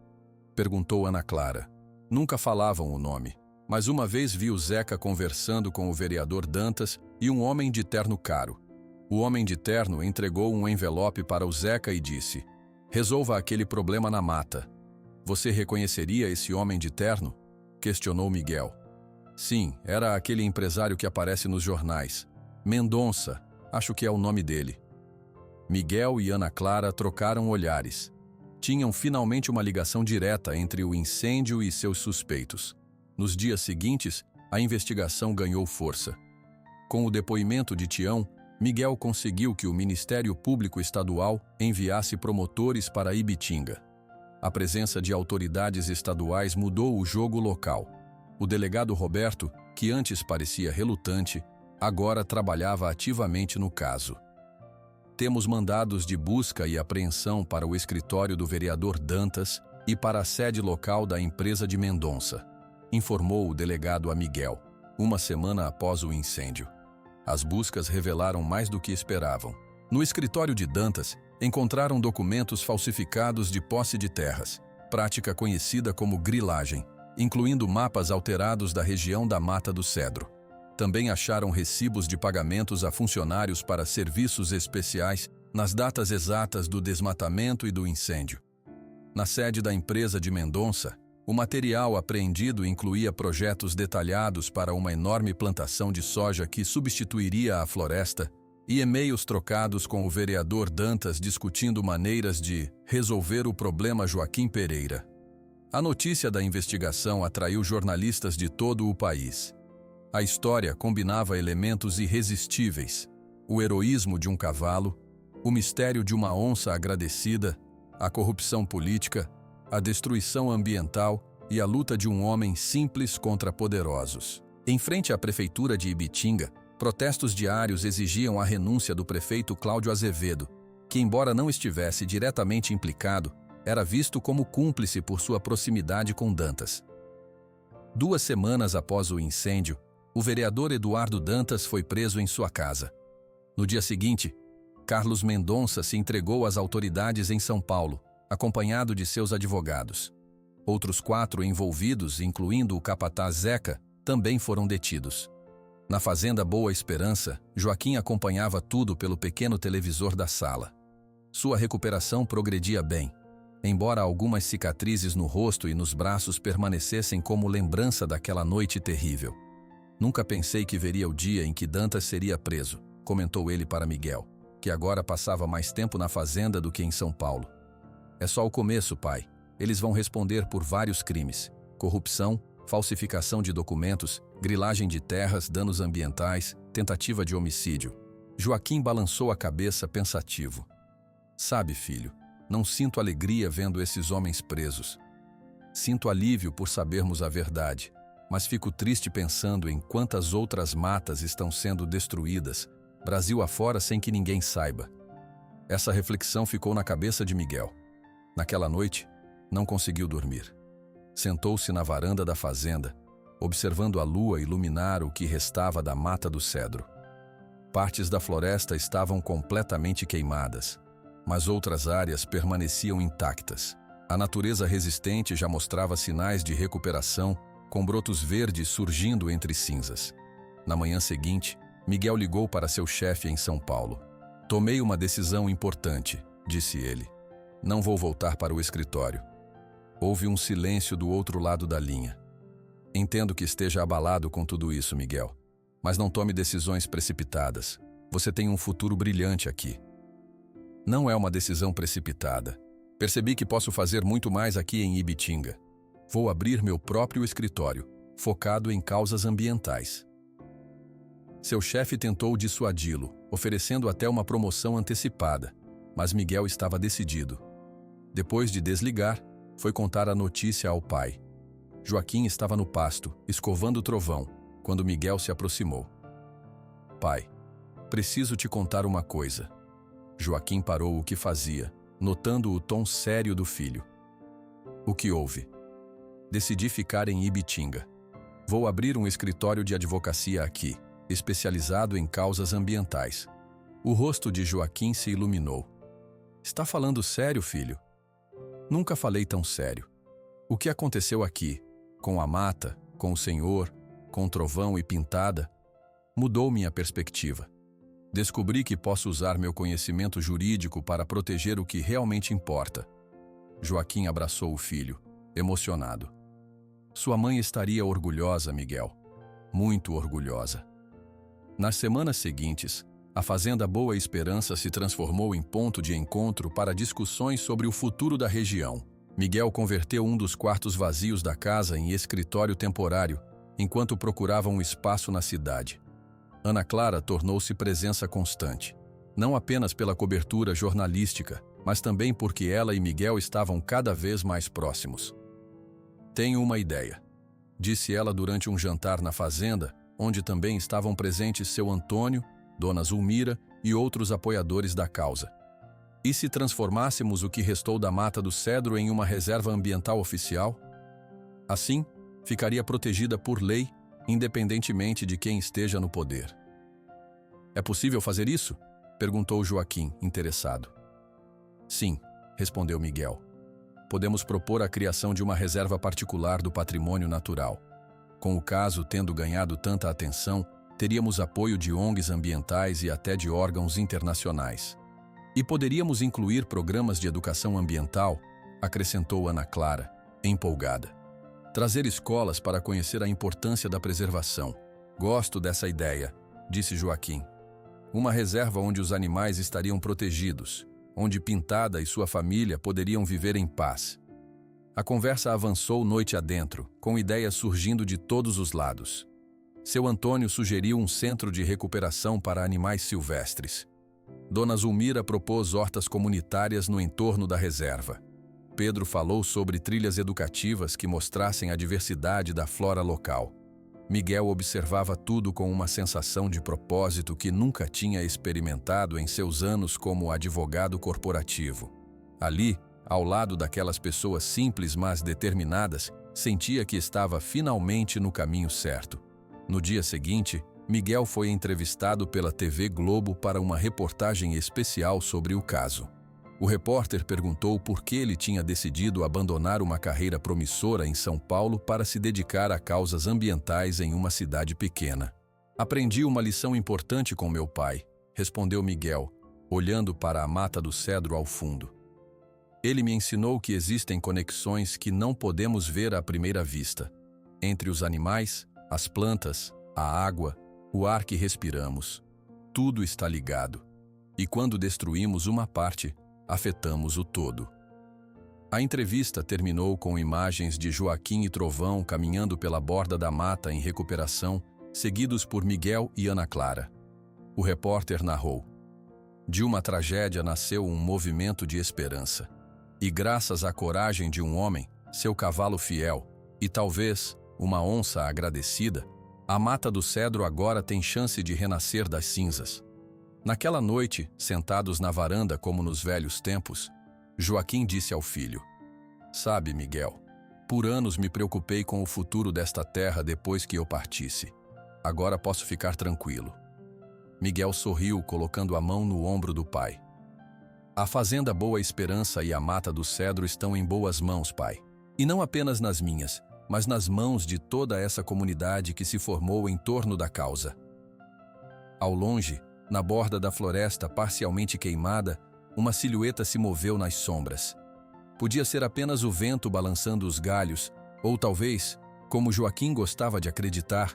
Perguntou Ana Clara. Nunca falavam o nome, mas uma vez vi o Zeca conversando com o vereador Dantas e um homem de terno caro. O homem de terno entregou um envelope para o Zeca e disse: resolva aquele problema na mata. Você reconheceria esse homem de terno? Questionou Miguel. Sim, era aquele empresário que aparece nos jornais. Mendonça, acho que é o nome dele. Miguel e Ana Clara trocaram olhares. Tinham finalmente uma ligação direta entre o incêndio e seus suspeitos. Nos dias seguintes, a investigação ganhou força. Com o depoimento de Tião, Miguel conseguiu que o Ministério Público Estadual enviasse promotores para Ibitinga. A presença de autoridades estaduais mudou o jogo local. O delegado Roberto, que antes parecia relutante, agora trabalhava ativamente no caso. Temos mandados de busca e apreensão para o escritório do vereador Dantas e para a sede local da empresa de Mendonça, informou o delegado a Miguel, uma semana após o incêndio. As buscas revelaram mais do que esperavam. No escritório de Dantas, encontraram documentos falsificados de posse de terras, prática conhecida como grilagem, incluindo mapas alterados da região da Mata do Cedro. Também acharam recibos de pagamentos a funcionários para serviços especiais nas datas exatas do desmatamento e do incêndio. Na sede da empresa de Mendonça, o material apreendido incluía projetos detalhados para uma enorme plantação de soja que substituiria a floresta e e-mails trocados com o vereador Dantas discutindo maneiras de resolver o problema Joaquim Pereira. A notícia da investigação atraiu jornalistas de todo o país. A história combinava elementos irresistíveis: o heroísmo de um cavalo, o mistério de uma onça agradecida, a corrupção política, a destruição ambiental e a luta de um homem simples contra poderosos. Em frente à prefeitura de Ibitinga, protestos diários exigiam a renúncia do prefeito Cláudio Azevedo, que, embora não estivesse diretamente implicado, era visto como cúmplice por sua proximidade com Dantas. 2 semanas após o incêndio, o vereador Eduardo Dantas foi preso em sua casa. No dia seguinte, Carlos Mendonça se entregou às autoridades em São Paulo, acompanhado de seus advogados. Outros 4 envolvidos, incluindo o capataz Zeca, também foram detidos. Na fazenda Boa Esperança, Joaquim acompanhava tudo pelo pequeno televisor da sala. Sua recuperação progredia bem, embora algumas cicatrizes no rosto e nos braços permanecessem como lembrança daquela noite terrível. Nunca pensei que veria o dia em que Dantas seria preso, comentou ele para Miguel, que agora passava mais tempo na fazenda do que em São Paulo. É só o começo, pai. Eles vão responder por vários crimes: corrupção, falsificação de documentos, grilagem de terras, danos ambientais, tentativa de homicídio. Joaquim balançou a cabeça pensativo. Sabe, filho, não sinto alegria vendo esses homens presos. Sinto alívio por sabermos a verdade, mas fico triste pensando em quantas outras matas estão sendo destruídas, Brasil afora, sem que ninguém saiba. Essa reflexão ficou na cabeça de Miguel. Naquela noite, não conseguiu dormir. Sentou-se na varanda da fazenda, observando a lua iluminar o que restava da mata do cedro. Partes da floresta estavam completamente queimadas, mas outras áreas permaneciam intactas. A natureza resistente já mostrava sinais de recuperação, com brotos verdes surgindo entre cinzas. Na manhã seguinte, Miguel ligou para seu chefe em São Paulo. Tomei uma decisão importante, disse ele. Não vou voltar para o escritório. Houve um silêncio do outro lado da linha. Entendo que esteja abalado com tudo isso, Miguel, mas não tome decisões precipitadas. Você tem um futuro brilhante aqui. Não é uma decisão precipitada. Percebi que posso fazer muito mais aqui em Ibitinga. Vou abrir meu próprio escritório, focado em causas ambientais. Seu chefe tentou dissuadi-lo, oferecendo até uma promoção antecipada, mas Miguel estava decidido. Depois de desligar, foi contar a notícia ao pai. Joaquim estava no pasto, escovando o trovão, quando Miguel se aproximou. Pai, preciso te contar uma coisa. Joaquim parou o que fazia, notando o tom sério do filho. O que houve? Decidi ficar em Ibitinga. Vou abrir um escritório de advocacia aqui, especializado em causas ambientais. O rosto de Joaquim se iluminou. Está falando sério, filho? Nunca falei tão sério. O que aconteceu aqui, com a mata, com o senhor, com o trovão e pintada, mudou minha perspectiva. Descobri que posso usar meu conhecimento jurídico para proteger o que realmente importa. Joaquim abraçou o filho, emocionado. Sua mãe estaria orgulhosa, Miguel. Muito orgulhosa. Nas semanas seguintes, a Fazenda Boa Esperança se transformou em ponto de encontro para discussões sobre o futuro da região. Miguel converteu um dos quartos vazios da casa em escritório temporário, enquanto procurava um espaço na cidade. Ana Clara tornou-se presença constante, não apenas pela cobertura jornalística, mas também porque ela e Miguel estavam cada vez mais próximos. Tenho uma ideia, disse ela durante um jantar na fazenda, onde também estavam presentes seu Antônio, Dona Zulmira e outros apoiadores da causa. E se transformássemos o que restou da Mata do Cedro em uma reserva ambiental oficial? Assim, ficaria protegida por lei, independentemente de quem esteja no poder. É possível fazer isso? Perguntou Joaquim, interessado. Sim, respondeu Miguel. Podemos propor a criação de uma reserva particular do patrimônio natural. Com o caso tendo ganhado tanta atenção, teríamos apoio de ONGs ambientais e até de órgãos internacionais. E poderíamos incluir programas de educação ambiental, acrescentou Ana Clara, empolgada. Trazer escolas para conhecer a importância da preservação. Gosto dessa ideia, disse Joaquim. Uma reserva onde os animais estariam protegidos, onde Pintada e sua família poderiam viver em paz. A conversa avançou noite adentro, com ideias surgindo de todos os lados. Seu Antônio sugeriu um centro de recuperação para animais silvestres. Dona Zulmira propôs hortas comunitárias no entorno da reserva. Pedro falou sobre trilhas educativas que mostrassem a diversidade da flora local. Miguel observava tudo com uma sensação de propósito que nunca tinha experimentado em seus anos como advogado corporativo. Ali, ao lado daquelas pessoas simples mas determinadas, sentia que estava finalmente no caminho certo. No dia seguinte, Miguel foi entrevistado pela TV Globo para uma reportagem especial sobre o caso. O repórter perguntou por que ele tinha decidido abandonar uma carreira promissora em São Paulo para se dedicar a causas ambientais em uma cidade pequena. Aprendi uma lição importante com meu pai, respondeu Miguel, olhando para a mata do cedro ao fundo. Ele me ensinou que existem conexões que não podemos ver à primeira vista, entre os animais, as plantas, a água, o ar que respiramos. Tudo está ligado. E quando destruímos uma parte, afetamos o todo. A entrevista terminou com imagens de Joaquim e Trovão caminhando pela borda da mata em recuperação, seguidos por Miguel e Ana Clara. O repórter narrou: de uma tragédia nasceu um movimento de esperança. E graças à coragem de um homem, seu cavalo fiel e talvez uma onça agradecida, a mata do cedro agora tem chance de renascer das cinzas. Naquela noite, sentados na varanda como nos velhos tempos, Joaquim disse ao filho: sabe, Miguel, por anos me preocupei com o futuro desta terra depois que eu partisse. Agora posso ficar tranquilo. Miguel sorriu, colocando a mão no ombro do pai. A Fazenda Boa Esperança e a Mata do Cedro estão em boas mãos, pai. E não apenas nas minhas, mas nas mãos de toda essa comunidade que se formou em torno da causa. Ao longe, na borda da floresta parcialmente queimada, uma silhueta se moveu nas sombras. Podia ser apenas o vento balançando os galhos, ou talvez, como Joaquim gostava de acreditar,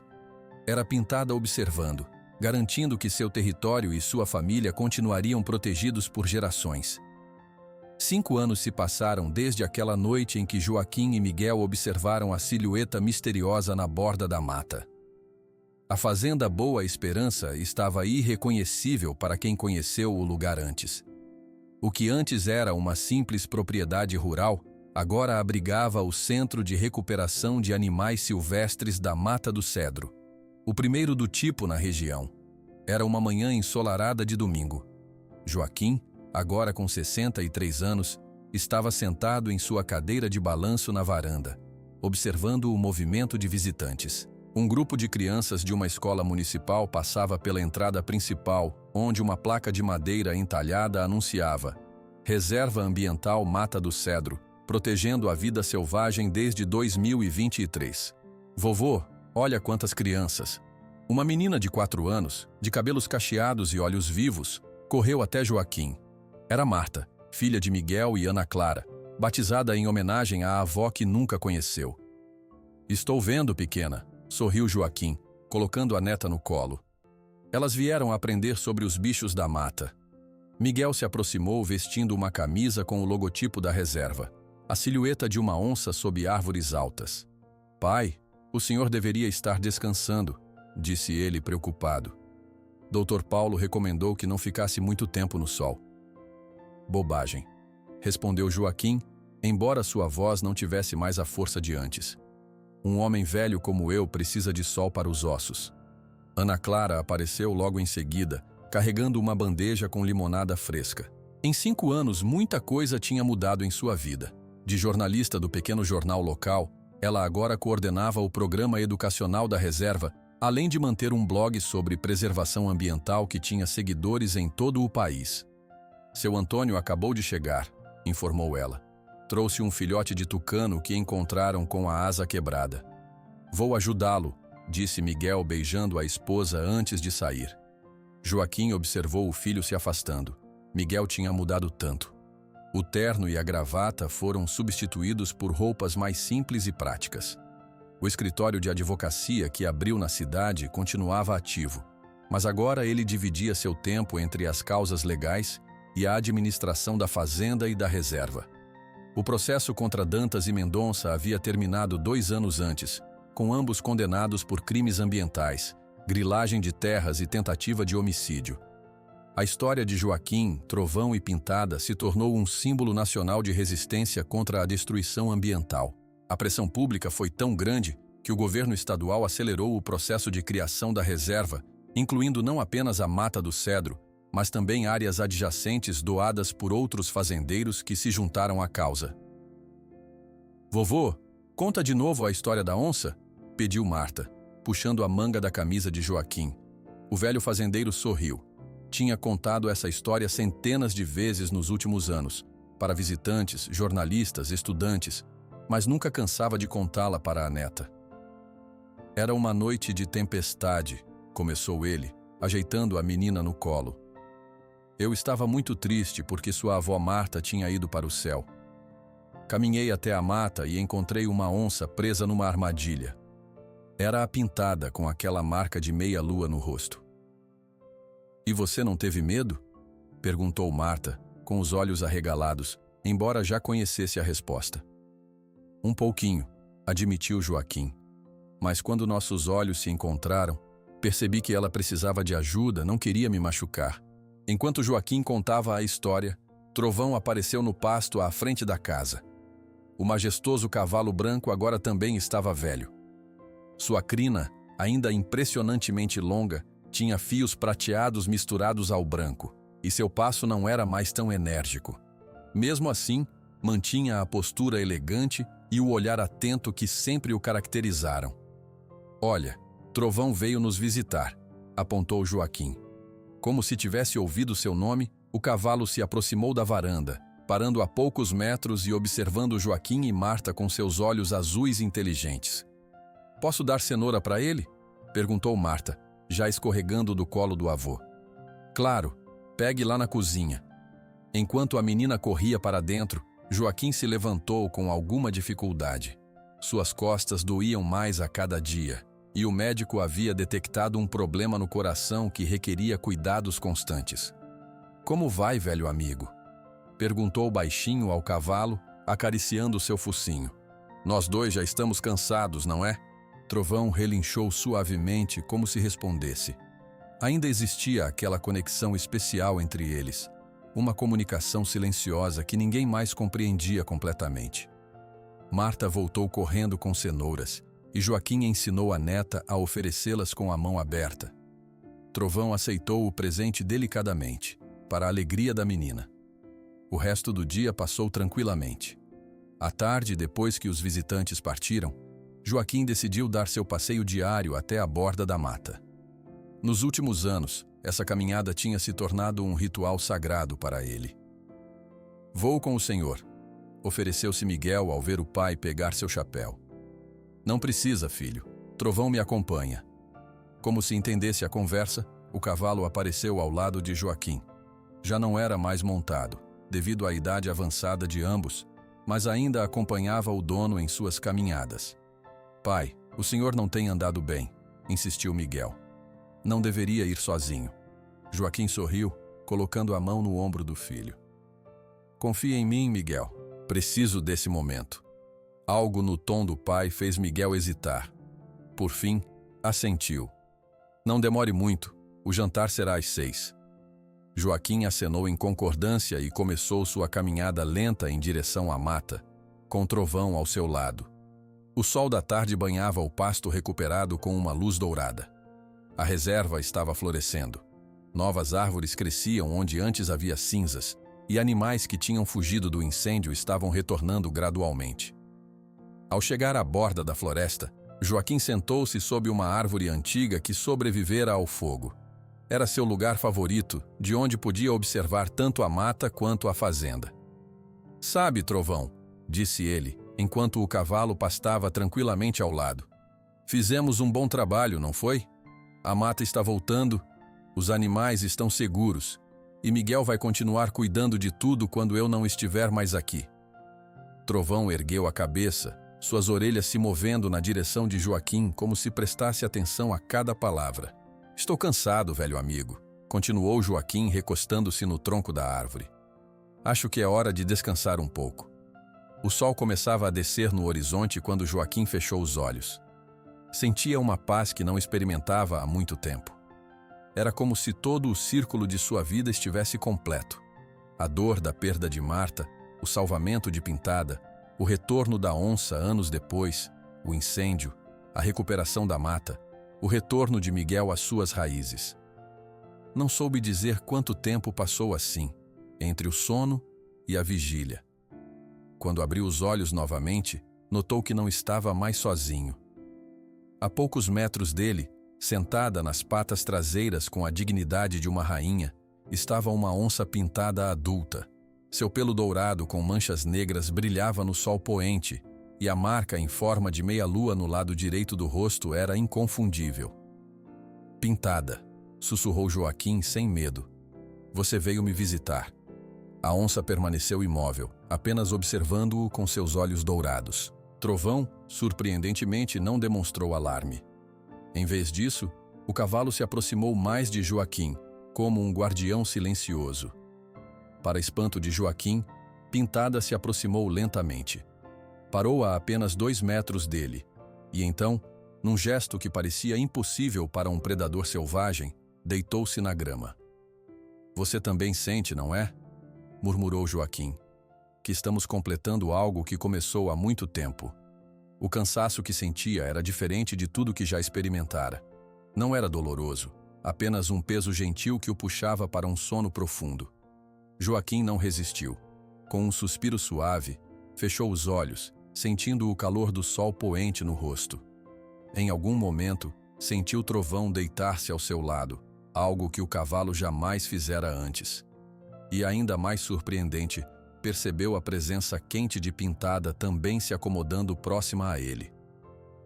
era pintada observando, garantindo que seu território e sua família continuariam protegidos por gerações. 5 anos se passaram desde aquela noite em que Joaquim e Miguel observaram a silhueta misteriosa na borda da mata. A Fazenda Boa Esperança estava irreconhecível para quem conheceu o lugar antes. O que antes era uma simples propriedade rural, agora abrigava o Centro de Recuperação de Animais Silvestres da Mata do Cedro, o primeiro do tipo na região. Era uma manhã ensolarada de domingo. Joaquim, agora com 63 anos, estava sentado em sua cadeira de balanço na varanda, observando o movimento de visitantes. Um grupo de crianças de uma escola municipal passava pela entrada principal, onde uma placa de madeira entalhada anunciava: Reserva Ambiental Mata do Cedro, protegendo a vida selvagem desde 2023. Vovô, olha quantas crianças! Uma menina de 4 anos, de cabelos cacheados e olhos vivos, correu até Joaquim. Era Marta, filha de Miguel e Ana Clara, batizada em homenagem à avó que nunca conheceu. Estou vendo, pequena, sorriu Joaquim, colocando a neta no colo. Elas vieram aprender sobre os bichos da mata. Miguel se aproximou vestindo uma camisa com o logotipo da reserva, a silhueta de uma onça sob árvores altas. Pai, o senhor deveria estar descansando, disse ele preocupado. Dr. Paulo recomendou que não ficasse muito tempo no sol. Bobagem, respondeu Joaquim, embora sua voz não tivesse mais a força de antes. Um homem velho como eu precisa de sol para os ossos. Ana Clara apareceu logo em seguida, carregando uma bandeja com limonada fresca. Em 5 anos, muita coisa tinha mudado em sua vida. De jornalista do pequeno jornal local, ela agora coordenava o programa educacional da reserva, além de manter um blog sobre preservação ambiental que tinha seguidores em todo o país. Seu Antônio acabou de chegar, informou ela. Trouxe um filhote de tucano que encontraram com a asa quebrada. Vou ajudá-lo, disse Miguel beijando a esposa antes de sair. Joaquim observou o filho se afastando. Miguel tinha mudado tanto. O terno e a gravata foram substituídos por roupas mais simples e práticas. O escritório de advocacia que abriu na cidade continuava ativo, mas agora ele dividia seu tempo entre as causas legais e a administração da fazenda e da reserva. O processo contra Dantas e Mendonça havia terminado 2 anos antes, com ambos condenados por crimes ambientais, grilagem de terras e tentativa de homicídio. A história de Joaquim, Trovão e Pintada se tornou um símbolo nacional de resistência contra a destruição ambiental. A pressão pública foi tão grande que o governo estadual acelerou o processo de criação da reserva, incluindo não apenas a Mata do Cedro, mas também áreas adjacentes doadas por outros fazendeiros que se juntaram à causa. Vovô, conta de novo a história da onça? Pediu Marta, puxando a manga da camisa de Joaquim. O velho fazendeiro sorriu. Tinha contado essa história centenas de vezes nos últimos anos, para visitantes, jornalistas, estudantes, mas nunca cansava de contá-la para a neta. Era uma noite de tempestade, começou ele, ajeitando a menina no colo. Eu estava muito triste porque sua avó Marta tinha ido para o céu. Caminhei até a mata e encontrei uma onça presa numa armadilha. Era a Pintada, com aquela marca de meia-lua no rosto. E você não teve medo? Perguntou Marta, com os olhos arregalados, embora já conhecesse a resposta. Um pouquinho, admitiu Joaquim. Mas quando nossos olhos se encontraram, percebi que ela precisava de ajuda, não queria me machucar. Enquanto Joaquim contava a história, Trovão apareceu no pasto à frente da casa. O majestoso cavalo branco agora também estava velho. Sua crina, ainda impressionantemente longa, tinha fios prateados misturados ao branco, e seu passo não era mais tão enérgico. Mesmo assim, mantinha a postura elegante e o olhar atento que sempre o caracterizaram. Olha, Trovão veio nos visitar, apontou Joaquim. Como se tivesse ouvido seu nome, o cavalo se aproximou da varanda, parando a poucos metros e observando Joaquim e Marta com seus olhos azuis inteligentes. Posso dar cenoura para ele? Perguntou Marta, já escorregando do colo do avô. Claro, pegue lá na cozinha. Enquanto a menina corria para dentro, Joaquim se levantou com alguma dificuldade. Suas costas doíam mais a cada dia, e o médico havia detectado um problema no coração que requeria cuidados constantes. Como vai, velho amigo? Perguntou baixinho ao cavalo, acariciando seu focinho. Nós dois já estamos cansados, não é? Trovão relinchou suavemente como se respondesse. Ainda existia aquela conexão especial entre eles, uma comunicação silenciosa que ninguém mais compreendia completamente. Marta voltou correndo com cenouras, e Joaquim ensinou a neta a oferecê-las com a mão aberta. Trovão aceitou o presente delicadamente, para a alegria da menina. O resto do dia passou tranquilamente. À tarde, depois que os visitantes partiram, Joaquim decidiu dar seu passeio diário até a borda da mata. Nos últimos anos, essa caminhada tinha se tornado um ritual sagrado para ele. Vou com o senhor, ofereceu-se Miguel ao ver o pai pegar seu chapéu. Não precisa, filho. Trovão me acompanha. Como se entendesse a conversa, o cavalo apareceu ao lado de Joaquim. Já não era mais montado, devido à idade avançada de ambos, mas ainda acompanhava o dono em suas caminhadas. Pai, o senhor não tem andado bem, insistiu Miguel. Não deveria ir sozinho. Joaquim sorriu, colocando a mão no ombro do filho. Confia em mim, Miguel. Preciso desse momento. Algo no tom do pai fez Miguel hesitar. Por fim, assentiu. Não demore muito, o jantar será às 6. Joaquim acenou em concordância e começou sua caminhada lenta em direção à mata, com Trovão ao seu lado. O sol da tarde banhava o pasto recuperado com uma luz dourada. A reserva estava florescendo. Novas árvores cresciam onde antes havia cinzas, e animais que tinham fugido do incêndio estavam retornando gradualmente. Ao chegar à borda da floresta, Joaquim sentou-se sob uma árvore antiga que sobrevivera ao fogo. Era seu lugar favorito, de onde podia observar tanto a mata quanto a fazenda. Sabe, Trovão, disse ele, enquanto o cavalo pastava tranquilamente ao lado. Fizemos um bom trabalho, não foi? A mata está voltando, os animais estão seguros, e Miguel vai continuar cuidando de tudo quando eu não estiver mais aqui. Trovão ergueu a cabeça, suas orelhas se movendo na direção de Joaquim como se prestasse atenção a cada palavra. Estou cansado, velho amigo, continuou Joaquim recostando-se no tronco da árvore. Acho que é hora de descansar um pouco. O sol começava a descer no horizonte quando Joaquim fechou os olhos. Sentia uma paz que não experimentava há muito tempo. Era como se todo o círculo de sua vida estivesse completo. A dor da perda de Marta, o salvamento de Pintada, o retorno da onça anos depois, o incêndio, a recuperação da mata, o retorno de Miguel às suas raízes. Não soube dizer quanto tempo passou assim, entre o sono e a vigília. Quando abriu os olhos novamente, notou que não estava mais sozinho. A poucos metros dele, Sentada nas patas traseiras com a dignidade de uma rainha, estava uma onça pintada adulta. Seu pelo dourado com manchas negras brilhava no sol poente, e a marca em forma de meia-lua no lado direito do rosto era inconfundível. Pintada, sussurrou Joaquim sem medo. Você veio me visitar. A onça permaneceu imóvel, apenas observando-o com seus olhos dourados. Trovão, surpreendentemente, não demonstrou alarme. Em vez disso, o cavalo se aproximou mais de Joaquim, como um guardião silencioso. Para espanto de Joaquim, Pintada se aproximou lentamente. Parou a apenas 2 metros dele, e então, num gesto que parecia impossível para um predador selvagem, deitou-se na grama. Você também sente, não é? Murmurou Joaquim. Que estamos completando algo que começou há muito tempo. O cansaço que sentia era diferente de tudo que já experimentara. Não era doloroso, apenas um peso gentil que o puxava para um sono profundo. Joaquim não resistiu. Com um suspiro suave, fechou os olhos, sentindo o calor do sol poente no rosto. Em algum momento, sentiu Trovão deitar-se ao seu lado, algo que o cavalo jamais fizera antes. E ainda mais surpreendente, percebeu a presença quente de Pintada também se acomodando próxima a ele.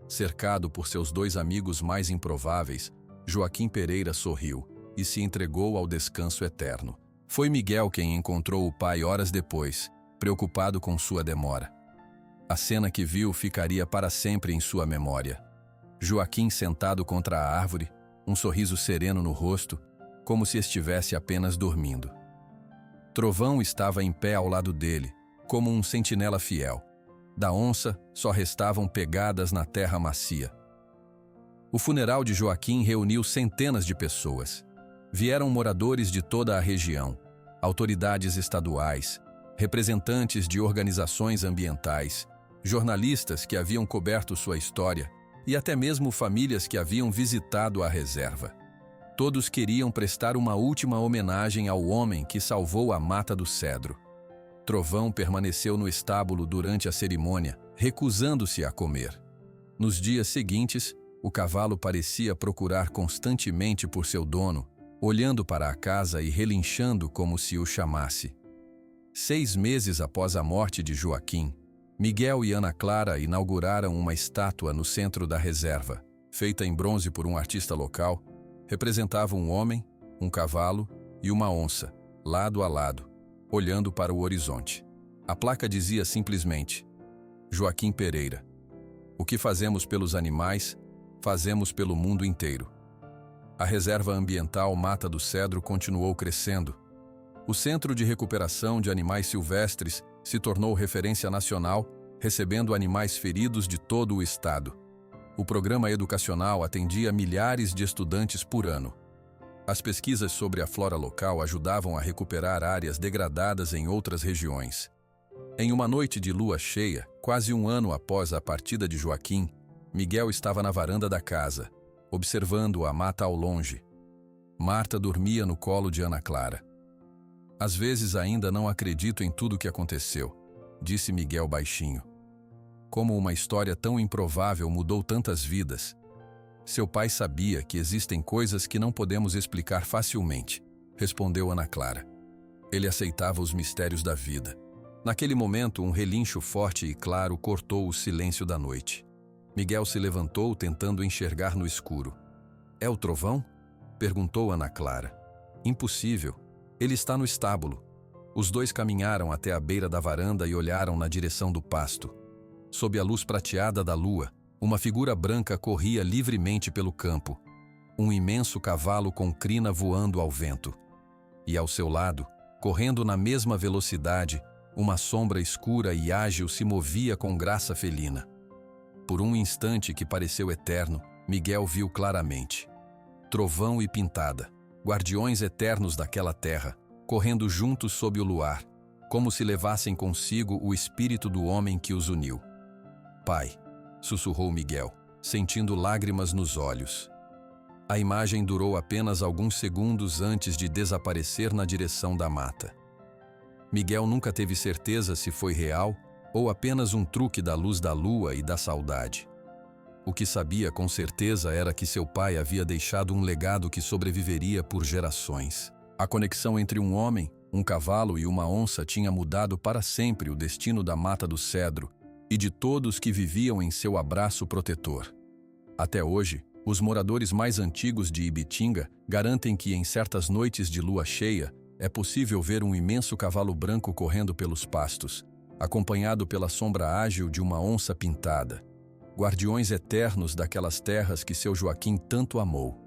Cercado por seus 2 amigos mais improváveis, Joaquim Pereira sorriu e se entregou ao descanso eterno. Foi Miguel quem encontrou o pai horas depois, preocupado com sua demora. A cena que viu ficaria para sempre em sua memória. Joaquim sentado contra a árvore, um sorriso sereno no rosto, como se estivesse apenas dormindo. Trovão estava em pé ao lado dele, como um sentinela fiel. Da onça, só restavam pegadas na terra macia. O funeral de Joaquim reuniu centenas de pessoas. Vieram moradores de toda a região, autoridades estaduais, representantes de organizações ambientais, jornalistas que haviam coberto sua história e até mesmo famílias que haviam visitado a reserva. Todos queriam prestar uma última homenagem ao homem que salvou a Mata do Cedro. Trovão permaneceu no estábulo durante a cerimônia, recusando-se a comer. Nos dias seguintes, o cavalo parecia procurar constantemente por seu dono, olhando para a casa e relinchando como se o chamasse. 6 meses após a morte de Joaquim, Miguel e Ana Clara inauguraram uma estátua no centro da reserva, feita em bronze por um artista local. Representava um homem, um cavalo e uma onça, lado a lado, olhando para o horizonte. A placa dizia simplesmente: Joaquim Pereira. O que fazemos pelos animais, fazemos pelo mundo inteiro. A Reserva Ambiental Mata do Cedro continuou crescendo. O Centro de Recuperação de Animais Silvestres se tornou referência nacional, recebendo animais feridos de todo o estado. O programa educacional atendia milhares de estudantes por ano. As pesquisas sobre a flora local ajudavam a recuperar áreas degradadas em outras regiões. Em uma noite de lua cheia, quase 1 ano após a partida de Joaquim, Miguel estava na varanda da casa, observando a mata ao longe. Marta dormia no colo de Ana Clara. Às vezes ainda não acredito em tudo o que aconteceu, disse Miguel baixinho. Como uma história tão improvável mudou tantas vidas. Seu pai sabia que existem coisas que não podemos explicar facilmente, respondeu Ana Clara. Ele aceitava os mistérios da vida. Naquele momento, um relincho forte e claro cortou o silêncio da noite. Miguel se levantou, tentando enxergar no escuro. É o trovão? Perguntou Ana Clara. Impossível. Ele está no estábulo. Os 2 caminharam até a beira da varanda e olharam na direção do pasto. Sob a luz prateada da lua, uma figura branca corria livremente pelo campo. Um imenso cavalo com crina voando ao vento. E ao seu lado, correndo na mesma velocidade, uma sombra escura e ágil se movia com graça felina. Por um instante que pareceu eterno, Miguel viu claramente. Trovão e Pintada, guardiões eternos daquela terra, correndo juntos sob o luar, como se levassem consigo o espírito do homem que os uniu. Pai, sussurrou Miguel, sentindo lágrimas nos olhos. A imagem durou apenas alguns segundos antes de desaparecer na direção da mata. Miguel nunca teve certeza se foi real ou apenas um truque da luz da lua e da saudade. O que sabia com certeza era que seu pai havia deixado um legado que sobreviveria por gerações. A conexão entre um homem, um cavalo e uma onça tinha mudado para sempre o destino da Mata do Cedro e de todos que viviam em seu abraço protetor. Até hoje, os moradores mais antigos de Ibitinga garantem que em certas noites de lua cheia é possível ver um imenso cavalo branco correndo pelos pastos, acompanhado pela sombra ágil de uma onça pintada. Guardiões eternos daquelas terras que seu Joaquim tanto amou.